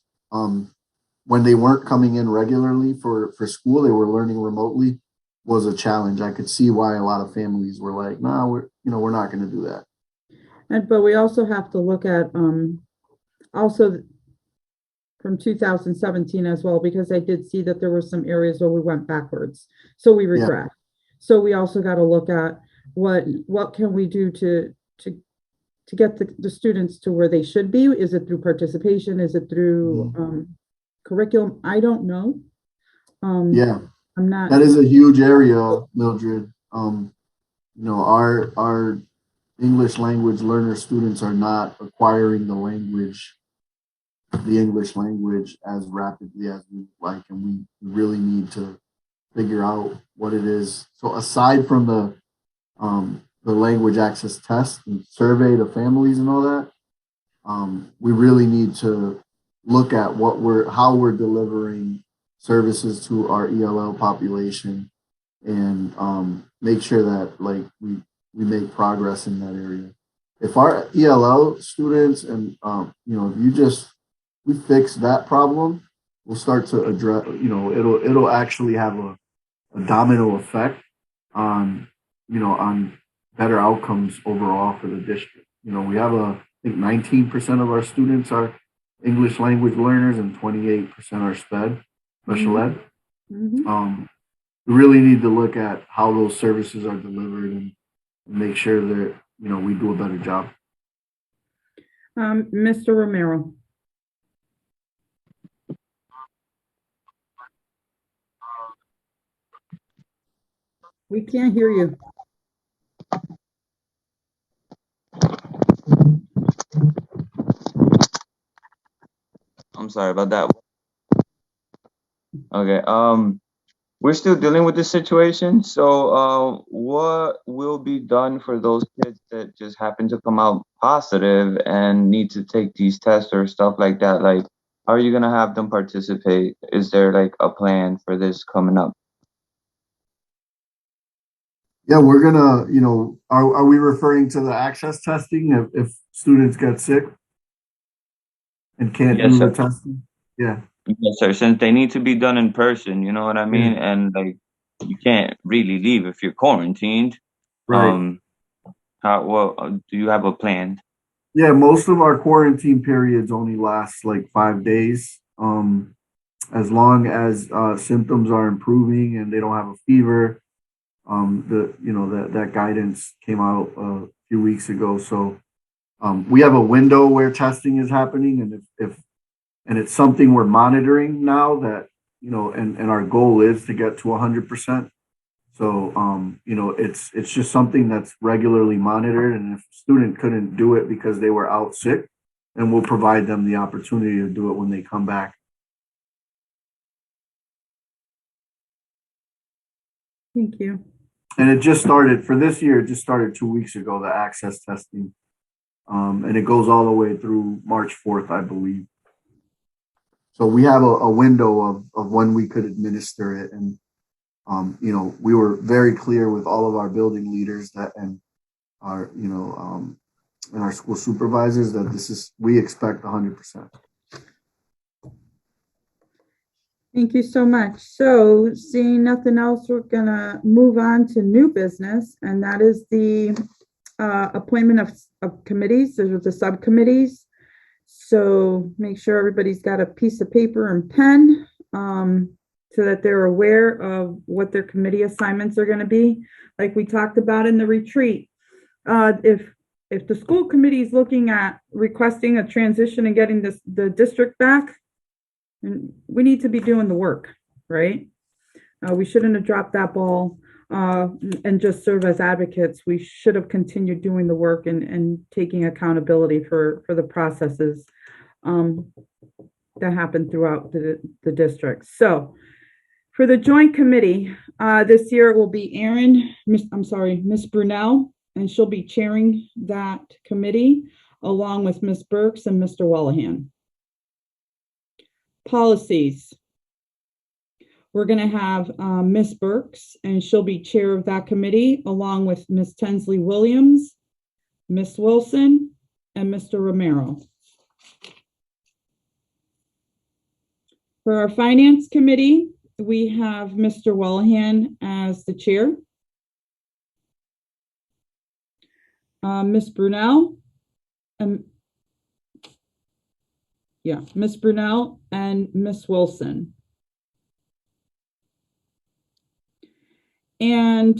Speaker 6: when they weren't coming in regularly for school, they were learning remotely, was a challenge. I could see why a lot of families were like, "No, we're not going to do that."
Speaker 1: But we also have to look at also from 2017 as well, because I did see that there were some areas where we went backwards. So we regret. Yeah. So we also got to look at what can we do to get the students to where they should be. Is it through participation? Is it through curriculum? I don't know.
Speaker 6: Yeah,
Speaker 1: I'm not.
Speaker 6: That is a huge area, Mildred. Our English language learner students are not acquiring the English language as rapidly as we like, and we really need to figure out what it is. So aside from the language access test and survey to families and all that, we really need to look at how we're delivering services to our ELL population and make sure that like we make progress in that area. If our ELL students and if we fix that problem, will start to address, it'll actually have a domino effect on, on better outcomes overall for the district. We have I think 19% of our students are English language learners and 28% are special ed. We really need to look at how those services are delivered and make sure that, we do a better job.
Speaker 1: Mr. Romero. We can't hear you.
Speaker 19: I'm sorry about that. Okay. We're still dealing with this situation. So, what will be done for those kids that just happen to come out positive and need to take these tests or stuff like that? Like, how are you gonna have them participate? Is there like a plan for this coming up?
Speaker 6: Yeah, we're gonna, are we referring to the access testing if students get sick and can't
Speaker 19: Yes,
Speaker 6: do
Speaker 19: sir.
Speaker 6: the testing? Yeah.
Speaker 19: Yes, sir. Since they need to be done in person, you know what I mean? And like, you can't really leave if you're quarantined.
Speaker 6: Right.
Speaker 19: Do you have a plan?
Speaker 6: Yeah, most of our quarantine periods only last like 5 days. As long as symptoms are improving and they don't have a fever, that guidance came out a few weeks ago. So we have a window where testing is happening, and if it's something we're monitoring now that and our goal is to get to 100%. So it's just something that's regularly monitored, and if a student couldn't do it because they were out sick, then we'll provide them the opportunity to do it when they come back.
Speaker 1: Thank you.
Speaker 6: And it just started for this year. It just started 2 weeks ago, the access testing, and it goes all the way through March 4th, I believe. So we have a window of when we could administer it, and we were very clear with all of our building leaders and our and our school supervisors that we expect 100%.
Speaker 1: Thank you so much. So seeing nothing else, we're gonna move on to new business, and that is the appointment of committees. Those are the subcommittees. So make sure everybody's got a piece of paper and pen so that they're aware of what their committee assignments are going to be. Like we talked about in the retreat, if the school committee is looking at requesting a transition and getting the district back, we need to be doing the work, right? We shouldn't have dropped that ball and just serve as advocates. We should have continued doing the work and taking accountability for the processes that happen throughout the district. So for the joint committee, this year it will be Miss Brunel, and she'll be chairing that committee along with Miss Burks and Mr. Wallahan. Policies. We're going to have Miss Burks, and she'll be chair of that committee, along with Miss Tensley Williams, Miss Wilson, and Mr. Romero. For our finance committee, we have Mr. Wallahan as the chair, Miss Brunel, and Miss Brunel and Miss Wilson. And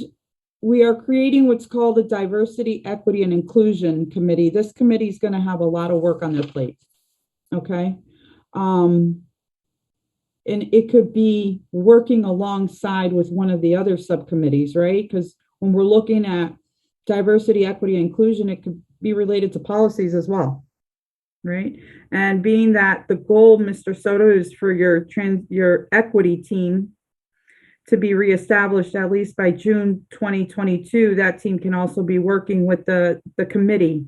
Speaker 1: we are creating what's called a Diversity, Equity, and Inclusion Committee. This committee is going to have a lot of work on their plate, okay? And it could be working alongside with one of the other subcommittees, right? Because when we're looking at diversity, equity, and inclusion, it could be related to policies as well, right? And being that the goal, Mr. Soto, is for your equity team to be reestablished at least by June 2022, that team can also be working with the committee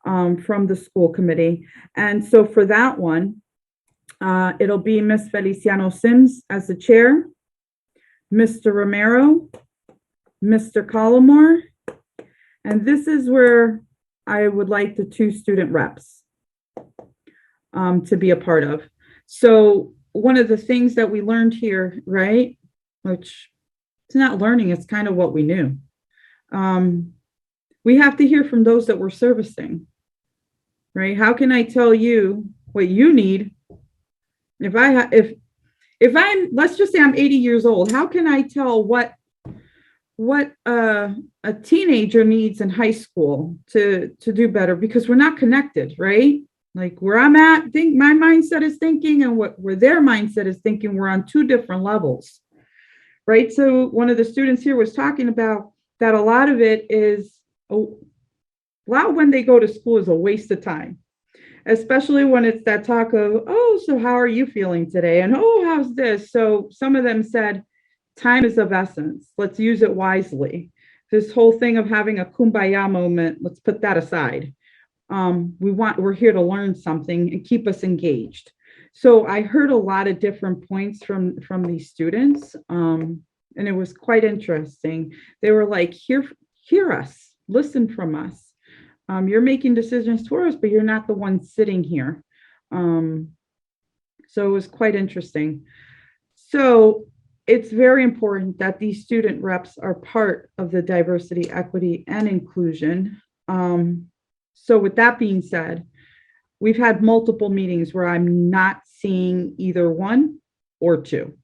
Speaker 1: from the school committee. And so for that one, it'll be Miss Feliciano Sims as the chair, Mr. Romero, Mr. Collmore, and this is where I would like the 2 student reps to be a part of. So one of the things that we learned here, right? Which it's not learning, it's kind of what we knew. We have to hear from those that we're servicing, right? How can I tell you what you need if I'm, let's just say I'm 80 years old, how can I tell what a teenager needs in high school to do better? Because we're not connected, right? Like where I'm at, my mindset is thinking, and where their mindset is thinking, we're on two different levels, right? So one of the students here was talking about that a lot of it is, a lot when they go to school is a waste of time, especially when it's that talk of, oh, so how are you feeling today? And oh, how's this? So some of them said, time is of essence. Let's use it wisely. This whole thing of having a kumbaya moment, let's put that aside. We're here to learn something and keep us engaged. So I heard a lot of different points from these students, and it was quite interesting. They were like, hear us, listen from us. You're making decisions for us, but you're not the one sitting here. So it was quite interesting. So it's very important that these student reps are part of the diversity, equity, and inclusion. So with that being said, we've had multiple meetings where I'm not seeing either one or two.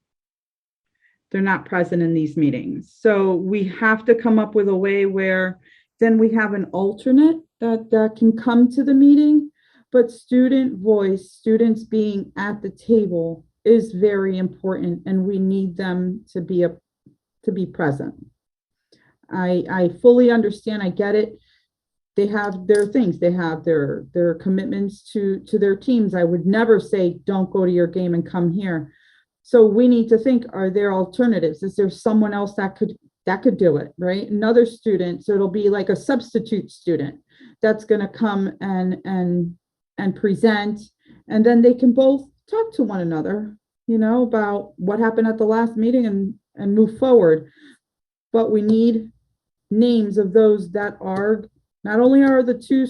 Speaker 1: They're not present in these meetings. So we have to come up with a way where then we have an alternate that can come to the meeting, but student voice, students being at the table is very important, and we need them to be present. I fully understand, I get it. They have their things, they have their commitments to their teams. I would never say, don't go to your game and come here. So we need to think, are there alternatives? Is there someone else that could do it, right? Another student, so it'll be like a substitute student that's going to come and present, and then they can both talk to one another, about what happened at the last meeting and move forward. But we need names of those that are, not only are the two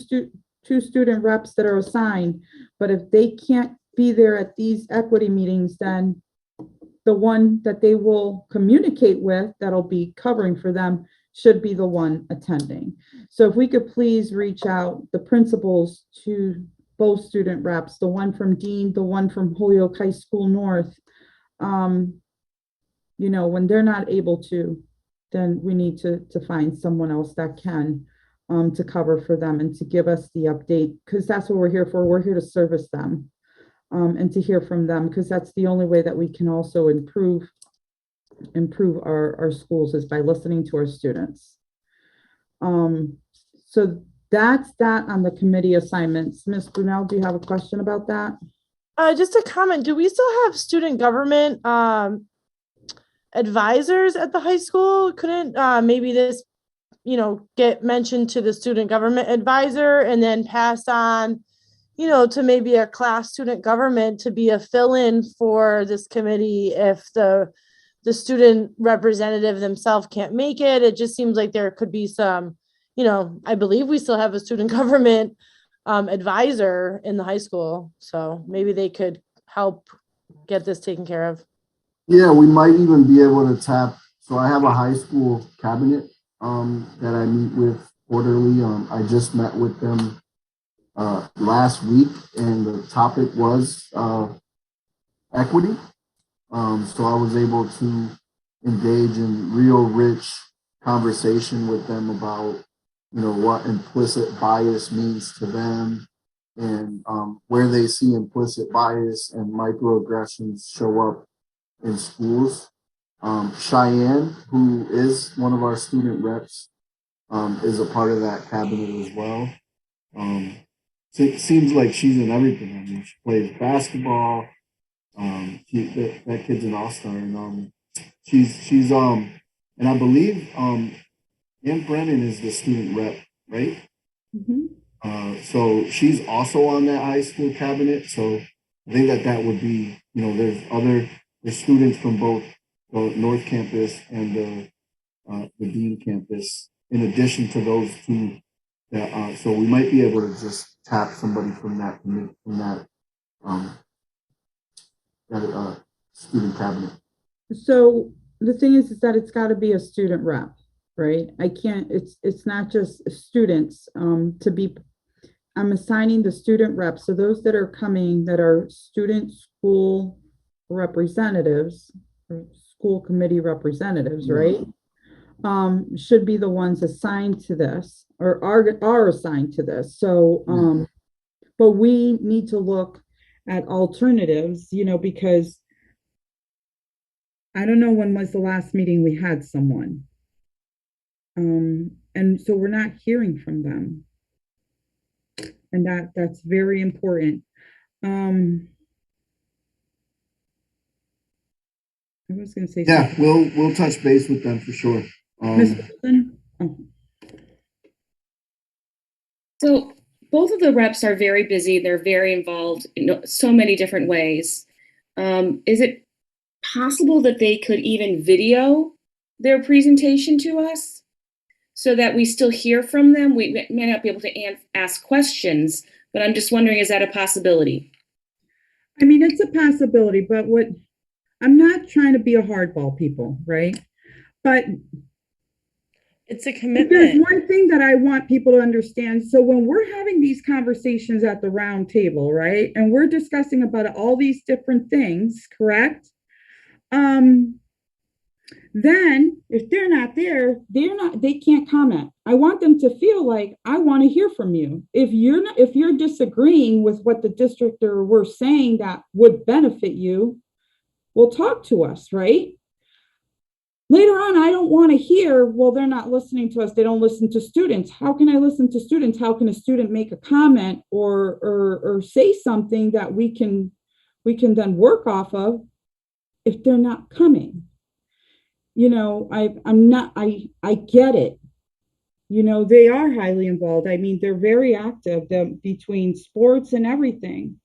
Speaker 1: student reps that are assigned, but if they can't be there at these equity meetings, then the one that they will communicate with that'll be covering for them should be the one attending. So if we could please reach out, the principals, to both student reps, the one from Dean, the one from Holyoke High School North, when they're not able to, then we need to find someone else that can, to cover for them and to give us the update, because that's what we're here for. We're here to service them, and to hear from them, because that's the only way that we can also improve our schools, is by listening to our students. So that's that on the committee assignments. Ms. Brunel, do you have a question about that?
Speaker 17: Just a comment. Do we still have student government advisors at the high school? Couldn't maybe this, get mentioned to the student government advisor and then passed on, to maybe a class student government to be a fill-in for this committee if the student representative themselves can't make it? It just seems like there could be some, I believe we still have a student government advisor in the high school. So maybe they could help get this taken care of.
Speaker 6: Yeah, we might even be able to tap. So I have a high school cabinet that I meet with quarterly. I just met with them last week, and the topic was equity. So I was able to engage in real rich conversation with them about, what implicit bias means to them, and where they see implicit bias and microaggressions show up in schools. Cheyenne, who is one of our student reps, is a part of that cabinet as well. It seems like she's in everything. I mean, she plays basketball. That kid's an all-star, and she's and I believe Ann Brennan is the student rep, right?
Speaker 1: Mm-hmm.
Speaker 6: So she's also on that high school cabinet. So I think that would be, there's students from both the North Campus and the Dean Campus, in addition to those two. So we might be able to just tap somebody from that
Speaker 16: student cabinet.
Speaker 1: So the thing is that it's got to be a student rep, right? I can't, it's not just students, I'm assigning the student reps. So those that are coming that are student school representatives, or school committee representatives, right? Should be the ones assigned to this or are assigned to this. So, but we need to look at alternatives, because I don't know when was the last meeting we had someone. And so we're not hearing from them. And that's very important. I was going to say
Speaker 6: Yeah,
Speaker 1: something.
Speaker 6: we'll touch base with them for sure.
Speaker 1: Ms. Wilson? Oh.
Speaker 5: So both of the reps are very busy. They're very involved in so many different ways. Is it possible that they could even video their presentation to us so that we still hear from them? We may not be able to ask questions, but I'm just wondering, is that a possibility?
Speaker 1: I mean, it's a possibility, but I'm not trying to be a hardball, people, right? But
Speaker 17: it's a
Speaker 1: there's
Speaker 17: commitment.
Speaker 1: one thing that I want people to understand. So when we're having these conversations at the round table, right, and we're discussing about all these different things, correct? Then if they're not there, they can't comment. I want them to feel like I want to hear from you. If you're disagreeing with what the district or we're saying that would benefit you, well, talk to us, right? Later on, I don't want to hear, well, they're not listening to us. They don't listen to students. How can I listen to students? How can a student make a comment or say something that we can then work off of if they're not coming? I get it. They are highly involved. I mean, they're very active between sports and everything.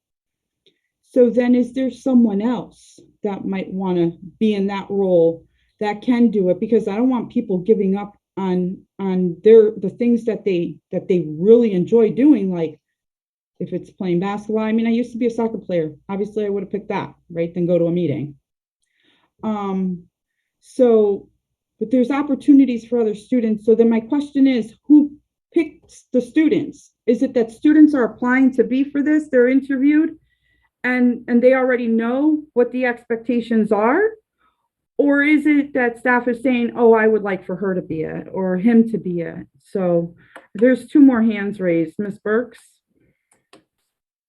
Speaker 1: So then is there someone else that might want to be in that role that can do it? Because I don't want people giving up on the things that they really enjoy doing, like if it's playing basketball. I mean, I used to be a soccer player. Obviously, I would have picked that, right? Than go to a meeting. But there's opportunities for other students. So then my question is, who picks the students? Is it that students are applying to be for this? They're interviewed and they already know what the expectations are? Or is it that staff is saying, oh, I would like for her to be it or him to be it? So there's two more hands raised. Ms. Burks?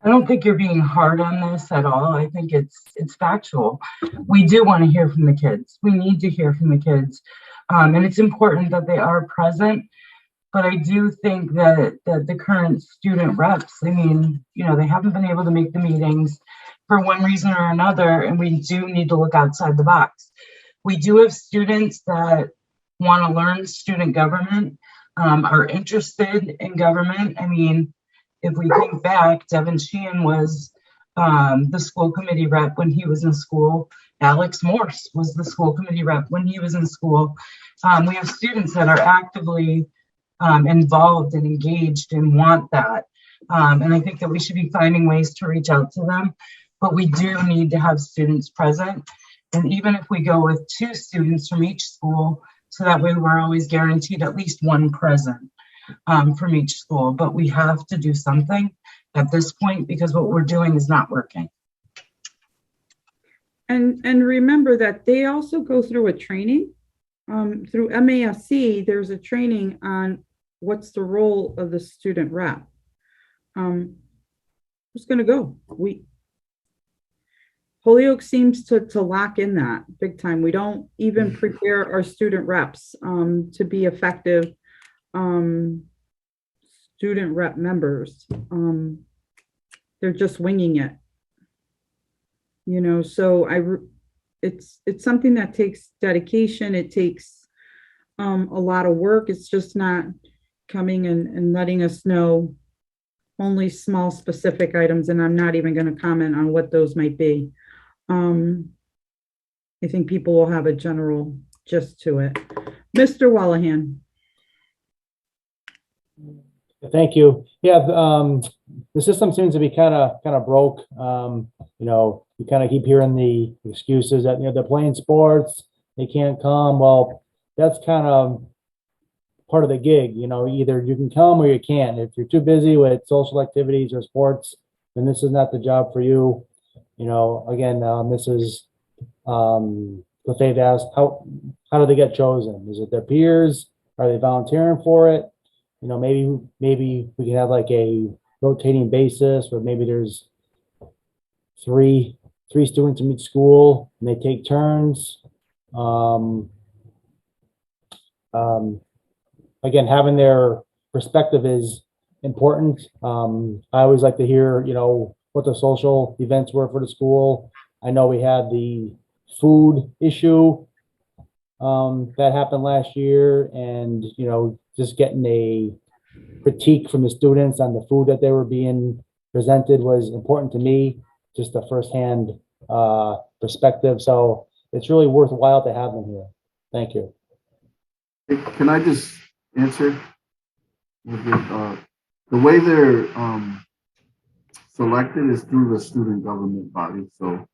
Speaker 20: I don't think you're being hard on this at all. I think it's factual. We do want to hear from the kids. We need to hear from the kids. And it's important that they are present. But I do think that the current student reps, I mean, they haven't been able to make the meetings for one reason or another, and we do need to look outside the box. We do have students that want to learn student government, are interested in government. I mean, if we think back, Devin Sheehan was the school committee rep when he was in school. Alex Morse was the school committee rep when he was in school. We have students that are actively involved and engaged and want that. And I think that we should be finding ways to reach out to them. But we do need to have students present. And even if we go with 2 students from each school, so that way we're always guaranteed at least one present from each school. But we have to do something at this point because what we're doing is not working.
Speaker 1: And remember that they also go through a training. Through MASC, there's a training on what's the role of the student rep. Who's going to go? Holyoke seems to lock in that big time. We don't even prepare our student reps to be effective student rep members. They're just winging it. So it's something that takes dedication. It takes a lot of work. It's just not coming and letting us know only small specific items, and I'm not even going to comment on what those might be. I think people will have a general gist to it. Mr. Wallahan.
Speaker 16: Thank you. Yeah, the system seems to be kind of broke. you kind of keep hearing the excuses that, they're playing sports, they can't come. Well, that's kind of part of the gig, either you can come or you can't. If you're too busy with social activities or sports, then this is not the job for you. Again, Mrs. Lefebvre asked, how do they get chosen? Is it their peers? Are they volunteering for it? Maybe we can have like a rotating basis where maybe there's three students in each school and they take turns. Again, having their perspective is important. I always like to hear, what the social events were for the school. I know we had the food issue that happened last year, and just getting a critique from the students on the food that they were being presented was important to me, just a firsthand perspective. So it's really worthwhile to have them here. Thank you.
Speaker 6: Can I just answer? The way they're selected is through the student government body. So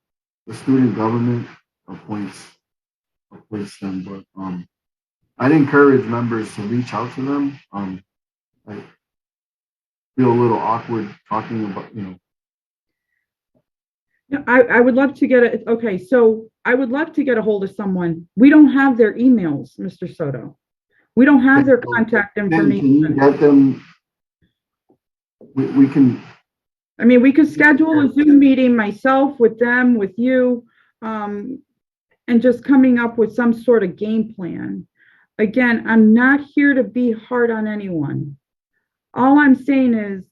Speaker 6: the student government appoints them, but I'd encourage members to reach out to them. I feel a little awkward talking about,
Speaker 1: I would love to get it. Okay, so I would love to get a hold of someone. We don't have their emails, Mr. Soto. We don't have their contact information.
Speaker 6: Can you get them? We can.
Speaker 1: I mean, we could schedule a Zoom meeting, myself, with them, with you, and just coming up with some sort of game plan. Again, I'm not here to be hard on anyone. All I'm saying is,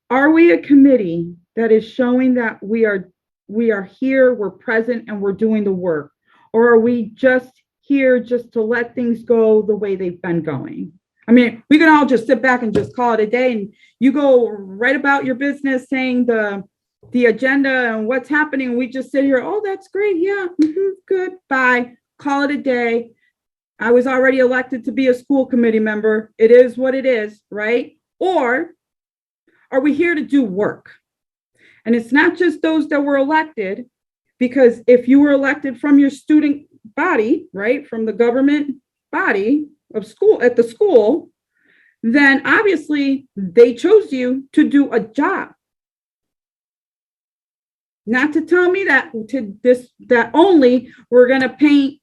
Speaker 1: are we a committee that is showing that we are here, we're present, and we're doing the work? Or are we just here just to let things go the way they've been going? I mean, we can all just sit back and just call it a day, and you go right about your business saying the agenda and what's happening, and we just sit here, oh, that's great, yeah, good, bye, call it a day. I was already elected to be a school committee member. It is what it is, right? Or are we here to do work? And it's not just those that were elected, because if you were elected from your student body, right, from the government body of school, at the school, then obviously they chose you to do a job. Not to tell me that only we're going to paint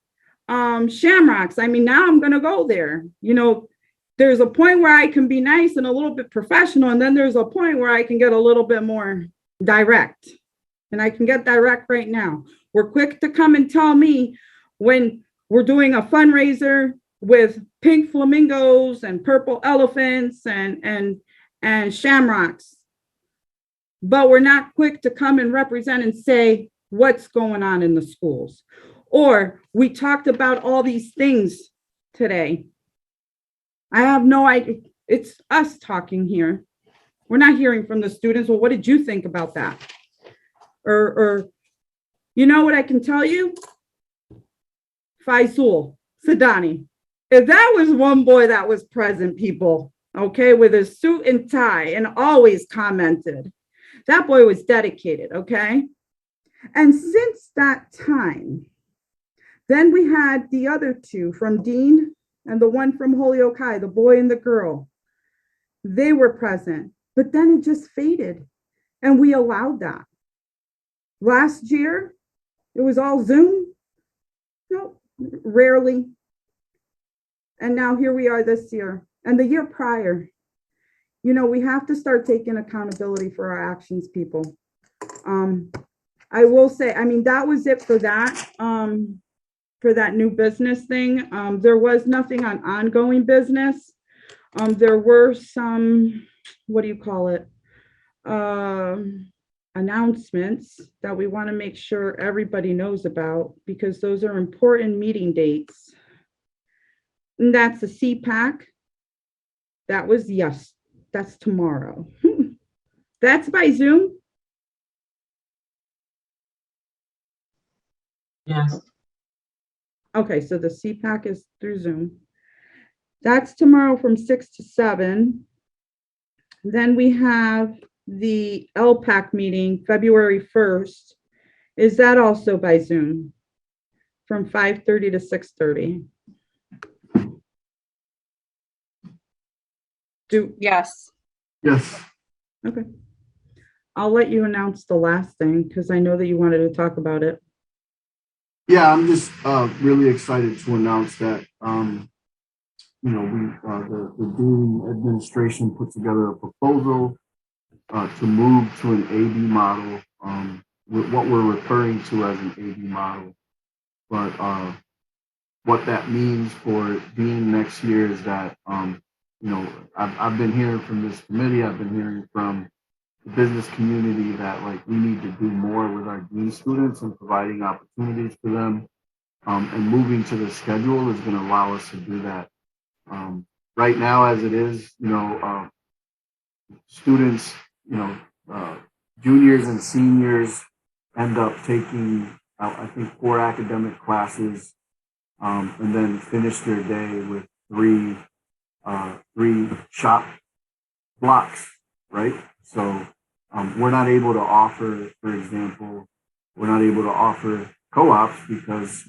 Speaker 1: shamrocks. I mean, now I'm going to go there. There's a point where I can be nice and a little bit professional, and then there's a point where I can get a little bit more direct. And I can get direct right now. We're quick to come and tell me when we're doing a fundraiser with pink flamingos and purple elephants and shamrocks. But we're not quick to come and represent and say what's going on in the schools. Or we talked about all these things today. I have no idea. It's us talking here. We're not hearing from the students. Well, what did you think about that? Or you know what I can tell you? Faisal Sadani. If that was one boy that was present, people, okay, with his suit and tie and always commented, that boy was dedicated, okay? And since that time, then we had the other two from Dean and the one from Holyoke High, the boy and the girl. They were present, but then it just faded, and we allowed that. Last year, it was all Zoom. No, rarely. And now here we are this year and the year prior. We have to start taking accountability for our actions, people. I will say, I mean, that was it for that new business thing. There was nothing on ongoing business. There were some, what do you call it? Announcements that we want to make sure everybody knows about, because those are important meeting dates. And that's the CPAC. That was, yes, that's tomorrow. That's by Zoom.
Speaker 20: Yes.
Speaker 1: Okay, so the CPAC is through Zoom. That's tomorrow from 6 to 7. Then we have the LPAC meeting, February 1st. Is that also by Zoom? From 5:30 to 6:30?
Speaker 2: Yes.
Speaker 6: Yes.
Speaker 1: Okay. I'll let you announce the last thing because I know that you wanted to talk about it.
Speaker 6: Yeah, I'm just really excited to announce that we the Dean administration put together a proposal to move to an AD model, with what we're referring to as an AD model. But what that means for Dean next year is that I've been hearing from this committee, I've been hearing from the business community that like we need to do more with our Dean students and providing opportunities for them. And moving to the schedule is going to allow us to do that. Right now, as it is, students, juniors and seniors end up taking, I think, 4 academic classes, and then finish their day with three shop blocks, right? So we're not able to offer, for example, we're not able to offer co-ops because,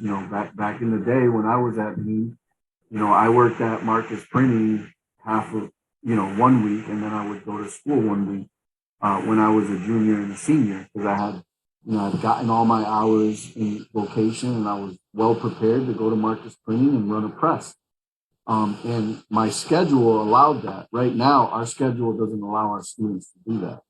Speaker 6: back in the day when I was at Dean, I worked at Marcus Printing half of, 1 week, and then I would go to school 1 week when I was a junior and a senior because I had, I'd gotten all my hours in vocation and I was well prepared to go to Marcus Printing and run a press. And my schedule allowed that. Right now, our schedule doesn't allow our students to do that.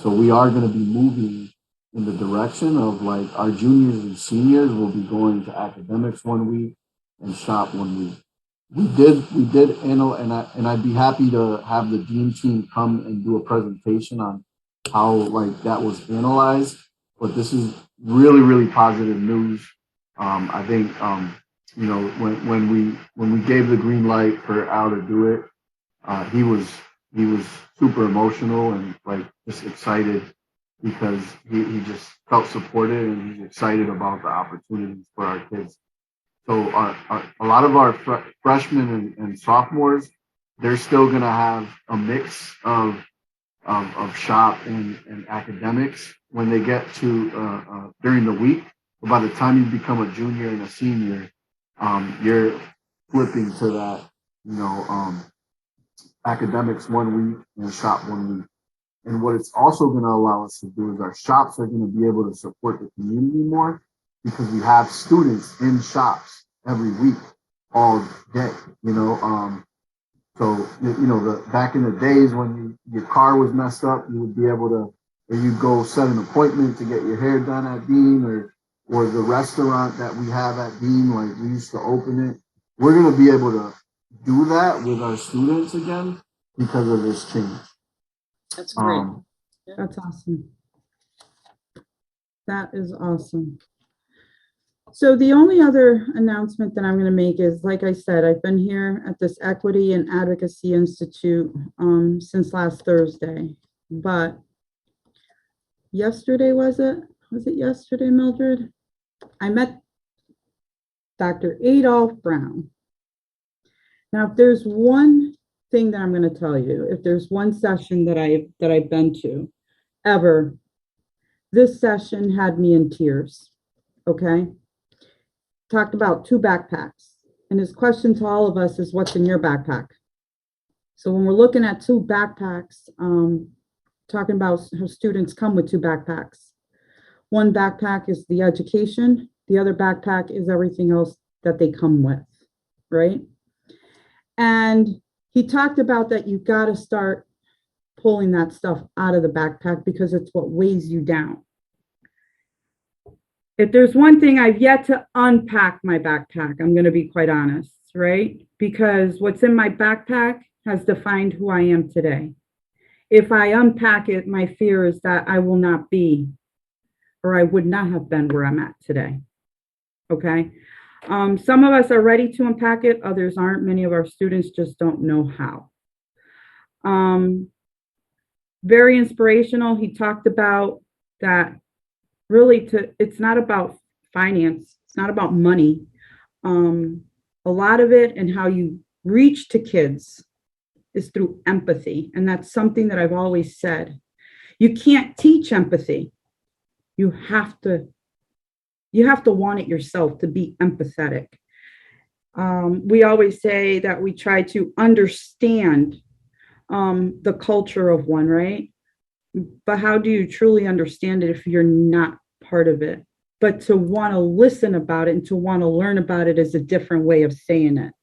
Speaker 6: So we are going to be moving in the direction of like our juniors and seniors will be going to academics 1 week and shop 1 week. We did analyze, and I'd be happy to have the Dean team come and do a presentation on how like that was analyzed. But this is really, really positive news. I think when we gave the green light for Al to do it, he was super emotional and like just excited because he just felt supported and he's excited about the opportunities for our kids. So a lot of our freshmen and sophomores, they're still going to have a mix of shop and academics when they get to during the week. But by the time you become a junior and a senior, you're flipping to that, academics 1 week and shop 1 week. And what it's also going to allow us to do is our shops are going to be able to support the community more because we have students in shops every week, all day, So, back in the days when your car was messed up, you would be able to, or you go set an appointment to get your hair done at Dean or the restaurant that we have at Dean, like we used to open it. We're going to be able to do that with our students again because of this change.
Speaker 1: That's great. That's awesome. That is awesome. So the only other announcement that I'm going to make is, like I said, I've been here at this Equity and Advocacy Institute since last Thursday, but yesterday, was it yesterday, Mildred? I met Dr. Adolph Brown. Now, if there's one thing that I'm going to tell you, if there's one session that I've been to ever, this session had me in tears. Okay. Talked about 2 backpacks. And his question to all of us is, what's in your backpack? So when we're looking at 2 backpacks, talking about how students come with 2 backpacks. One backpack is the education. The other backpack is everything else that they come with, right? And he talked about that you got to start pulling that stuff out of the backpack because it's what weighs you down. If there's one thing I've yet to unpack my backpack, I'm going to be quite honest, right? Because what's in my backpack has defined who I am today. If I unpack it, my fear is that I will not be, or I would not have been where I'm at today. Okay. Some of us are ready to unpack it. Others aren't. Many of our students just don't know how. Very inspirational. He talked about that really it's not about finance. It's not about money. A lot of it and how you reach to kids is through empathy. And that's something that I've always said. You can't teach empathy. You have to want it yourself to be empathetic. We always say that we try to understand the culture of one, right? But how do you truly understand it if you're not part of it? But to want to listen about it and to want to learn about it is a different way of saying it.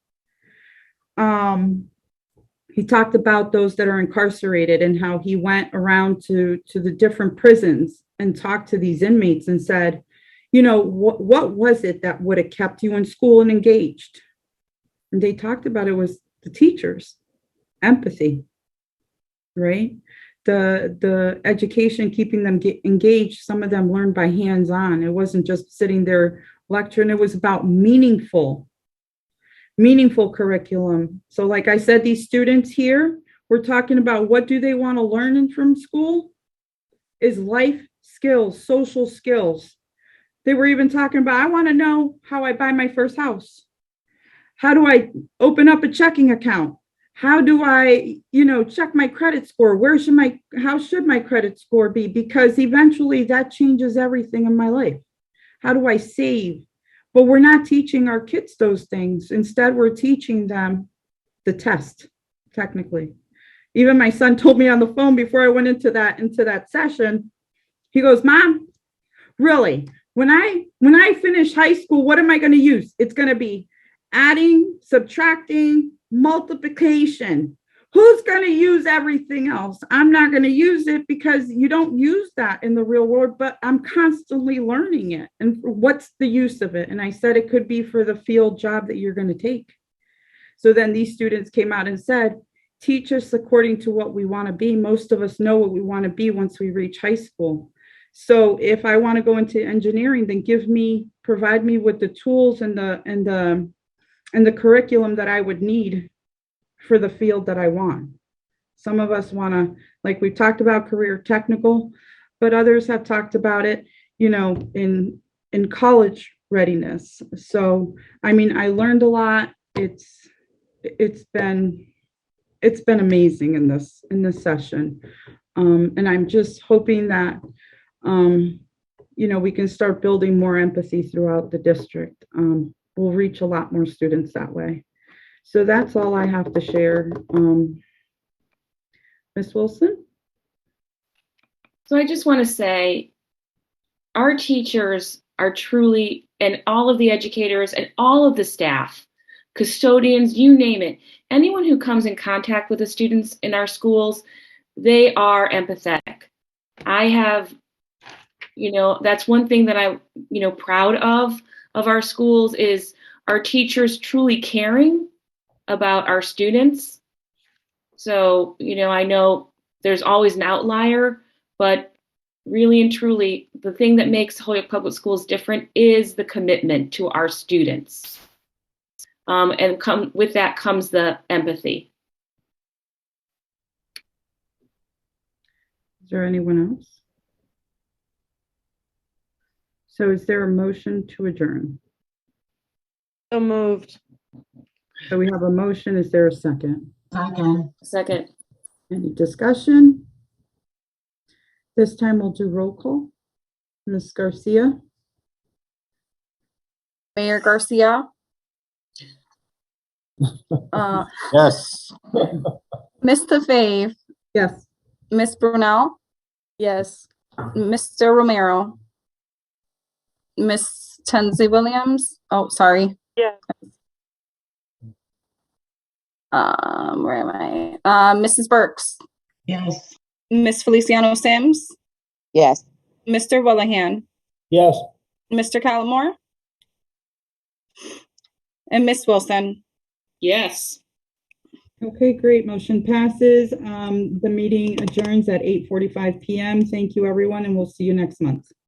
Speaker 1: He talked about those that are incarcerated and how he went around to the different prisons and talked to these inmates and said, you know, what was it that would have kept you in school and engaged? And they talked about it was the teachers, empathy, right? The education, keeping them engaged. Some of them learned by hands-on. It wasn't just sitting there lecturing. It was about meaningful curriculum. So like I said, these students here, we're talking about what do they want to learn from school is life skills, social skills. They were even talking about, I want to know how I buy my first house. How do I open up a checking account? How do I, check my credit score? How should my credit score be? Because eventually that changes everything in my life. How do I save? But we're not teaching our kids those things. Instead, we're teaching them the test, technically. Even my son told me on the phone before I went into that session, he goes, Mom, really, when I finish high school, what am I going to use? It's going to be adding, subtracting, multiplication. Who's going to use everything else? I'm not going to use it because you don't use that in the real world, but I'm constantly learning it. And what's the use of it? And I said it could be for the field job that you're going to take. So then these students came out and said, teach us according to what we want to be. Most of us know what we want to be once we reach high school. So if I want to go into engineering, then provide me with the tools and the curriculum that I would need for the field that I want. Some of us want to, like we've talked about career technical, but others have talked about it, in college readiness. So, I mean, I learned a lot. It's been amazing in this session. And I'm just hoping that, we can start building more empathy throughout the district. We'll reach a lot more students that way. So that's all I have to share. Ms. Wilson?
Speaker 5: So I just want to say, our teachers are truly, and all of the educators and all of the staff, custodians, you name it, anyone who comes in contact with the students in our schools, they are empathetic. I have, that's one thing that I'm, proud of our schools is our teachers truly caring about our students. So, I know there's always an outlier, but really and truly, the thing that makes Holyoke Public Schools different is the commitment to our students. And with that comes the empathy.
Speaker 1: Is there anyone else? So is there a motion to adjourn?
Speaker 17: So moved.
Speaker 1: So we have a motion. Is there a second?
Speaker 5: Second.
Speaker 1: Any discussion? This time we'll do roll call. Ms. Garcia?
Speaker 2: Mayor Garcia.
Speaker 3: Yes.
Speaker 2: Ms. Tafave.
Speaker 1: Yes.
Speaker 2: Ms. Brunel.
Speaker 17: Yes.
Speaker 2: Mr. Romero. Ms. Tensley Williams. Oh, sorry.
Speaker 4: Yes.
Speaker 2: Where am I? Mrs. Burks.
Speaker 20: Yes.
Speaker 2: Ms. Feliciano Sims.
Speaker 21: Yes.
Speaker 2: Mr. Willihan.
Speaker 16: Yes.
Speaker 2: Mr. Callamore. And Ms. Wilson.
Speaker 5: Yes.
Speaker 1: Okay, great. Motion passes. The meeting adjourns at 8:45 p.m. Thank you, everyone, and we'll see you next month.